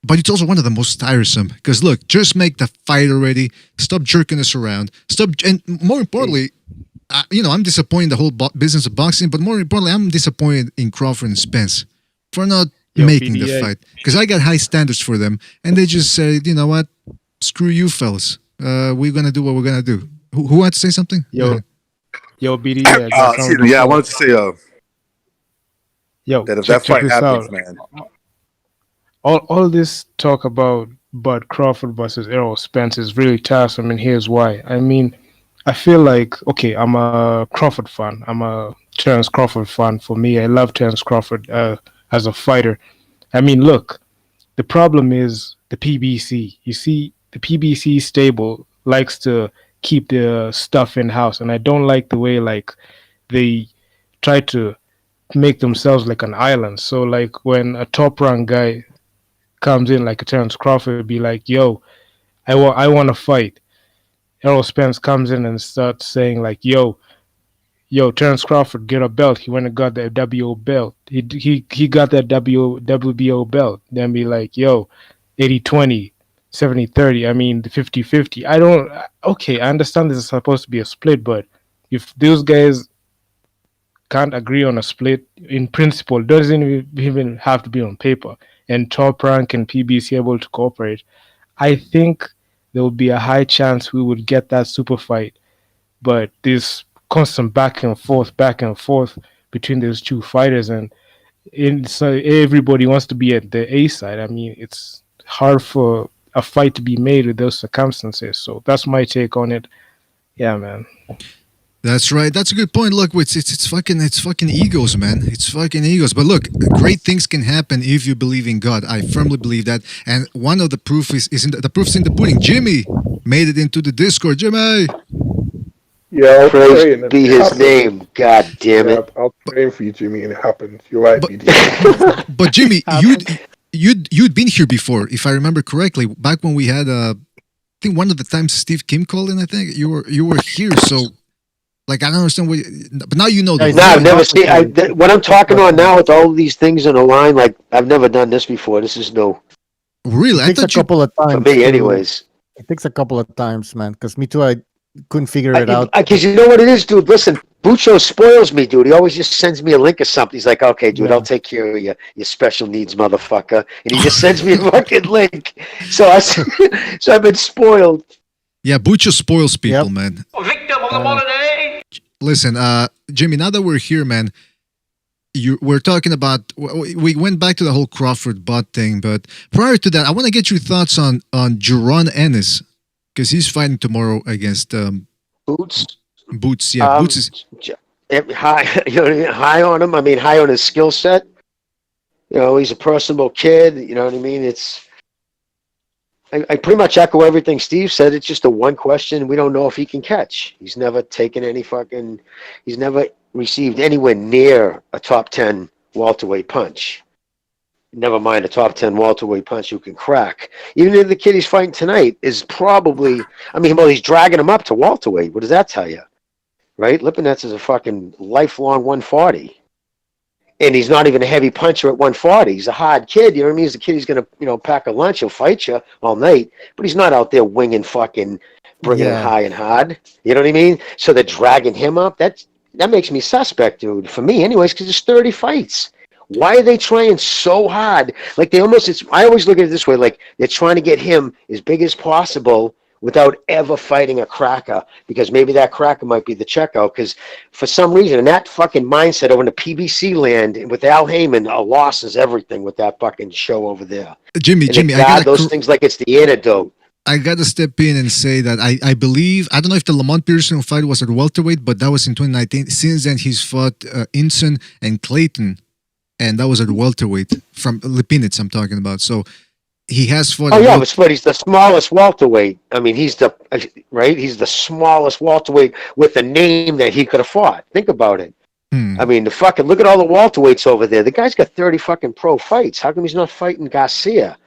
But it's also one of the most tiresome. Because look, just make the fight already. Stop jerking us around. And more importantly, I'm disappointed in the whole business of boxing. But more importantly, I'm disappointed in Crawford and Spence for not making the fight. Because I got high standards for them. And they just said, you know what? Screw you, fellas. We're going to do what we're going to do. Who wants to say something? Yo, BD. I wanted to say that if that fight happens, out. Man. All this talk about Bud Crawford versus Errol Spence is really tiresome, and here's why. I mean, I feel like, okay, I'm a Crawford fan. I'm a Terence Crawford fan. For me, I love Terence Crawford as a fighter. I mean, look, the problem is the PBC. You see, the PBC stable likes to keep their stuff in-house, and I don't like the way, like, they try to make themselves like an island. So, like, when a top-rank guy comes in, like a Terence Crawford, be like, yo, I want to fight. Errol Spence comes in and starts saying, like, yo, Terence Crawford, get a belt. He went and got that WO belt. He got that WBO belt. Then be like, yo, 80-20, 70-30. I mean, the 50-50. I understand this is supposed to be a split, but if those guys can't agree on a split, in principle, doesn't even have to be on paper, and Top Rank and PBC able to cooperate, I think there would be a high chance we would get that super fight. But this constant back and forth between those two fighters, and so everybody wants to be at the A side. I mean, it's hard for a fight to be made with those circumstances. So that's my take on it. Yeah, man. That's right. That's a good point. Look, it's fucking egos, man. It's fucking egos. But look, great things can happen if you believe in God. I firmly believe that. And one of the proof the proof's in the pudding. Jimmy made it into the Discord. Jimmy. Yeah, praise be his name. God damn it. I'll pray for you, Jimmy, and it happens. You're right, BD. But Jimmy, you'd been here before, if I remember correctly. Back when we had I think one of the times Steve Kim called in. I think you were here. So. Like, I don't understand but now you know. No, I've never seen. What I'm talking on now with all these things in a line, like I've never done this before. This is new. Really, it takes a couple of times. For me, anyways. It takes a couple of times, man. Because me too, I couldn't figure it out. Because you know what it is, dude. Listen, Bucho spoils me, dude. He always just sends me a link or something. He's like, okay, dude, Yeah. I'll take care of you special needs motherfucker. And he just sends me a fucking link. So I've been spoiled. Yeah, Bucho spoils people, man. Victim of the modern age. Listen, Jimmy, now that we're here, man, we're talking about, we went back to the whole Crawford butt thing, but prior to that, I want to get your thoughts on Jerron Ennis, because he's fighting tomorrow against Boots. Boots, yeah. Boots is high on him. I mean, high on his skill set. He's a personable kid. You know what I mean? I pretty much echo everything Steve said. It's just a one question. We don't know if he can catch. He's never taken he's never received anywhere near a top 10 welterweight punch. Never mind a top 10 welterweight punch you can crack. Even if the kid he's fighting tonight is probably, he's dragging him up to welterweight. What does that tell you? Right? Lipinets is a fucking lifelong 140. And he's not even a heavy puncher at 140. He's a hard kid. You know what I mean? He's a kid who's going to, pack a lunch. He'll fight you all night. But he's not out there winging fucking, bringing it high and hard. You know what I mean? So they're dragging him up. That makes me suspect, dude. For me, anyways, because it's 30 fights. Why are they trying so hard? Like I always look at it this way. Like they're trying to get him as big as possible without ever fighting a cracker, because maybe that cracker might be the checkout. Because for some reason, in that fucking mindset over in the PBC land with Al Heyman, a loss is everything with that fucking show over there. Jimmy, I got those things like it's the antidote. I gotta step in and say that I believe, I don't know if the Lamont Pearson fight was at welterweight, but that was in 2019. Since then, he's fought Inson and Clayton, and that was at welterweight from Lipinets. I'm talking about. So he has fought. Oh yeah, but he's the smallest welterweight. I mean, he's the smallest welterweight with a name that he could have fought. Think about it. I mean, look at all the welterweights over there. The guy's got 30 fucking pro fights. How come he's not fighting Garcia,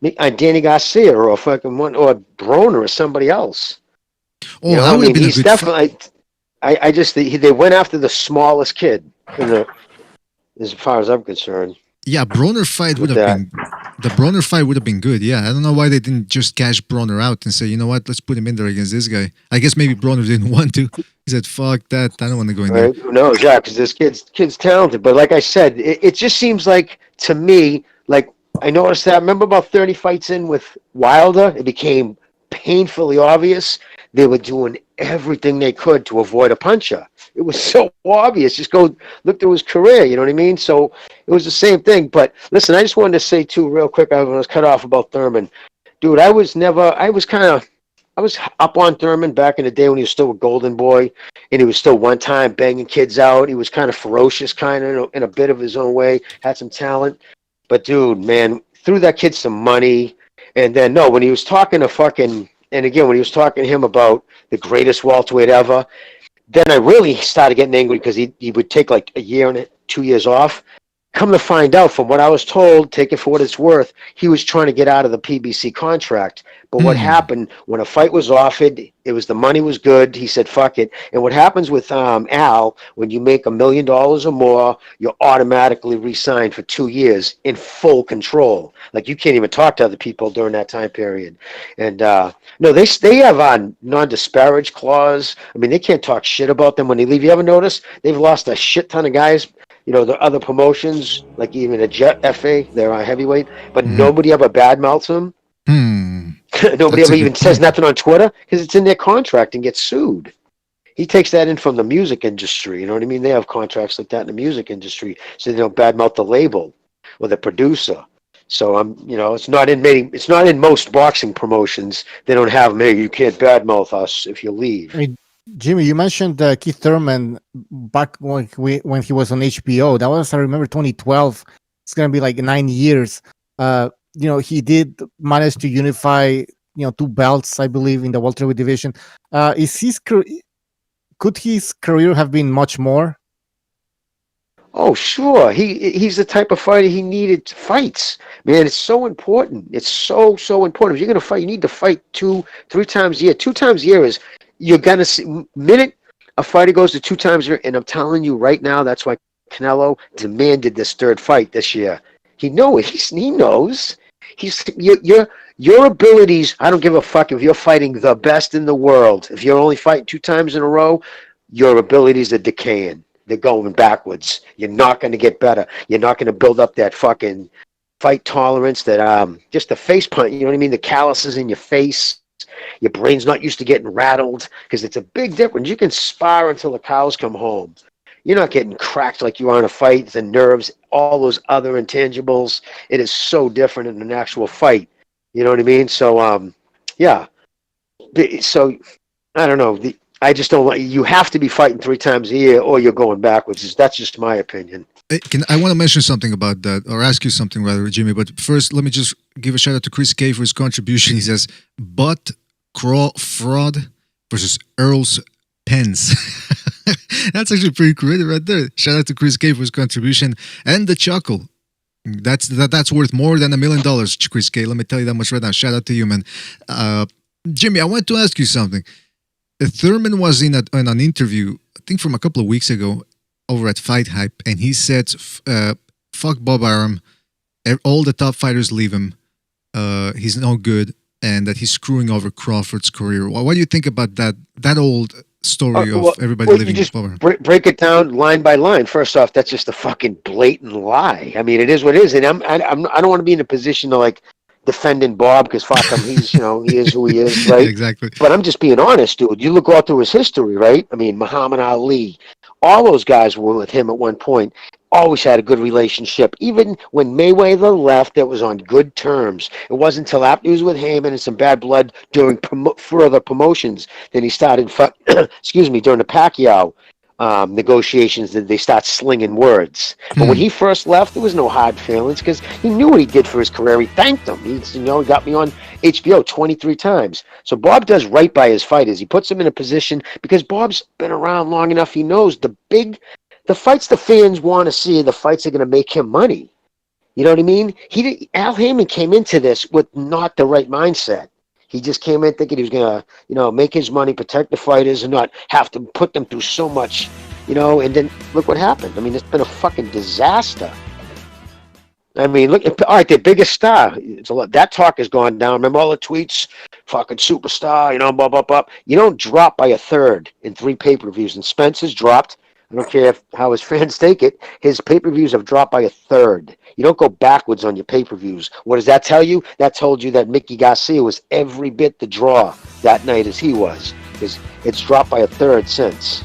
Danny Garcia, or fucking or Broner or somebody else? Oh, that would have been he's definitely. They went after the smallest kid as far as I'm concerned. Yeah, Broner fight would have been. The Broner fight would have been good. Yeah, I don't know why they didn't just cash Broner out and say, you know what, let's put him in there against this guy. I guess maybe Broner didn't want to. He said, "Fuck that, I don't want to go in there." Who knows? Yeah, because this kid's talented. But like I said, it just seems like to me, like I noticed that. Remember about 30 fights in with Wilder, it became painfully obvious they were doing everything they could to avoid a puncher. It was so obvious. Just go look through his career, you know what I mean? So it was the same thing. But listen, I just wanted to say too, real quick, I was cut off about Thurman. Dude, I was up on Thurman back in the day when he was still a golden boy, and he was still one time banging kids out. He was kind of ferocious, kind of in a bit of his own way, had some talent. But dude, man, threw that kid some money. And then, when he was talking to when he was talking to him about the greatest welterweight ever, then I really started getting angry because he would take like a year and 2 years off. Come to find out, from what I was told, take it for what it's worth, he was trying to get out of the PBC contract. But what happened when a fight was offered, the money was good. He said, fuck it. And what happens with Al, when you make $1 million or more, you're automatically re-signed for 2 years in full control. Like you can't even talk to other people during that time period. And they have a non-disparage clause. I mean, they can't talk shit about them when they leave. You ever notice they've lost a shit ton of guys? The other promotions, like even a Jet FA, they're on heavyweight, but nobody ever badmouths them. Nobody ever even says nothing on Twitter because it's in their contract and gets sued. He takes that in from the music industry. You know what I mean? They have contracts like that in the music industry, so they don't badmouth the label or the producer. So it's not in most boxing promotions. They don't have, hey, you can't badmouth us if you leave. Hey, Jimmy, you mentioned Keith Thurman back when he was on HBO. That was, I remember, 2012. It's gonna be like 9 years. He did manage to unify 2 belts, I believe, in the welterweight division. Could his career have been much more? Oh, sure. He's the type of fighter he needed fights. Man, it's so important. It's so important. If you're going to fight, you need to fight 2-3 times a year. 2 times a year is, you're going to see, minute a fighter goes to 2 times a year, and I'm telling you right now, that's why Canelo demanded this 3rd fight this year. He knows. Your abilities, I don't give a fuck if you're fighting the best in the world. If you're only fighting 2 times in a row, your abilities are decaying. They're going backwards. You're not going to get better. You're not going to build up that fucking fight tolerance, that just the face punch. You know what I mean? The calluses in your face. Your brain's not used to getting rattled because it's a big difference. You can spar until the cows come home. You're not getting cracked like you are in a fight. The nerves, all those other intangibles. It is so different in an actual fight. You know what I mean? So, yeah. So, I don't know. I just don't want you have to be fighting 3 times a year or you're going backwards. That's just my opinion. I want to mention something about that, or ask you something rather, Jimmy. But first, let me just give a shout out to Chris K for his contribution. He says, "But Crawford versus Earl's Pence." That's actually pretty creative right there. Shout out to Chris K for his contribution and the chuckle. That's worth more than $1 million, Chris K. Let me tell you that much right now. Shout out to you, man. Jimmy, I wanted to ask you something. Thurman was in an interview, I think from a couple of weeks ago, over at Fight Hype, and he said, "Fuck Bob Arum. All the top fighters leave him. He's no good, and that he's screwing over Crawford's career." What do you think about that old story of everybody leaving Bob Arum? Break it down line by line. First off, that's just a fucking blatant lie. I mean, it is what it is, and I don't want to be in a position to like defending Bob because fuck him, he's he is who he is, right? Exactly. But I'm just being honest, dude. You look all through his history, right? I mean, Muhammad Ali, all those guys were with him at one point. Always had a good relationship. Even when Mayweather left, it was on good terms. It wasn't until after he was with Heyman and some bad blood during further promotions that he started, during the Pacquiao negotiations, that they start slinging words. But when he first left, there was no hard feelings because he knew what he did for his career. He thanked them. He got me on HBO 23 times. So Bob does right by his fighters. He puts them in a position because Bob's been around long enough. He knows the fights the fans want to see, the fights that are going to make him money. You know what I mean? Al Heyman came into this with not the right mindset. He just came in thinking he was going to, make his money, protect the fighters, and not have to put them through so much, and then look what happened. I mean, it's been a fucking disaster. I mean, look, all right, their biggest star. That talk has gone down. Remember all the tweets? Fucking superstar, blah, blah, blah. You don't drop by a third in 3 pay-per-views, and Spence has dropped. I don't care how his fans take it. His pay-per-views have dropped by a third. You don't go backwards on your pay-per-views. What does that tell you? That told you that Mickey Garcia was every bit the draw that night as he was. Because it's dropped by a third since.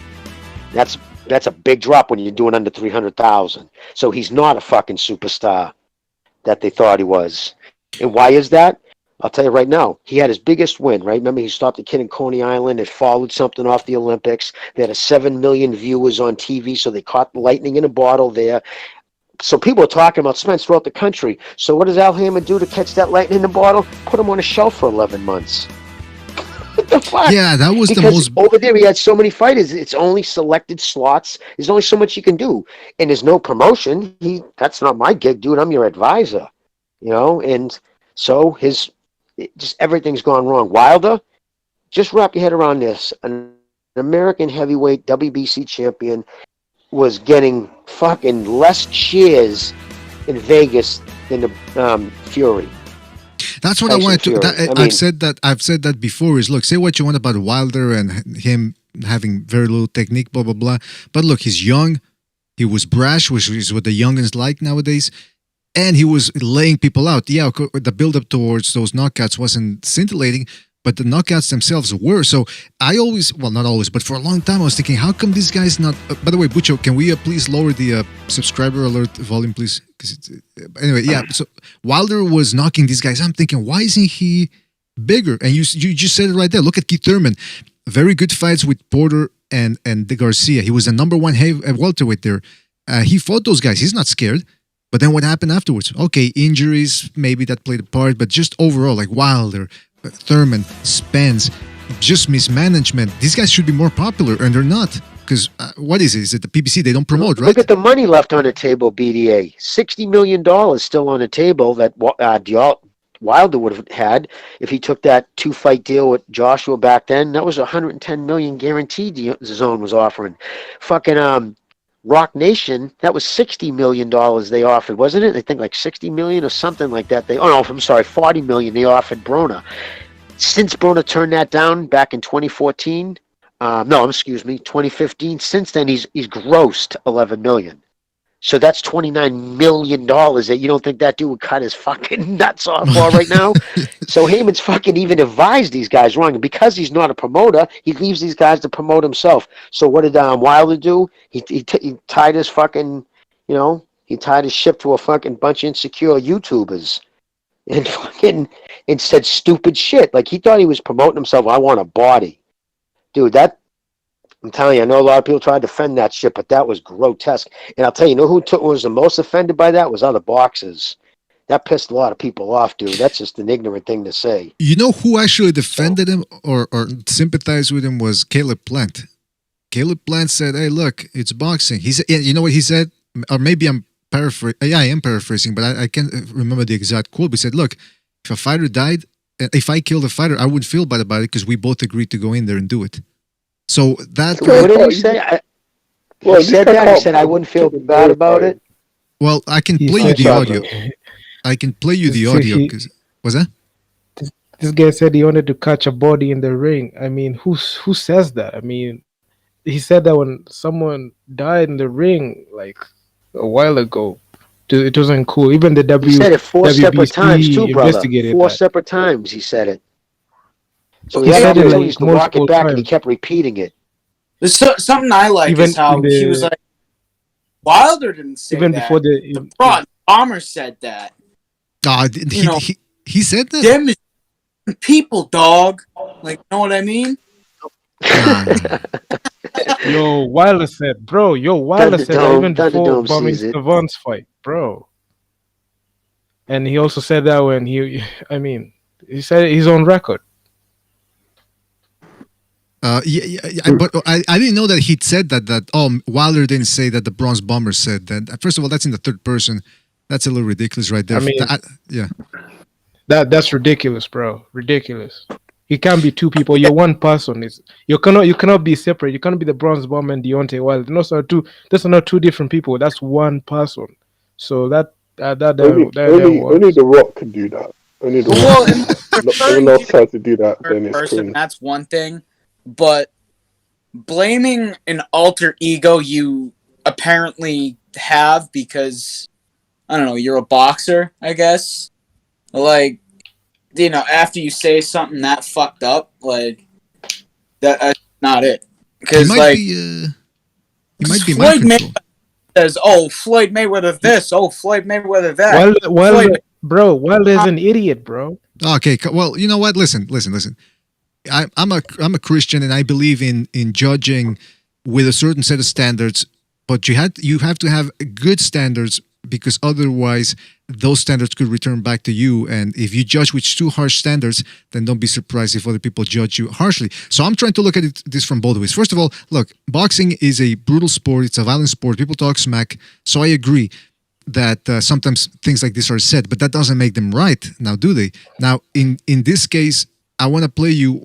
That's a big drop when you're doing under 300,000. So he's not a fucking superstar that they thought he was. And why is that? I'll tell you right now, he had his biggest win, right? Remember, he stopped the kid in Coney Island. It followed something off the Olympics. They had 7 million viewers on TV, so they caught lightning in a bottle there. So people are talking about Spence throughout the country. So what does Al Heyman do to catch that lightning in the bottle? Put him on a shelf for 11 months. What the fuck? Yeah, that was because over there he had so many fighters. It's only selected slots. There's only so much you can do. And there's no promotion. That's not my gig, dude. I'm your advisor. And so just everything's gone wrong. Wilder, just wrap your head around this. An American heavyweight WBC champion was getting fucking less cheers in Vegas than the Fury. That's what I wanted to. I've said that before. Is look, say what you want about Wilder and him having very little technique, blah blah blah. But look, he's young. He was brash, which is what the youngins like nowadays. And he was laying people out. Yeah, the build-up towards those knockouts wasn't scintillating, but the knockouts themselves were. So I always, well, not always, but for a long time I was thinking, how come this guy's not... by the way, Bucho, can we please lower the subscriber alert volume, please? Anyway, yeah, so Wilder was knocking these guys. I'm thinking, why isn't he bigger? And you just said it right there. Look at Keith Thurman. Very good fights with Porter and the Garcia. He was the number 1 welterweight there. He fought those guys. He's not scared. But then what happened afterwards? Okay, injuries, maybe that played a part, but just overall, like Wilder, Thurman, Spence, just mismanagement. These guys should be more popular, and they're not. Because what is it? Is it the PBC? They don't promote, right? Look at the money left on the table, BDA. $60 million still on the table that Wilder would have had if he took that 2-fight deal with Joshua back then. That was $110 million guaranteed zone was offering. Fucking Rock Nation, that was $60 million they offered, wasn't it? I think like $60 million or something like that. $40 million they offered Broner. Since Broner turned that down back in 2014, No, excuse me, 2015. Since then, he's grossed 11 million. So that's $29 million that you don't think that dude would cut his fucking nuts off for right now? So Heyman's fucking even advised these guys wrong. And because he's not a promoter, he leaves these guys to promote himself. So what did Wilder do? He tied his fucking, he tied his ship to a fucking bunch of insecure YouTubers. And said stupid shit. Like, he thought he was promoting himself. I want a body. Dude, I'm telling you, I know a lot of people try to defend that shit, but that was grotesque. And I'll tell you, who was the most offended by that was other boxers. That pissed a lot of people off, dude. That's just an ignorant thing to say. You know who actually defended him or sympathized with him was Caleb Plant. Caleb Plant said, "Hey, look, it's boxing." He said, you know what he said? Or maybe I'm paraphrasing. Yeah, I am paraphrasing, but I can't remember the exact quote. He said, "Look, if a fighter died, if I killed a fighter, I wouldn't feel bad about it because we both agreed to go in there and do it." So that. What did he say? He said that. He said I wouldn't feel bad about it. Well, I can play you the audio. I can play you the audio. Was that? This guy said he wanted to catch a body in the ring. I mean, who says that? I mean, he said that when someone died in the ring, like a while ago. It wasn't cool. Even the He said it 4 separate WBC times too, brother. investigated 4 that. separate times he said it. So He he had said it, like, opportunities to walk it multiple back, and he times. kept repeating it. Something I like Even is how in the- he was like, Wilder didn't say Even that. before the Bronze Bomber said that. He said that? Them is people, dog. Like, you know what I mean? Yo, Wilder said, bro. Wilder said that even before Thunderdome bombing sees it. Savant's fight, bro. And he also said that when he said it, he's on record. But I didn't know that he'd said that Wilder didn't say that the Bronze Bomber said that. First of all, that's in the third person. That's a little ridiculous right there. I mean, yeah. That's ridiculous, bro. Ridiculous. You can't be two people. You're one person. You cannot be separate. You cannot be the Bronze Bomber and Deontay Wilder. Those are not two different people. That's one person. So only The Rock can do that. Only The Rock. Everyone else tries to do that, then it's cringe. That's one thing. But blaming an alter ego you apparently have because, I don't know, you're a boxer, I guess. Like, after you say something that fucked up, like, that's not it. Because, like, he might be Floyd Mayweather says, "Oh, Floyd Mayweather this, oh, Floyd Mayweather that." Wilder's an idiot, bro. Okay, well, you know what? Listen. I'm a Christian, and I believe in judging with a certain set of standards. But you have to have good standards, because otherwise those standards could return back to you. And if you judge with too harsh standards, then don't be surprised if other people judge you harshly. So I'm trying to look at this from both ways. First of all, look, boxing is a brutal sport. It's a violent sport. People talk smack. So I agree that sometimes things like this are said, but that doesn't make them right. Now, do they? Now, in this case, I want to play you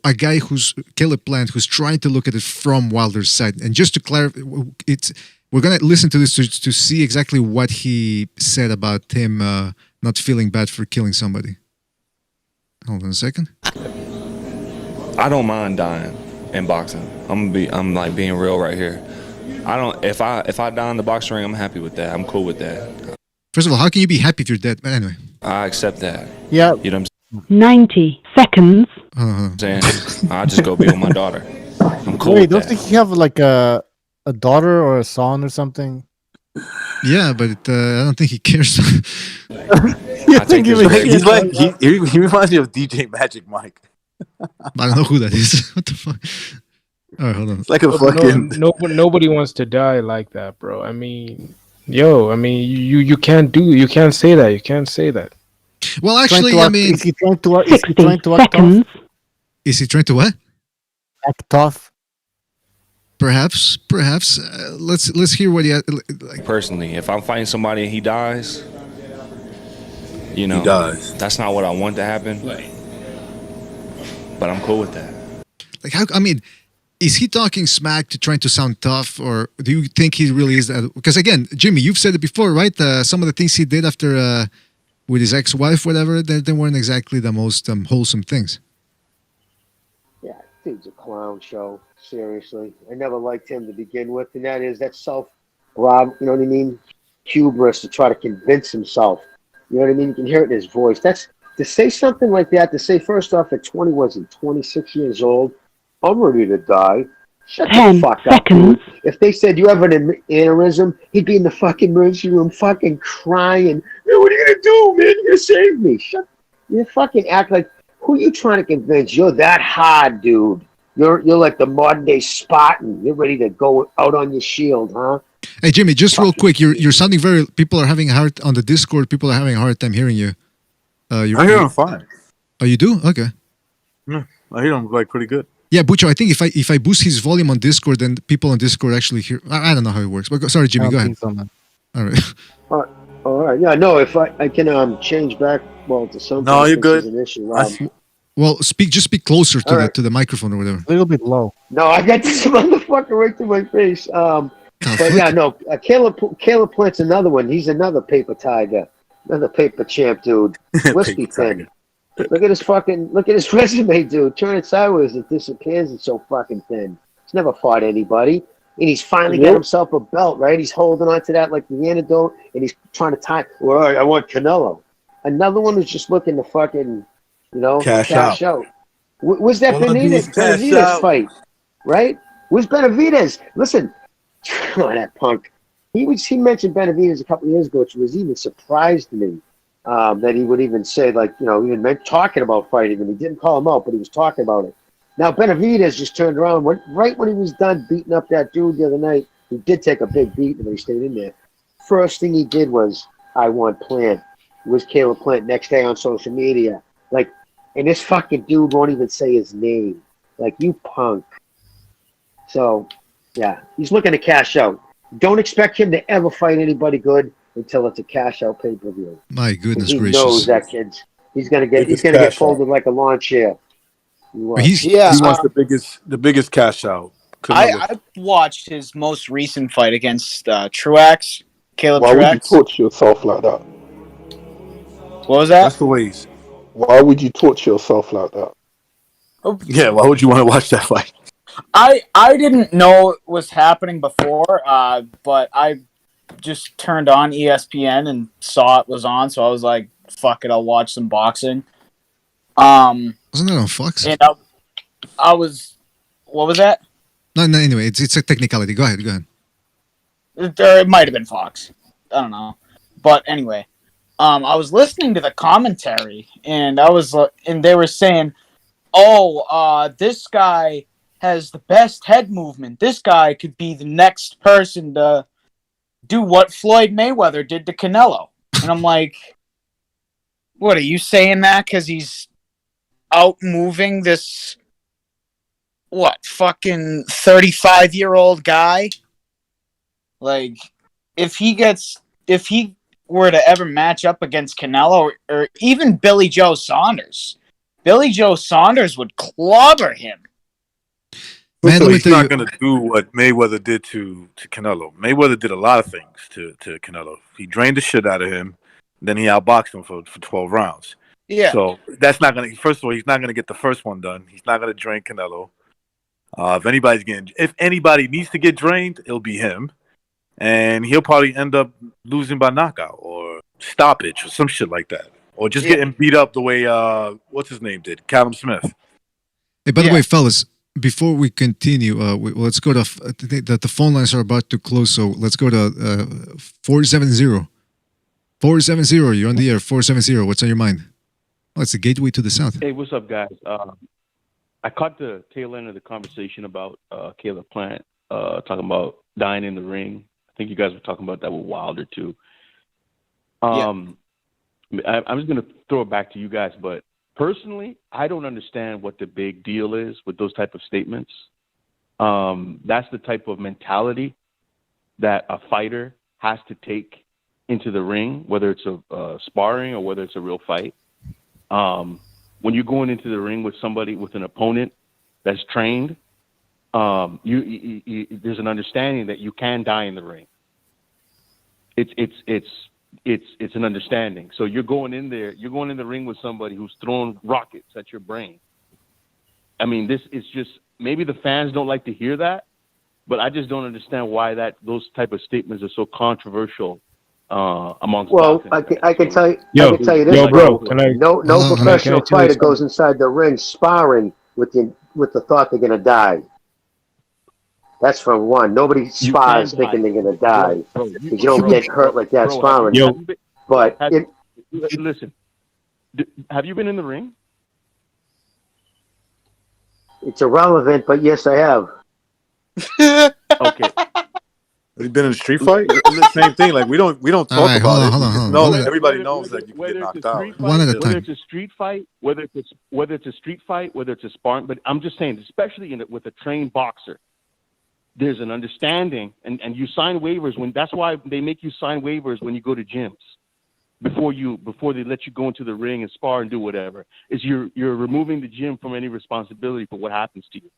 a guy who's Caleb Plant, who's trying to look at it from Wilder's side. And just to clarify, we're going to listen to this to see exactly what he said about him not feeling bad for killing somebody. Hold on a second. I don't mind dying in boxing. I'm like being real right here. I don't. If I die in the boxing ring, I'm happy with that. I'm cool with that. First of all, how can you be happy if you're dead? But anyway, I accept that. Yeah. You know what 90 seconds. I'm saying? I just go be with my daughter. I'm cool Wait, with don't that. think you have like a daughter or a son or something? yeah, but I don't think he cares. I think he's like he reminds me of DJ Magic Mike. I don't know who that is. What the fuck? All right, hold on. It's like a fucking. Nobody wants to die like that, bro. I mean, you can't say that. You can't say that. Well, actually, I mean, is he trying to act seconds. tough? Is he trying to what? Act tough. Perhaps. Let's hear what he had. Like. Personally, if I'm fighting somebody and he dies, He dies. That's not what I want to happen. But I'm cool with that. Like, how? I mean, is he talking smack to trying to sound tough, or do you think he really is that? Because again, Jimmy, you've said it before, right? Some of the things he did after with his ex-wife, whatever, they weren't exactly the most wholesome things. dude's a clown show. Seriously, I never liked him to begin with, and that's self-rob. You know what I mean? Hubris to try to convince himself. You know what I mean? You can hear it in his voice. That's to say something like that. To say first off at 26 years old, I'm ready to die. Shut the 10 fuck up, seconds. dude. If they said you have an aneurysm, he'd be in the fucking emergency room, fucking crying. Man, what are you gonna do, man? You're gonna save me. Shut. You fucking act like. Who are you trying to convince? You're that hard, dude. You're like the modern day Spartan. You're ready to go out on your shield, huh? Hey Jimmy, just real quick, you're sounding very. People are having hard on the Discord. People are having a hard time hearing you. I hear him fine. Oh, you do? Okay. Yeah, I hear him like pretty good. Yeah, Bucho, I think if I boost his volume on Discord, then people on Discord actually hear. I don't know how it works. But sorry, Jimmy, go ahead. All right. All right. Yeah. No. If I can change back to something. No, you're good. An issue. Well, just speak closer to right. the microphone or whatever. A little bit low. No, I got this motherfucker right to my face. But yeah, no. Caleb Plant's another one. He's another paper tiger, another paper champ, dude. Whiskey thin. Look at his resume, dude. Turn it sideways, it disappears. It's so fucking thin. He's never fought anybody, and he's finally got himself a belt. Right? He's holding on to that like the antidote, and he's trying to tie. Well, I want Canelo. Another one who's just looking to fucking, cash out. Was that Benavidez fight? Right? Where's Benavidez? Listen, that punk. He mentioned Benavidez a couple of years ago, which was even surprised me. That he would even say, even meant talking about fighting him. He didn't call him out, but he was talking about it. Now, Benavidez just turned around. Right when he was done beating up that dude the other night, he did take a big beat, and he stayed in there. First thing he did was, I want Plant. It was Caleb Plant next day on social media. And this fucking dude won't even say his name. You punk. So, yeah, he's looking to cash out. Don't expect him to ever fight anybody good until it's a cash out pay-per-view. My goodness he gracious. He knows that kid's. He's gonna get folded like a lawn chair. He wants the biggest cash out. I watched his most recent fight against Truax. Caleb Why Truax. would you torture yourself like that? What was that? That's the way he's. Why would you torture yourself like that? Yeah, why would you want to watch that fight? I didn't know it was happening before, but I just turned on ESPN and saw it was on, so I was like, fuck it, I'll watch some boxing. Wasn't that on Fox? And I was, what was that? No, anyway, it's a technicality. Go ahead. It might have been Fox. I don't know. But anyway, I was listening to the commentary, and they were saying, this guy has the best head movement. This guy could be the next person to do what Floyd Mayweather did to Canelo. And I'm like, what, are you saying that because he's out moving this, fucking 35-year-old guy? If he were to ever match up against Canelo or even Billy Joe Saunders would clobber him. Man, he's not going to do what Mayweather did to Canelo. Mayweather did a lot of things to Canelo. He drained the shit out of him, then he outboxed him for 12 rounds. Yeah. So that's not going to. First of all, he's not going to get the first one done. He's not going to drain Canelo. If anybody needs to get drained, it'll be him, and he'll probably end up losing by knockout or stoppage or some shit like that, or just getting beat up the way what's his name did, Callum Smith. Hey, by the way, fellas. Before we continue, let's go to the phone lines are about to close, so let's go to 470. 470, you're on the air. 470, what's on your mind? Oh, it's the gateway to the south. Hey, what's up, guys? I caught the tail end of the conversation about Caleb Plant talking about dying in the ring. I think you guys were talking about that with Wilder too. I'm just going to throw it back to you guys, but personally, I don't understand what the big deal is with those type of statements. That's the type of mentality that a fighter has to take into the ring, whether it's a sparring or whether it's a real fight. When you're going into the ring with somebody, with an opponent that's trained, there's an understanding that you can die in the ring. It's an understanding. So you're going in the ring with somebody who's throwing rockets at your brain. I mean, this is just maybe the fans don't like to hear that, but I just don't understand why those type of statements are so controversial amongst. Well, boxing I can tell you, Yo, I can tell you this, yo, bro. bro, can I? No Can I professional tell you fighter goes something? inside the ring sparring with the thought they're gonna die. That's from one. Nobody spars thinking they're gonna die because you don't get hurt like that sparring. But listen, have you been in the ring? it's irrelevant. But yes, I have. Okay. Have you been in a street fight? It's the same thing. Like we don't talk right, about it. hold We on, just hold know on. everybody knows that you can get knocked out. One at a Whether time. it's a street fight, whether it's a street fight, whether it's a sparring, but I'm just saying, especially with a trained boxer, there's an understanding, and you sign waivers that's why they make you sign waivers when you go to gyms before they let you go into the ring and spar and do whatever. Is you're removing the gym from any responsibility for what happens to you.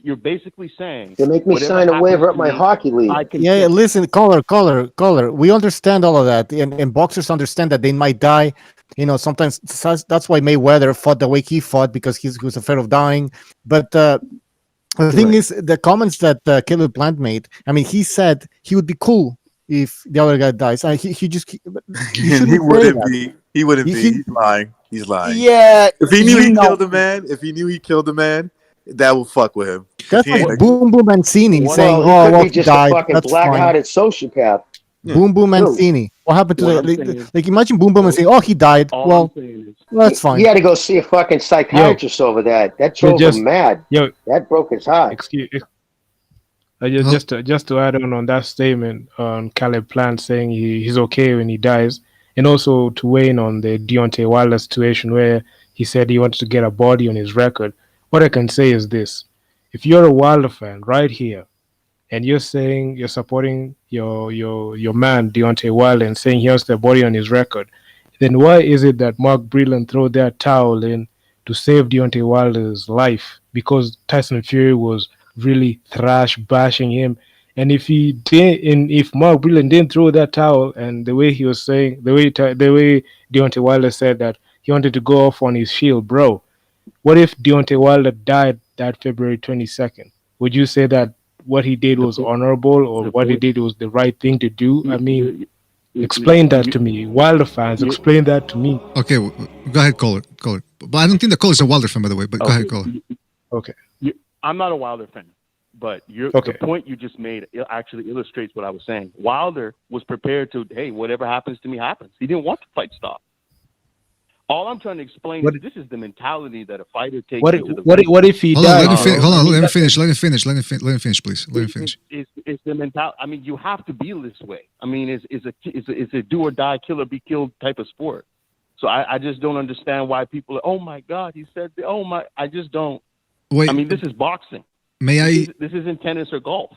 You're basically saying They make me whatever sign a happens waiver at to my me, hockey league. I can Yeah, fix. listen, caller. We understand all of that, and boxers understand that they might die. You know, sometimes that's why Mayweather fought the way he fought because he was afraid of dying. But the thing is, the comments that Caleb Plant made. I mean, he said he would be cool if the other guy dies. He just you And he shouldn't say wouldn't that. be. He wouldn't be. He's lying. He's lying. Yeah, If he knew you he know. killed a man, that would fuck with him. 'Cause That's he like ain't Boom Boom Mancini saying, Well, he "Oh, could well, be he just a died. fucking That's fine." black-hearted sociopath. Boom Boom Too. Mancini. What happened to What the I'm saying is, like? Imagine Boom Boom Mancini. Oh, he died. all Well, I'm saying is, that's fine. He had to go see a fucking psychiatrist over that. That drove him mad. That broke his heart. Just to add on that statement on Caleb Plant saying he's okay when he dies, and also to weigh in on the Deontay Wilder situation where he said he wanted to get a body on his record. What I can say is this: if you're a Wilder fan right here, and you're saying you're supporting your man Deontay Wilder and saying he wants the body on his record, then why is it that Mark Breland threw that towel in to save Deontay Wilder's life? Because Tyson Fury was really bashing him, and if Mark Breland didn't throw that towel, and the way he was saying, the way Deontay Wilder said that he wanted to go off on his shield, bro. What if Deontay Wilder died that February 22nd? Would you say that what he did was honorable, or what he did was the right thing to do? I mean, explain that to me. Wilder fans, explain that to me. Okay, go ahead, caller. But I don't think the caller is a Wilder fan, by the way. But go ahead, caller. Okay. I'm not a Wilder fan, but the point you just made actually illustrates what I was saying. Wilder was prepared to, hey, whatever happens to me happens. He didn't want the fight stop. All I'm trying to explain is this is the mentality that a fighter takes into the ring. What if he died? Hold on, let him finish, please. Let him finish. It's the mentality. I mean, you have to be this way. I mean, it's a do or die, kill or be killed type of sport. So I just don't understand why people are, oh my God, he said, oh my, I just don't. Wait, I mean, this is boxing. This isn't tennis or golf.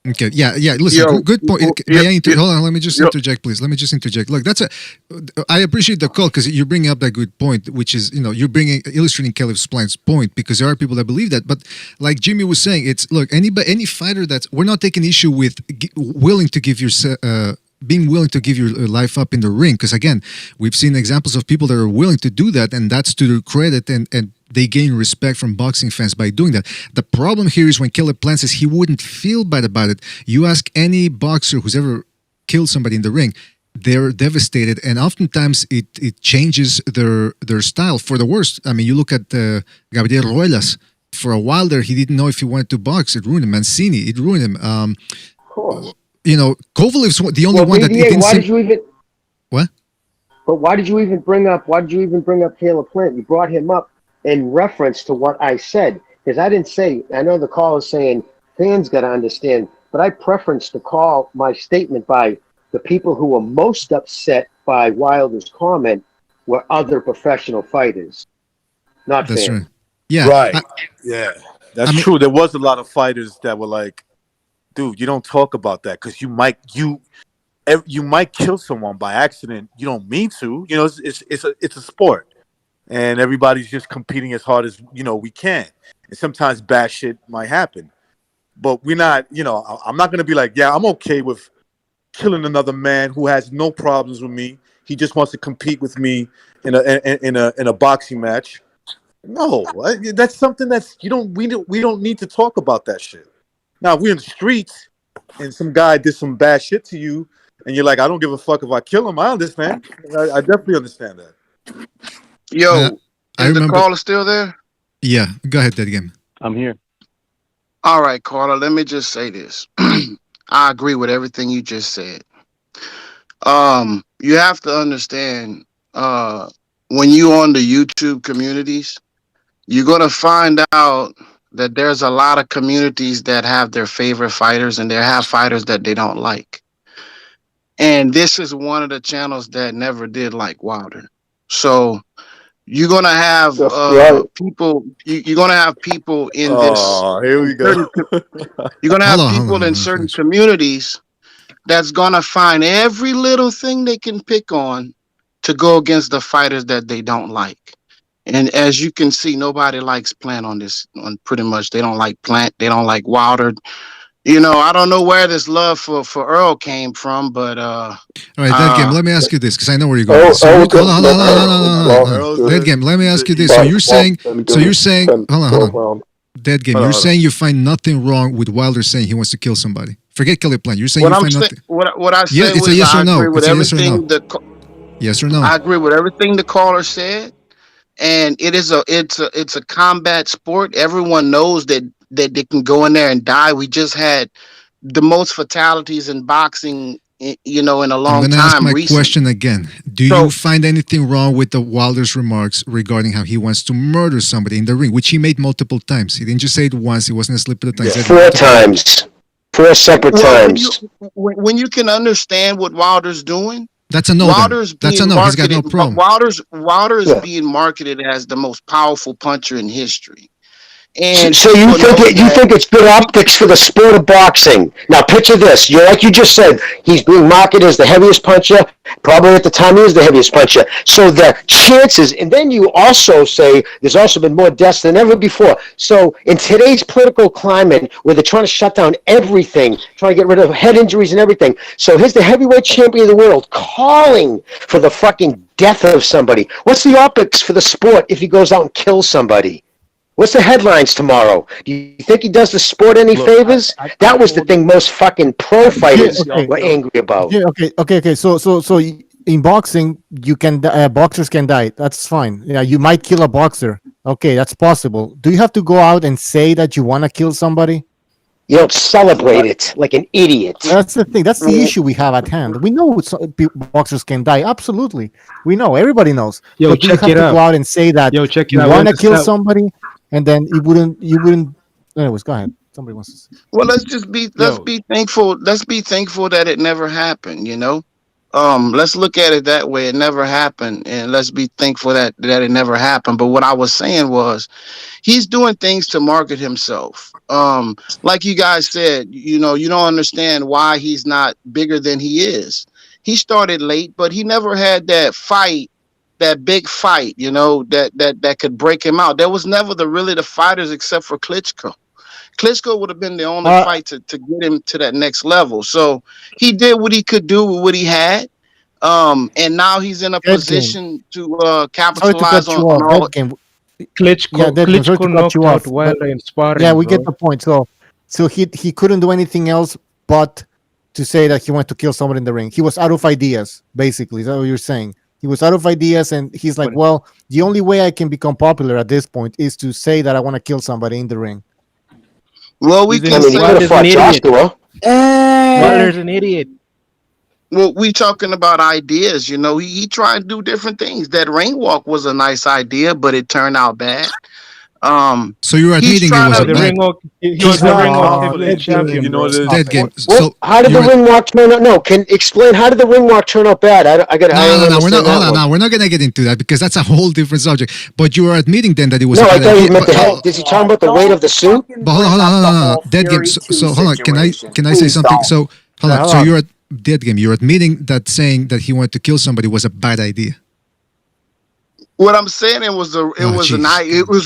Okay, yeah. Listen, good point. Hold on, let me just interject, please. Let me just interject. Look, I appreciate the call because you're bringing up that good point, which is, you're illustrating Caleb Plant's point, because there are people that believe that. But like Jimmy was saying, any fighter we're not taking issue with being willing to give your life up in the ring, because again, we've seen examples of people that are willing to do that, and that's to their credit, and they gain respect from boxing fans by doing that. The problem here is when Caleb Plant says he wouldn't feel bad about it. You ask any boxer who's ever killed somebody in the ring, they're devastated, and oftentimes it changes their style for the worst. I mean, you look at Gabriel Ruelas. For a while there, he didn't know if he wanted to box. It ruined him. Mancini, it ruined him. Of course. Kovalev's the only one that it didn't seem... What? But why did you even bring up Caleb Plant? You brought him up in reference to what I said, because I didn't say. I know the call is saying fans got to understand, but I preferenced to call my statement by the people who were most upset by Wilder's comment were other professional fighters, not That's fans. right. Yeah, right. That's true. There was a lot of fighters that were like, dude, you don't talk about that because you might kill someone by accident. You don't mean to. It's a sport, and everybody's just competing as hard as we can. And sometimes bad shit might happen, but we're not. I'm not gonna be like, yeah, I'm okay with killing another man who has no problems with me. He just wants to compete with me in a boxing match. No, that's something that's we don't need to talk about that shit. Now, if we're in the streets and some guy did some bad shit to you, and you're like, I don't give a fuck if I kill him. I understand. I definitely understand that. Yo, I is the remember. caller still there? Yeah, go ahead, Dead Game. I'm here. All right, caller. Let me just say this. I agree with everything you just said. You have to understand. When you on the YouTube communities, you're gonna find out that there's a lot of communities that have their favorite fighters, and they have fighters that they don't like. And this is one of the channels that never did like Wilder. So you're gonna have That's right. people. You're gonna have people in this. Oh, here we go. You're gonna have Hold on, people in certain communities that's gonna find every little thing they can pick on to go against the fighters that they don't like. And as you can see, nobody likes Plant on this. On pretty much, they don't like Plant. They don't like Wilder. You know, I don't know where this love for Earl came from, but All right, Dead Game. Let me ask you this, because I know where you're going. Earl Hold gets on, knocked out. Dead Game. Let me ask you this. Back, So you're saying, and hold on, 12 round. Dead Game. Hold on, You're hold saying you find nothing wrong with Wilder saying he wants to kill somebody. Forget Kelly Plant. You're saying what you I'm find saying, nothing. what I Yeah, said it's a was yes I or no. agree with It's a yes or everything. no. Yes or no. I agree with everything the caller said, and it's a combat sport. Everyone knows that they can go in there and die. We just had the most fatalities in boxing, you know, in a I'm long going to ask time my recently. question again. Do So you find anything wrong with the Wilder's remarks regarding how he wants to murder somebody in the ring, which he made multiple times? He didn't just say it once. It wasn't a slip of the tongue. He said it 4 multiple times. 4 separate well, times. when you can understand what Wilder's doing, That's a no then. Wilder's That's a being no. He's got no marketed. problem. Wilder is Yeah. being marketed as the most powerful puncher in history, So, and so you people think know it, you that. think it's good optics for the sport of boxing? Now picture this: you're like you just said, he's being marketed as the heaviest puncher. Probably at the time he was the heaviest puncher. So the chances, and then you also say there's also been more deaths than ever before. So in today's political climate, where they're trying to shut down everything, trying to get rid of head injuries and everything, so here's the heavyweight champion of the world calling for the fucking death of somebody. What's the optics for the sport if he goes out and kills somebody? What's the headlines tomorrow? Do you think he does the sport any favors? That was the thing most fucking pro fighters were angry about. Yeah, okay. So in boxing, you can boxers can die. That's fine. Yeah, you might kill a boxer. Okay, that's possible. Do you have to go out and say that you want to kill somebody? You don't celebrate it like an idiot. That's the thing. That's the issue we have at hand. We know boxers can die. Absolutely, we know. Everybody knows. Yo, but do you check have it to out. go out and say that Yo, check it you out. want to When to kill stop- somebody, and then you wouldn't. Anyways, go ahead. Somebody wants to say. Well, let's be thankful. Let's be thankful that it never happened. You know, let's look at it that way. It never happened, and let's be thankful that it never happened. But what I was saying was, he's doing things to market himself. Like you guys said, you know, you don't understand why he's not bigger than he is. He started late, but he never had that fight, that big fight, you know, that could break him out. There was never really the fighters except for Klitschko. Klitschko would have been the only fight to get him to that next level. So he did what he could do with what he had. And now he's in a position to Sorry to capitalize cut you off. on all. That game. Klitschko, Yeah, that game. Sorry Klitschko to cut you knocked off. out Wilder in sparring. Yeah, we bro. get the point. So he couldn't do anything else but to say that he wanted to kill someone in the ring. He was out of ideas, basically. Is that what you're saying? He was out of ideas, and he's like, well, the only way I can become popular at this point is to say that I want to kill somebody in the ring. Well, we He's can an- say Wilder's an idiot. Eh. Wilder's an idiot. Well, we talking about ideas, you know. He tried to do different things. That ring walk was a nice idea, but it turned out bad. So you're he's admitting it trying was to- bad. He was the ring walk heavyweight champion. You know bro. what it is? Dead Game. Well, So how did the you're- ring walk turn out? No, can explain how did the ring walk turn out bad? I don't No, we're not. understand Hold that on, one. no, we're not gonna get into that because that's a whole different subject. But you are admitting then that it was No, a I bad thought he idea. meant the But- head. Is he talking about the weight of the suit? But hold on, no. Dead Game. So hold on. Can I say something? So hold on. So you're at Dead Game. You're admitting that saying that he wanted to kill somebody was a bad idea. What I'm saying, it was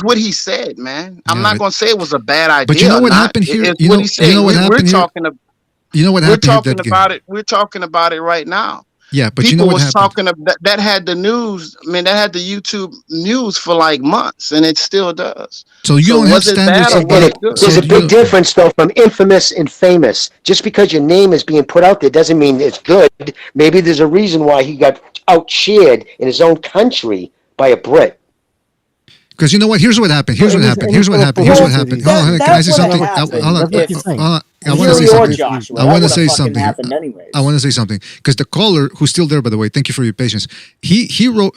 what he said, man. I'm Yeah, not but- gonna say it was a bad idea. But you know or what not. happened here? It's You what know- he said. you know what We're happened here? talking. You know what We're happened here, talking Dead Game? about it. We're talking about it right now. Yeah, but you know People what was happened? talking about that had the news. I mean, that had the YouTube news for like months, and it still does. So you don't have was it standards bad or of was what? it good? There's So a big you difference, though, from infamous and famous. Just because your name is being put out there doesn't mean it's good. Maybe there's a reason why he got out-cheered in his own country by a Brit. Because you know what? Here's what happened. Here's what happened. Here's what happened. Here's what happened. Hold on, can I say something? Hold on. I want to say Fury or something. Joshua, I that want to would say have fucking something. happened anyways. I want to say something because the caller, who's still there, by the way, thank you for your patience. He wrote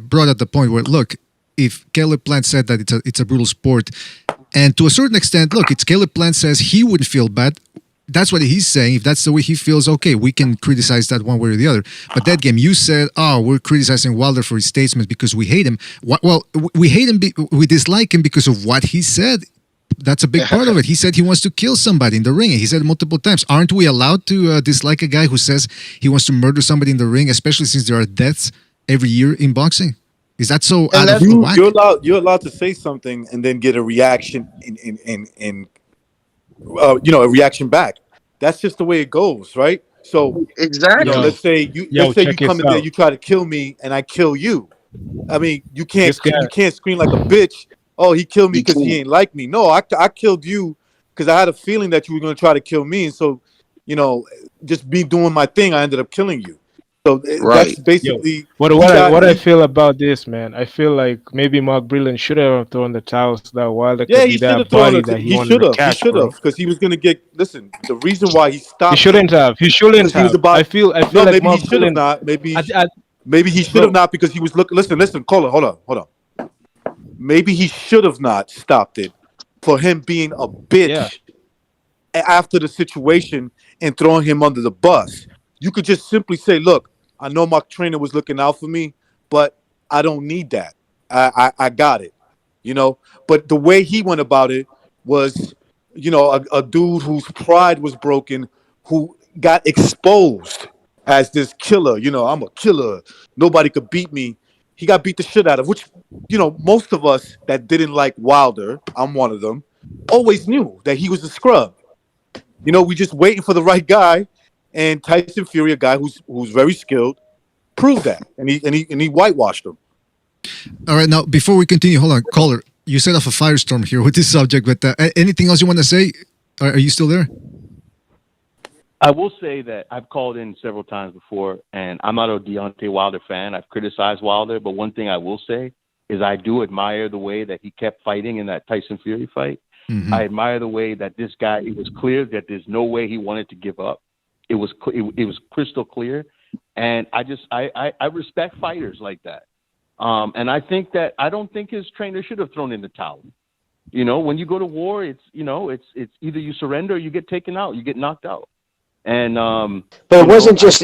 brought up the point where, look, if Caleb Plant said that it's a brutal sport, and to a certain extent, look, it's Caleb Plant says he wouldn't feel bad. That's what he's saying. If that's the way he feels, okay, we can criticize that one way or the other. But that game, you said, oh, we're criticizing Wilder for his statements because we hate him. Well, we hate him, we dislike him because of what he said. That's a big part of it. He said he wants to kill somebody in the ring. He said it multiple times. Aren't we allowed to dislike a guy who says he wants to murder somebody in the ring, especially since there are deaths every year in boxing? Is that so out of whack? You're allowed to say something and then get a reaction in a reaction back. That's just the way it goes, right? So exactly. Let's say you come in there, you try to kill me, and I kill you. I mean, you can't scream like a bitch. Oh, he killed me because he ain't like me. No, I killed you because I had a feeling that you were going to try to kill me, and so just me doing my thing, I ended up killing you. So that's basically what I feel about this, man. I feel like maybe Mark Breland should have thrown the towels that Wilder could be that body that he wanted to catch. He should have, because he was going to get. Listen, the reason why he stopped. He shouldn't have. He shouldn't have. I feel like maybe Mark he should have Breland, not. Maybe he should have not, because he was looking. Listen, caller, hold on. Maybe he should have not stopped it for him being a bitch after the situation and throwing him under the bus. You could just simply say, look, I know my trainer was looking out for me, but I don't need that. I got it, But the way he went about it was, a dude whose pride was broken, who got exposed as this killer. I'm a killer. Nobody could beat me. He got beat the shit out of, which, most of us that didn't like Wilder, I'm one of them, always knew that he was a scrub. We just waiting for the right guy. And Tyson Fury, a guy who's very skilled, proved that, and he whitewashed him. All right, now before we continue, hold on, caller. You set off a firestorm here with this subject, but anything else you want to say? Are you still there? I will say that I've called in several times before, and I'm not a Deontay Wilder fan. I've criticized Wilder, but one thing I will say is I do admire the way that he kept fighting in that Tyson Fury fight. Mm-hmm. I admire the way that this guy, it was clear that there's no way he wanted to give up. It was crystal clear, and I respect fighters like that. And I don't think his trainer should have thrown in the towel. When you go to war, it's either you surrender or you get taken out, you get knocked out. And but it wasn't just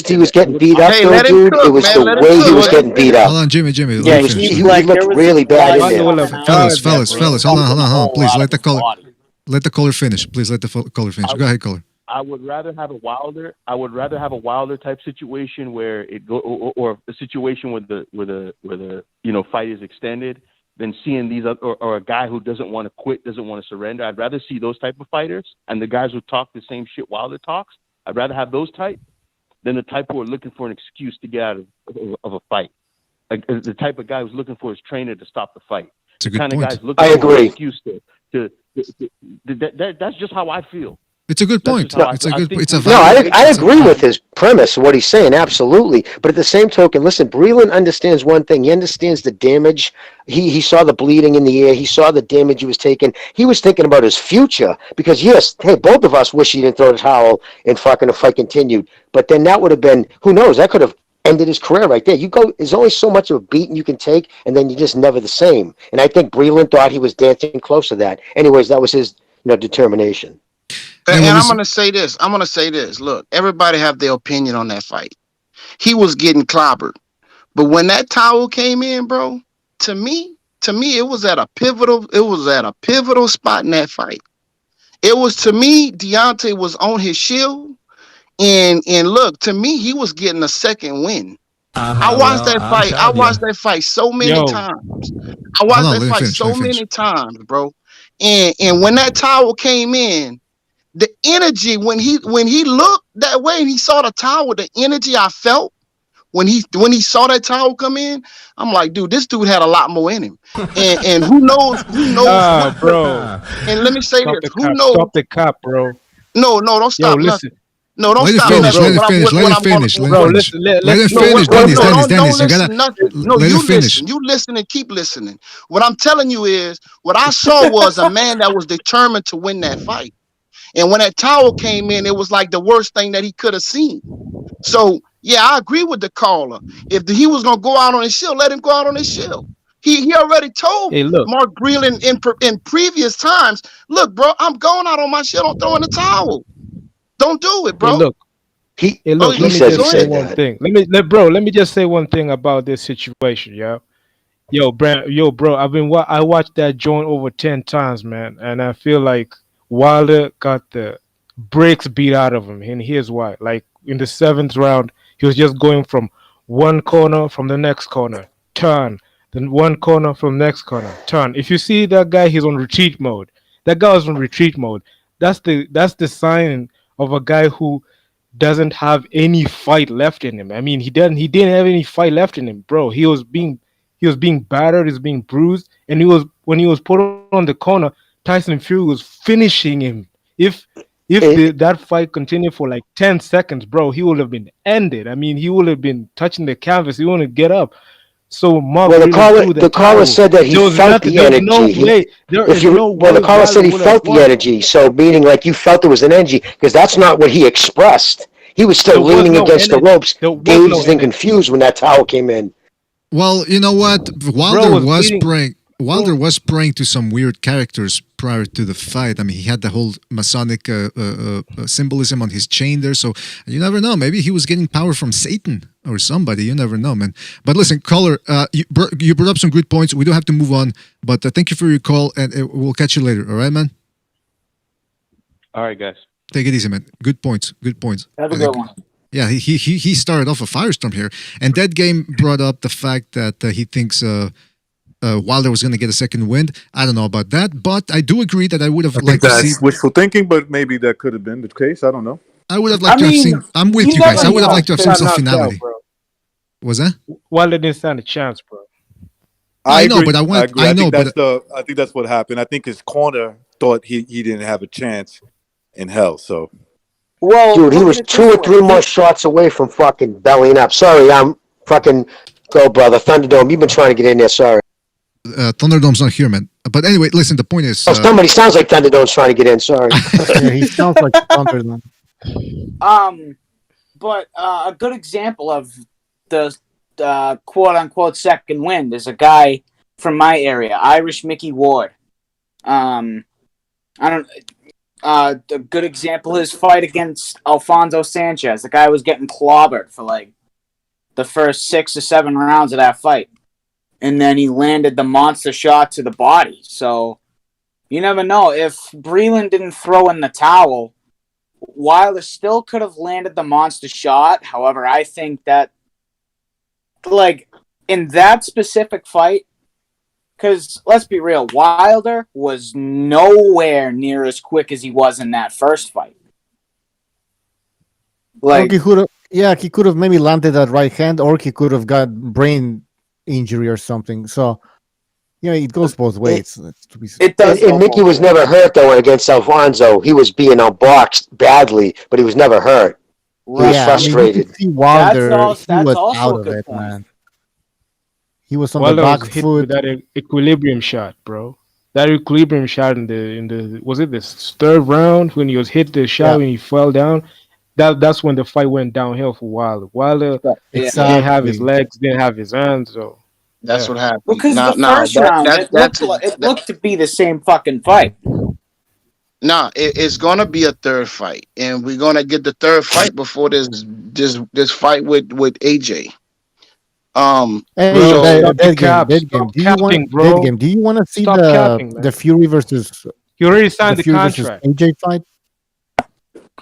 he was getting beat up, though, dude. It was the way he was getting beat up. Hold on, Jimmy. Yeah, he looked really bad in there. Fellas, hold on. Please let the caller finish. Please let the caller finish. Go ahead, caller. I would rather have a Wilder type situation where it go or a situation where the fight is extended than seeing these other, or a guy who doesn't want to quit, doesn't want to surrender. I'd rather see those type of fighters, and the guys who talk the same shit Wilder talks. I'd rather have those type than the type who are looking for an excuse to get out of a fight. Like the type of guy who's looking for his trainer to stop the fight. It's a good kind point. of guys looking for an excuse that's just how I feel. It's a good point. I agree with his premise, what he's saying, absolutely. But at the same token, listen, Breland understands one thing. He understands the damage. He saw the bleeding in the air. He saw the damage he was taking. He was thinking about his future because, yes, hey, both of us wish he didn't throw the towel and fucking the fight continued. But then that would have been, who knows, that could have ended his career right there. There's only so much of a beating you can take, and then you're just never the same. And I think Breland thought he was dancing close to that. Anyways, that was his determination. And I'm going to say this. Look, everybody have their opinion on that fight. He was getting clobbered. But when that towel came in, bro, to me, it was at a pivotal spot in that fight. It was, to me, Deontay was on his shield. And look, to me, he was getting a second win. I watched that fight so many times. I watched that fight so many times, bro. And when that towel came in, the energy when he looked that way and he saw the towel, the energy I felt when he saw that towel come in, I'm like, dude, this dude had a lot more in him. And who knows what, bro. and let me say Stop this, the who cap. knows? Stop the cap, bro. No, don't Yo, stop listen. nothing. No, don't Let it stop finish. nothing. Let it finish. Let it finish. Let it finish. Dennis, you gotta listen nothing. No, let you it finish. listen. You listen and keep listening. What I'm telling you is, what I saw was a man that was determined to win that fight. And when that towel came in, it was like the worst thing that he could have seen. So, yeah, I agree with the caller. If he was going to go out on his shield, let him go out on his shield. He already told Mark Breland in previous times, look, bro, I'm going out on my shield. I'm throwing the towel. Don't do it, bro. Hey, look. Let me just say one thing. Let me just say one thing about this situation, yeah. Yo, bro, I watched that joint over 10 times, man, and I feel like Wilder got the brakes beat out of him, and here's why. Like in the 7th round, he was just going from one corner from the next corner, turn, then one corner from next corner, turn. If you see that guy, he's on retreat mode. That guy was on retreat mode. That's the sign of a guy who doesn't have any fight left in him. I mean, he didn't have any fight left in him, bro. He was being battered, he was being bruised, and when he was put on the corner, Tyson Fury was finishing him. If that fight continued for like 10 seconds, bro, he would have been ended. I mean, he would have been touching the canvas. He wouldn't get up. So Mark, the caller said that he felt the energy. The caller said he felt the energy. So meaning like you felt there was an energy, because that's not what he expressed. He was still leaning against the ropes, dazed and confused when that towel came in. Well, you know what? Wilder was praying to some weird characters prior to the fight. I mean, he had the whole Masonic symbolism on his chain there, so you never know. Maybe he was getting power from Satan or somebody. You never know, man. But listen, caller, you brought up some good points. We do have to move on, but thank you for your call, and we'll catch you later. All right, man? All right, guys. Take it easy, man. Good points. Good points. Have a good one. Yeah, he started off a firestorm here, and that game brought up the fact that he thinks Wilder was going to get a second win. I don't know about that, but I do agree that I would have liked to see wishful thinking, but maybe that could have been the case. I don't know. I would have liked to have seen. I'm with you guys. I would have liked to have seen some finality. Was that? Wilder didn't stand a chance, bro. I know, but I think that's what happened. I think his corner thought he didn't have a chance in hell. So. Well, dude, he was 2 or 3 more shots away from fucking bellying up. Sorry, I'm fucking go, brother. Thunderdome, you've been trying to get in there. Sorry. Thunderdome's not here, man. But anyway, listen. The point is, somebody sounds like Thunderdome's trying to get in. Sorry. Yeah, he sounds like Thunderdome. But a good example of the quote unquote second wind is a guy from my area, Irish Mickey Ward. A good example is fight against Alfonso Sanchez. The guy was getting clobbered for like the first 6 or 7 rounds of that fight. And then he landed the monster shot to the body. So you never know. If Breland didn't throw in the towel, Wilder still could have landed the monster shot. However, I think that like in that specific fight, because let's be real, Wilder was nowhere near as quick as he was in that first fight. Like, he could have maybe landed that right hand, or he could have got brain injury or something. So, it goes both ways. It does. And Mickey was never hurt though against Alfonso. He was being outboxed badly, but he was never hurt. He was frustrated. See Wilder, he was out of it, man. He was on the back foot with that equilibrium shot, bro. That equilibrium shot in the was it the 3rd round when he was hit the shot when he fell down? That's when the fight went downhill for Wilder. Wilder didn't have his legs, didn't have his hands, so that's what happened. Because the first round it looked to be the same fucking fight. It's gonna be a third fight, and we're gonna get the third fight before this fight with AJ. Dead game. Do you want to see the Fury versus? You already signed the contract. AJ fight.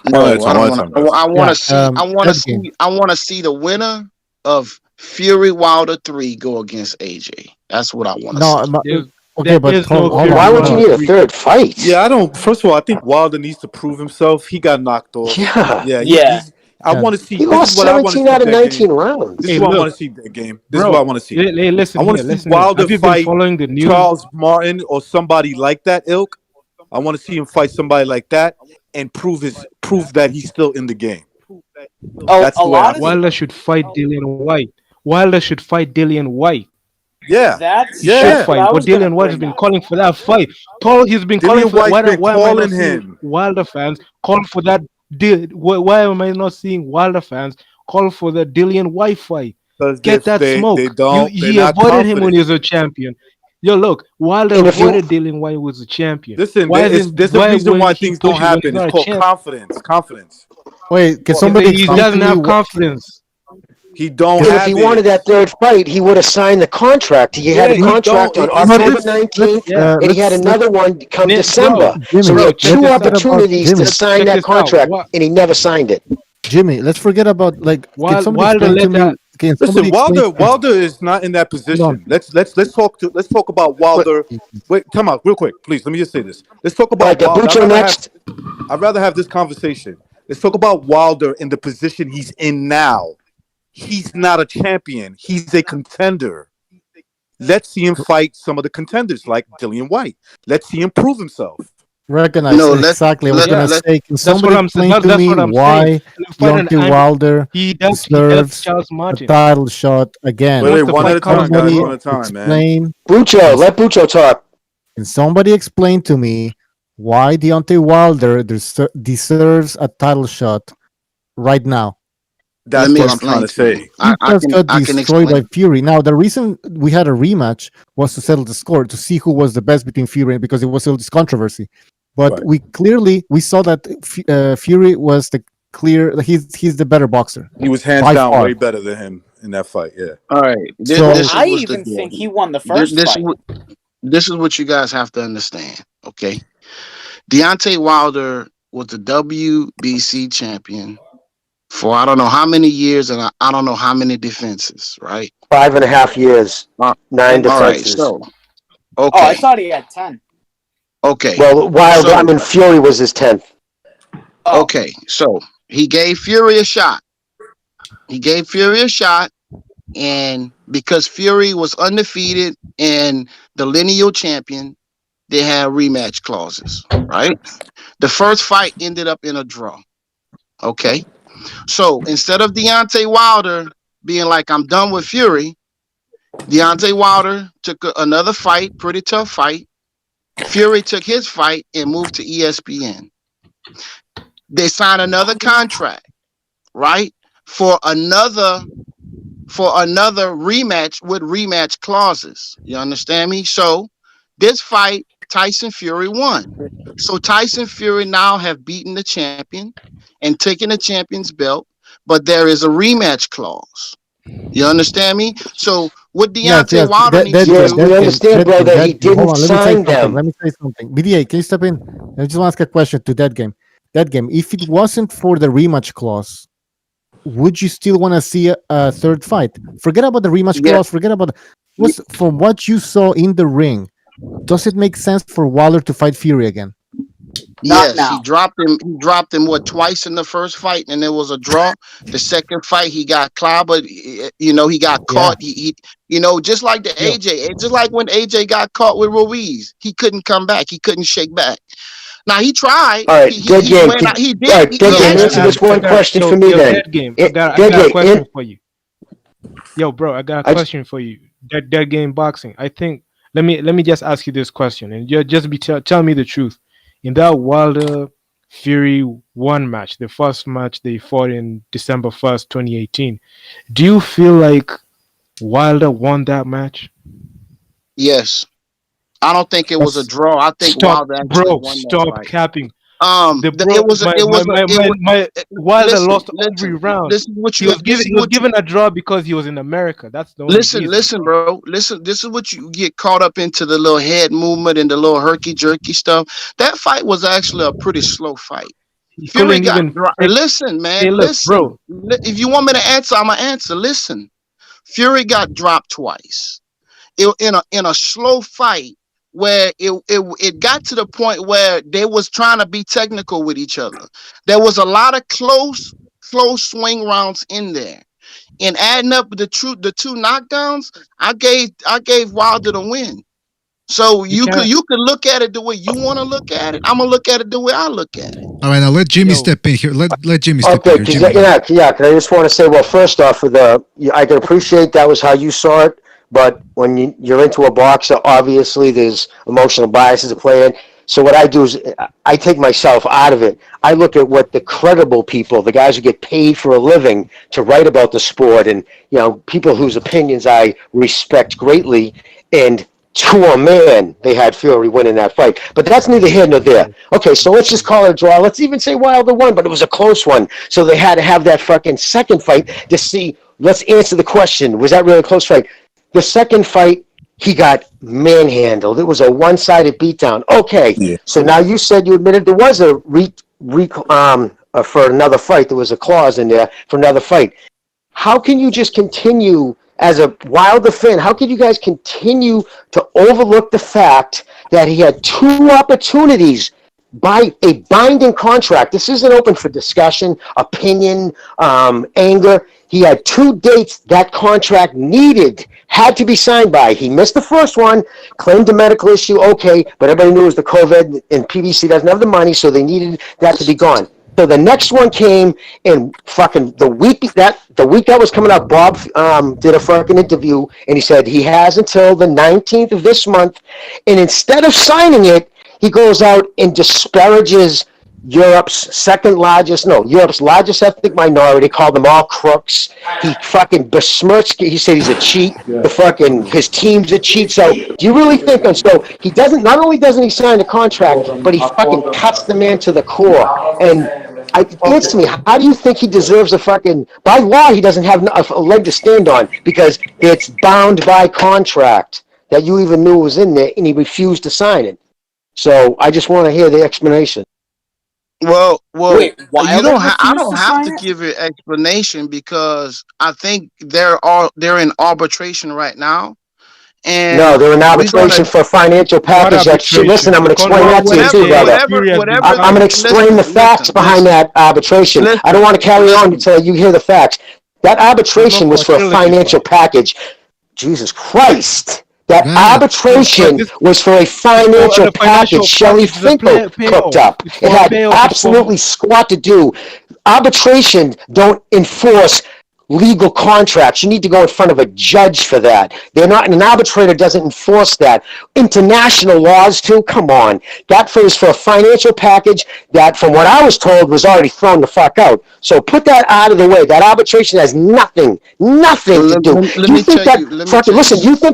No, I want to see the winner of Fury Wilder 3 go against AJ. That's what I want to see. Okay, but hold on. Why would you need a third fight? Yeah, I don't. First of all, I think Wilder needs to prove himself. He got knocked off. Yeah. He's I want to see. He This lost is what I want to 17 see. out of That 19 game. rounds. This is what I want to see. That game. This is Bro, what I want to see. listen I want to here, see listen here. Wilder Have you been fight following the news? Charles Martin or somebody like that ilk. I want to see him fight somebody like that and prove that he's still in the game. That's the way I feel. Wilder should fight Dillian White. Wilder should fight Dillian White. Yeah, He should fight. But Dillian White has been calling for that fight. He's been calling for that. Why am I not seeing Wilder fans call for that? Why am I not seeing Wilder fans call for the Dillian White fight? Get that smoke. He avoided him when he was a champion. Yo, look, Wilder avoided Dillian White was a champion. Listen, there's a reason why things don't happen. It's called confidence. Confidence. Wait, can somebody He explain doesn't to me have what- confidence. He don't Because have if he it. wanted that third fight, he would have signed the contract. He had a he contract don't. on October 19th, and he had another one come December. So he had two opportunities to sign that contract, and he never signed it. Jimmy, let's forget about like. Can somebody Wilder explain to let me? Can Listen, somebody explain- Wilder is not in that position. Let's talk about Wilder. Wait, come out real quick, please. Let me just say this. Let's talk about Wilder. I'd rather have this conversation. Let's talk about Wilder in the position he's in now. He's not a champion. He's a contender. Let's see him fight some of the contenders like Dillian White. Let's see him prove himself. Recognize exactly. I was gonna say. Can somebody explain to me why Deontay Wilder deserves a title shot again? Wait, one at a time, guys. Somebody One at a time, man. explain. Let Bucho talk. Can somebody explain to me why Deontay Wilder deserves a title shot right now? That's what I'm trying to say. He just got destroyed by Fury. Now, the reason we had a rematch was to settle the score, to see who was the best between Fury, and because it was still this controversy. But we saw that Fury was the clear. He's the better boxer. He was hands down way better than him in that fight. Yeah. All right. I even think he won the first fight. This is what you guys have to understand. Okay. Deontay Wilder was the WBC champion for I don't know how many years and I don't know how many defenses, right? 5.5 years, 9 defenses. All right, so, okay. Oh, I thought he had 10. Okay. Well, Wilder, Fury was his 10th. Okay, so he gave Fury a shot. And because Fury was undefeated and the lineal champion, they had rematch clauses, right? The first fight ended up in a draw. Okay. So instead of Deontay Wilder being like, I'm done with Fury, Deontay Wilder took another fight, pretty tough fight. Fury took his fight and moved to ESPN. They signed another contract, right? For another rematch with rematch clauses. You understand me? So this fight, Tyson Fury won. So Tyson Fury now have beaten the champion and taken the champion's belt, but there is a rematch clause. You understand me? So what Deontay Wilder needs to do, we understand, bro, that he didn't sign them. Let me say something. BDA, can you step in? I just want to ask a question to that game. That game, if it wasn't for the rematch clause, would you still want to see a third fight? Forget about the rematch clause. Forget about from what you saw in the ring. Does it make sense for Wilder to fight Fury again? Yes, he dropped him. He dropped him twice in the first fight, and it was a draw. The second fight, he got clobbered. He got caught. He just like the AJ, just like when AJ got caught with Ruiz, he couldn't come back. He couldn't shake back. Now he tried. All right, he did. Answer this one question for me then. I got a question for you. Yo, bro, I got a question for you. Dead game boxing. I think. Let me just ask you this question, and tell me the truth. In that Wilder Fury 1 match, the first match they fought in December 1st, 2018, do you feel like Wilder won that match? Yes. I don't think it was a draw. I think Wilder actually won that fight. Capping. Wilder lost every round. He was given a draw because he was in America. That's the only reason. Listen, bro. Listen, this is what you get caught up into, the little head movement and the little herky jerky stuff. That fight was actually a pretty slow fight. Fury got listen, man. Hey, look, listen, bro. If you want me to answer, I'm gonna answer. Listen, Fury got dropped twice. In a slow fight. where it got to the point where they was trying to be technical with each other. There was a lot of close swing rounds in there. And adding up the two knockdowns, I gave Wilder the win. So you could look at it the way you want to look at it. I'm gonna look at it the way I look at it. All right, now let Jimmy step in here. Let Jimmy step Okay, in here. Jimmy. yeah. Can I just want to say, well, first off, I can appreciate that was how you saw it, but when you're into a boxer, obviously there's emotional biases at play in. So what I do is I take myself out of it. I look at what the credible people, the guys who get paid for a living to write about the sport, and people whose opinions I respect greatly, and to a man, they had Fury winning that fight. But that's neither here nor there. Okay, so let's just call it a draw. Let's even say Wilder won, but it was a close one. So they had to have that fucking second fight to see. Let's answer the question. Was that really a close fight? The second fight, he got manhandled. It was a one-sided beatdown. Okay, yeah. So now you said you admitted there was a for another fight. There was a clause in there for another fight. How can you just continue as a Wilder fan? How can you guys continue to overlook the fact that he had two opportunities by a binding contract? This isn't open for discussion, opinion, anger. He had two dates that contract had to be signed by. He missed the first one, claimed a medical issue, okay, but everybody knew it was the COVID, and PBC doesn't have the money, so they needed that to be gone. So the next one came, and fucking the week that was coming up, Bob did a fucking interview, and he said he has until the 19th of this month, and instead of signing it, he goes out and disparages Europe's largest ethnic minority, called them all crooks. He fucking besmirched, he said he's a cheat, his team's a cheat. So do you really think, so he not only doesn't he sign the contract, but he fucking cuts the man to the core. And answer me, how do you think he deserves by law, he doesn't have a leg to stand on, because it's bound by contract that you even knew was in there, and he refused to sign it. So I just want to hear the explanation. Well, Wait, I don't have to give an explanation, because I think they're in arbitration right now. And no, they're in arbitration for a financial package. Listen, I'm going to explain that to you too, brother. I'm going to explain the facts behind that arbitration. I don't want to carry on until you hear the facts. That arbitration was for a financial package. Jesus Christ. That arbitration was for a financial package Shelley Finkel cooked up. It had absolutely squat to do. Arbitration don't enforce legal contracts. You need to go in front of a judge for that. An arbitrator doesn't enforce that. International laws too, come on. That was for a financial package that, from what I was told, was already thrown the fuck out. So put that out of the way. That arbitration has nothing to do. You think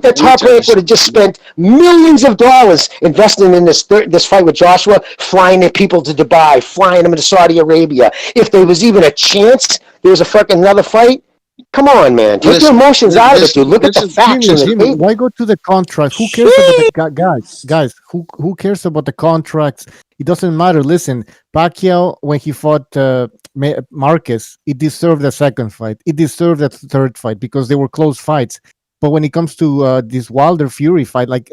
that Top Rank would have just spent millions of dollars investing in this fight with Joshua, flying their people to Dubai, flying them to Saudi Arabia? If there was even a chance there was another fight? Come on, man. Take your emotions out of it, dude. Look at the facts. Why go to the contract? Who cares about the guys? Who cares about the contracts? It doesn't matter. Listen, Pacquiao, when he fought Marquez, it deserved a second fight. It deserved a third fight because they were close fights. But when it comes to this Wilder Fury fight, like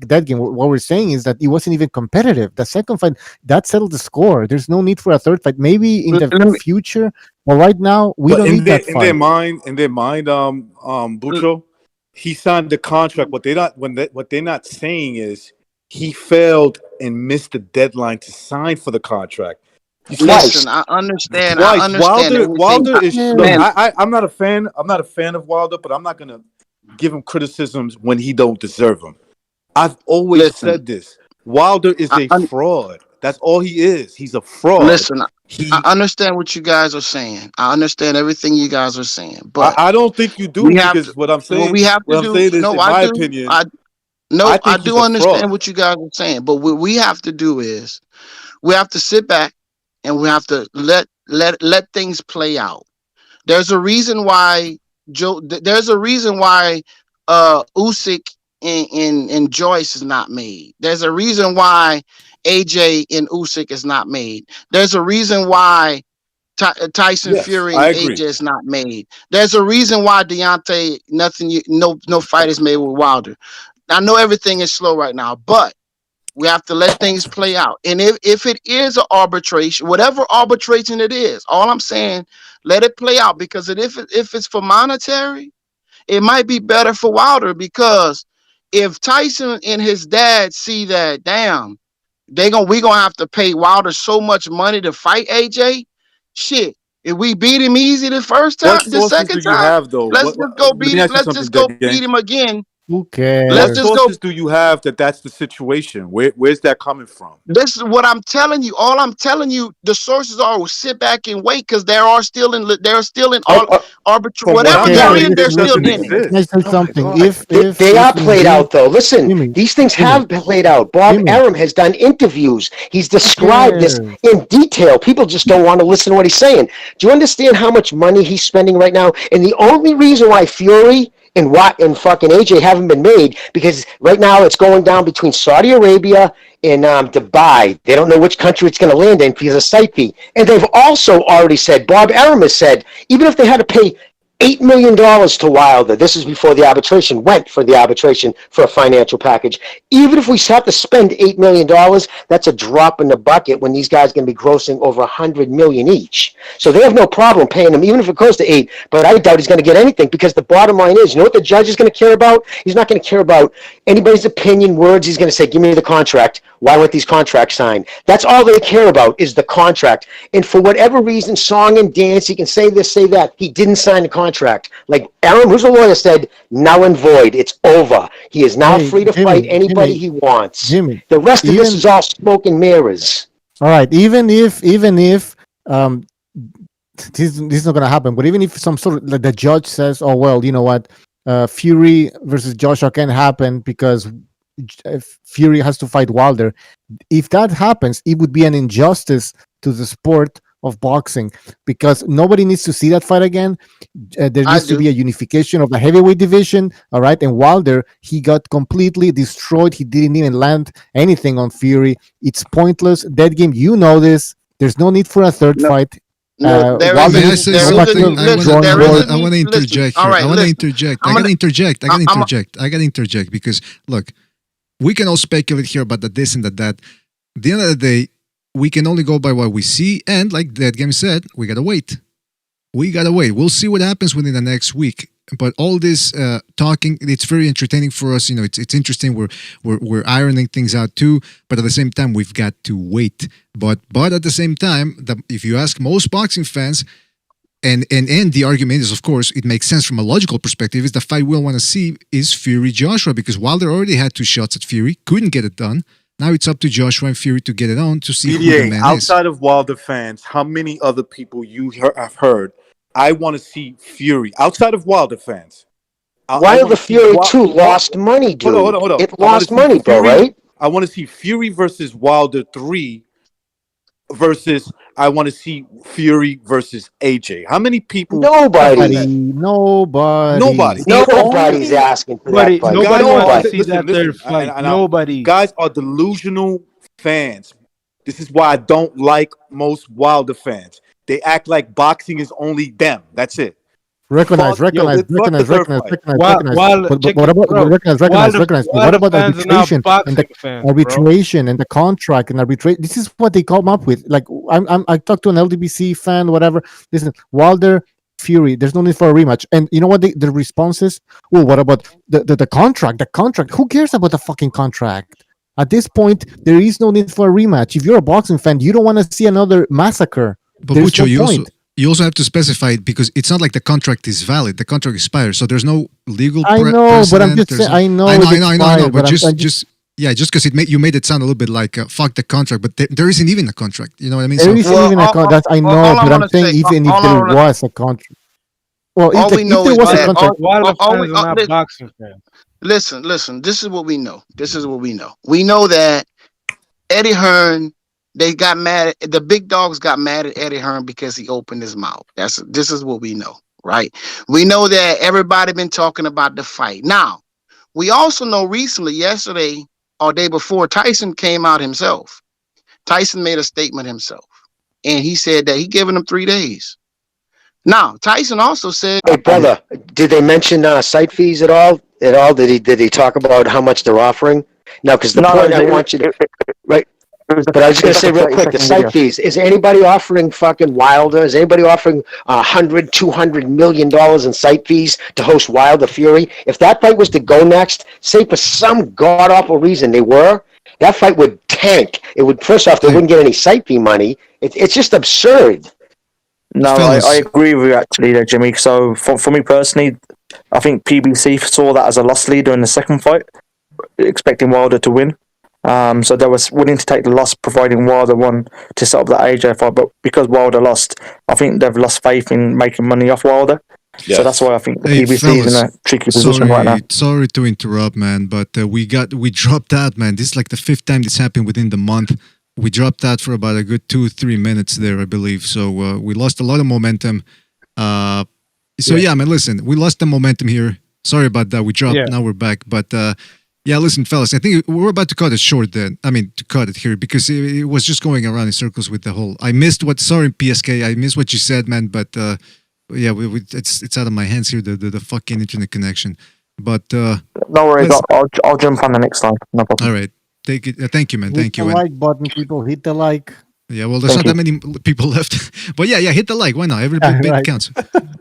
that game, what we're saying is that it wasn't even competitive. The second fight, that settled the score. There's no need for a third fight. Maybe in the future, but right now we don't need that fight. In their mind, Bucho, he signed the contract. What they're not saying is he failed and missed the deadline to sign for the contract. Listen, I understand. Wilder is. I'm not a fan. I'm not a fan of Wilder, but I'm not gonna give him criticisms when he don't deserve them. I've always said this. Wilder is a fraud. That's all he is. He's a fraud. Listen, I understand what you guys are saying. I understand everything you guys are saying, but I don't think you do, because what I'm saying. We have to do. No, I my do. opinion. I do understand what you guys are saying, but what we have to do is we have to sit back and we have to let things play out. There's a reason why Usyk and Joyce is not made. There's a reason why AJ and Usyk is not made. There's a reason why Tyson Fury and AJ is not made. There's a reason why Deontay no fight is made with Wilder. I know everything is slow right now, but we have to let things play out. And if it is an arbitration, whatever arbitration it is, all I'm saying, let it play out, because if it's for monetary, it might be better for Wilder, because if Tyson and his dad see that, damn, we gonna have to pay Wilder so much money to fight AJ. Shit, if we beat him easy the What sources second do you time, have though? let's just go Let beat me it. ask you Let's something, just go Dead beat Gang. him again. Who cares? Let's What just go. sources do you have that that's the situation? Where's that coming from? This is what I'm telling you. All I'm telling you, the sources are, sit back and wait, because they're still in arbitration. From what Whatever I'm Okay, they're hearing, in, this they're still doesn't in it. can I exist. say something? If They are if played indeed, out, though. Listen, Jimmy, these things Jimmy, have played out. Bob Jimmy, Arum has done interviews. He's who described this cares? in detail. People just don't want to listen to what he's saying. Do you understand how much money he's spending right now? And the only reason why Fury and fucking AJ haven't been made, because right now it's going down between Saudi Arabia and Dubai. They don't know which country it's going to land in because of site fee. And they've also already said, Bob Arum has said, even if they had to pay $8 million to Wilder. This is before the arbitration went for the arbitration for a financial package. Even if we have to spend $8 million, that's a drop in the bucket when these guys are going to be grossing over $100 million each. So they have no problem paying him, even if it goes to 8. But I doubt he's going to get anything, because the bottom line is, you know what the judge is going to care about? He's not going to care about anybody's opinion, words. He's going to say, give me the contract. Why weren't these contracts signed? That's all they care about, is the contract. And for whatever reason, song and dance, he can say this, say that. He didn't sign the contract. Like Arum, who's a lawyer, said, null and void. It's over. He is now Hey, free to fight anybody Jimmy, he wants. Jimmy. The rest of this Even is all smoke and mirrors. all right. Even if this is not gonna happen, but even if some sort of, like, the judge says, oh well, you know what, Fury versus Joshua can happen because Fury has to fight Wilder. If that happens, it would be an injustice to the sport of boxing, because nobody needs to see that fight again. There needs to be a unification of the heavyweight division. All right. And Wilder, he got completely destroyed. He didn't even land anything on Fury. It's pointless. Dead game. You know this. There's no need for a third fight. May I say something? I want to interject here. I want to interject. I got to interject because, look, we can all speculate here about the this and the that. At the end of the day, we can only go by what we see, and like that game said, we gotta wait. We gotta wait. We'll see what happens within the next week. But all this talking, it's very entertaining for us. You know, it's interesting. We're ironing things out too. But at the same time, we've got to wait. But at the same time, if you ask most boxing fans, and the argument is, of course, it makes sense from a logical perspective, is the fight we'll want to see is Fury Joshua, because Wilder already had 2 shots at Fury, couldn't get it done. Now it's up to Joshua and Fury to get it on to see who the man is. Outside of Wilder fans, how many other people you have heard? I want to see Fury. Outside of Wilder fans. Wilder Fury 2 lost money, dude. Hold on. It lost money, bro, right? I want to see Fury versus Wilder 3 versus I want to see Fury versus AJ. How many people? Nobody's asking for that fight. Nobody wants to see Listen, that third fight. Nobody. Guys are delusional fans. This is why I don't like most Wilder fans. They act like boxing is only them. That's it. Recognize. What about arbitration and the arbitration and the contract and arbitration? This is what they come up with. Like I talked to an LDBC fan, whatever. Listen, Wilder Fury, there's no need for a rematch. And you know what the response is? Well, what about the contract? The contract. Who cares about the fucking contract? At this point, there is no need for a rematch. If you're a boxing fan, you don't want to see another massacre. But Pucho, you also have to specify it, because it's not like the contract is valid. The contract expires, so there's no legal. I know, but I'm just saying. I know. But just because you made it sound a little bit like fuck the contract, but there isn't even a contract. You know what I mean? There isn't even a contract. I know, but I'm saying even if there was a contract. Well, if there was a contract, Wilder fans are not boxing fans. Listen. This is what we know. We know that Eddie Hearn. They got mad. The big dogs got mad at Eddie Hearn because he opened his mouth. This is what we know, right? We know that everybody been talking about the fight. Now, we also know recently, yesterday or day before, Tyson came out himself. Tyson made a statement himself, and he said that he giving him 3 days. Now, Tyson also said, Hey, brother, did they mention site fees at all? Did he talk about how much they're offering? No, because the point I want you to right. But I was just going to say real quick, the site fees. Is anybody offering fucking Wilder? Is anybody offering $100, $200 million in site fees to host Wilder Fury? If that fight was to go next, say for some god awful reason they were, that fight would tank. It would, first off, they wouldn't get any site fee money. It's just absurd. No, I agree with you actually there, Jimmy. So for me personally, I think PBC saw that as a loss leader in the second fight, expecting Wilder to win. So they was willing to take the loss, providing Wilder won to set up that AJ fight. But because Wilder lost, I think they've lost faith in making money off Wilder. Yes. So that's why I think the PBC is in a tricky position right now. Sorry to interrupt, man, but we dropped out, man. This is like the 5th time this happened within the month. We dropped out for about a good 2-3 minutes there, I believe. So we lost a lot of momentum. Yeah, man, listen, we lost the momentum here. Sorry about that. We dropped. Now we're back. But yeah, listen, fellas, I think we're about to cut it short then. I mean, to cut it here because it was just going around in circles with the whole. I missed sorry, PSK. I missed what you said, man. But yeah, it's out of my hands here. The fucking internet connection. But no worries. I'll jump on the next time. No problem. All right. Take it. Thank you, man. Thank you. Hit the like button, people. Hit the like. Yeah, well, there's not that many people left. But yeah, hit the like. Why not? Every bit counts.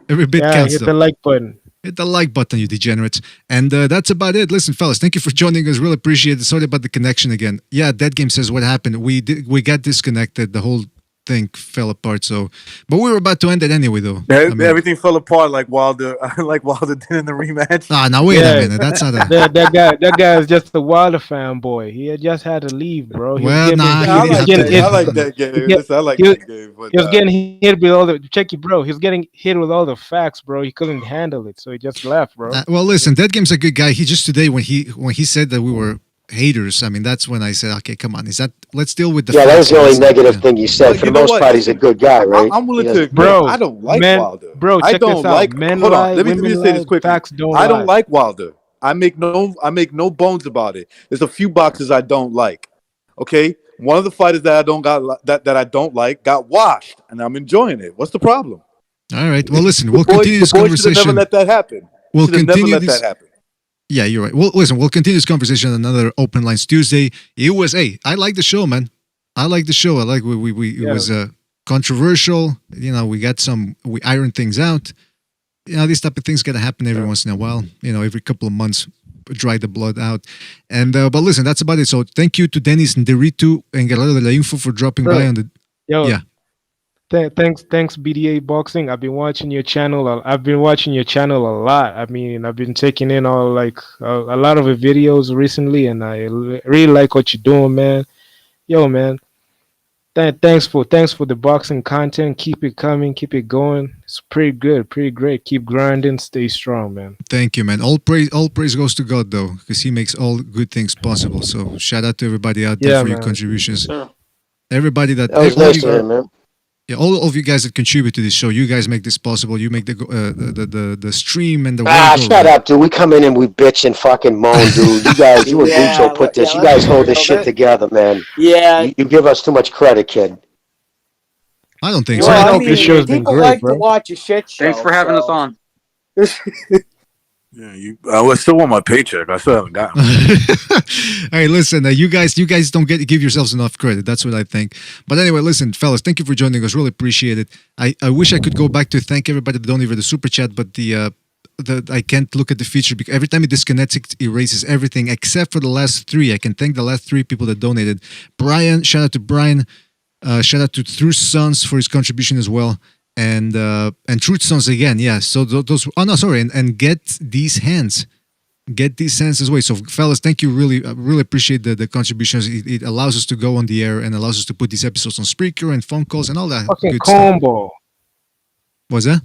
Every bit counts. Hit the like button. Hit the like button, you degenerates. And that's about it. Listen, fellas, thank you for joining us. Really appreciate it. Sorry about the connection again. Yeah, Dead Game says what happened. We got disconnected. The whole thing fell apart. So, but we were about to end it anyway, though. Everything fell apart like Wilder did in the rematch. Now wait a minute. That's not a... that guy is just a Wilder fanboy. He had just had to leave, bro. I like that game. Listen, I like that game. But, he was getting hit with all the bro. He was getting hit with all the facts, bro. He couldn't handle it, so he just left, bro. Well, listen, Dead Game's a good guy. He just today when he said that we were haters, I mean, that's when I said, okay, come on, let's deal with the that was the only negative thing you said. For the most part, he's a good guy, right? I'm willing to agree. Bro, I don't like Wilder. Bro, check this out. Men hold lie, on, let me say this quickly. I don't like Wilder. I make no bones about it. There's a few boxes I don't like. Okay? One of the fighters that I don't like got washed, and I'm enjoying it. What's the problem? All right. Well, listen, we'll continue this conversation. Never let that happen. We'll continue this. Yeah, you're right. Well, listen, we'll continue this conversation on another Open Lines Tuesday. It was, I like the show, man. I like the show. I like it was controversial. You know, we ironed things out. You know, these type of things got to happen every once in a while. You know, every couple of months, dry the blood out. And but listen, that's about it. So thank you to Dennis and Deritu and Guerrero de la Info for dropping by on the. Yeah. Thanks, BDA Boxing. I've been watching your channel. I've been watching your channel a lot. I mean, I've been taking in a lot of the videos recently, and I really like what you're doing, man. Yo, man. Thanks for the boxing content. Keep it coming. Keep it going. It's pretty good, pretty great. Keep grinding. Stay strong, man. Thank you, man. All praise goes to God, though, because He makes all good things possible. So shout out to everybody out there for your contributions. Sure. Everybody that was nice to hear, man. Yeah, all of you guys that contribute to this show, you guys make this possible. You make the stream and the shut up, dude. We come in and we bitch and fucking moan, dude. You guys, you and Bucho put this. You guys hold this shit together, man. Yeah, you give us too much credit, kid. I don't think so. I mean, this show's been great, like bro. To watch a shit show. Thanks for having us on. Yeah, I still want my paycheck. I still haven't gotten it. Hey, listen, you guys don't give yourselves enough credit. That's what I think. But anyway, listen, fellas, thank you for joining us. Really appreciate it. I wish I could go back to thank everybody that donated the super chat, but I can't look at the feature because every time it disconnects, it erases everything except for the last 3. I can thank the last 3 people that donated. Brian, shout out to Brian. Shout out to Truth Sons for his contribution as well. And Truth Sons again, yeah. So those. Oh no, sorry. And get these hands as well. So fellas, thank you. Really appreciate the contributions. It allows us to go on the air and allows us to put these episodes on Spreaker and phone calls and all that. Fucking good combo. Stuff. What's that?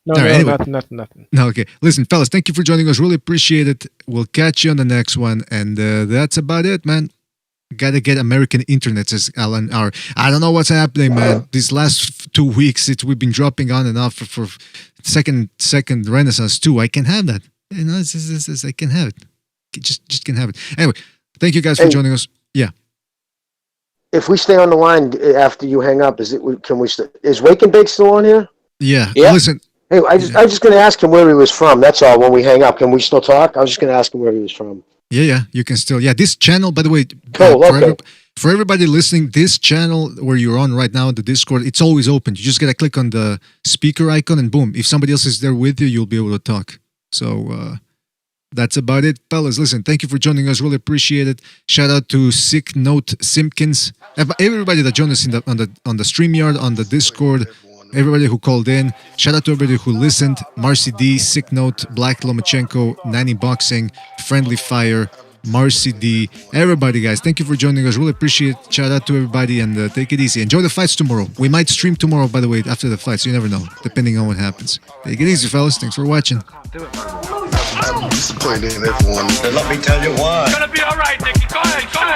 Nothing. No, okay. Listen, fellas, thank you for joining us. Really appreciate it. We'll catch you on the next one, and that's about it, man. Gotta get American internet, says Alan R. I don't know what's happening, man. These last 2 weeks, we've been dropping on and off for second Renaissance too. I can have that. You know, I can have it. Just can have it. Anyway, thank you guys for joining us. Yeah. If we stay on the line after you hang up, is Wake and Bake still on here? Yeah. Yeah. Listen. Hey, I was just going to ask him where he was from. That's all. When we hang up, can we still talk? I was just going to ask him where he was from. Yeah. You can still. Yeah. This channel, by the way, cool. Okay. For everybody listening, this channel where you're on right now, the Discord, it's always open. You just gotta click on the speaker icon, and boom, if somebody else is there with you, you'll be able to talk. So that's about it, fellas. Listen, thank you for joining us. Really appreciate it. Shout out to Sick Note Simpkins, everybody that joined us on the StreamYard, on the Discord, everybody who called in. Shout out to everybody who listened. Marcy D, Sick Note, Black Lomachenko, Nanny Boxing, Friendly Fire, Marcy D, everybody, guys, thank you for joining us. Really appreciate it. Shout out to everybody, and take it easy. Enjoy the fights tomorrow. We might stream tomorrow, by the way, after the fights. You never know, depending on what happens. Take it easy, fellas. Thanks for watching. I'm disappointed in everyone. Let me tell you why. It's gonna be all right, Nicky. Go ahead.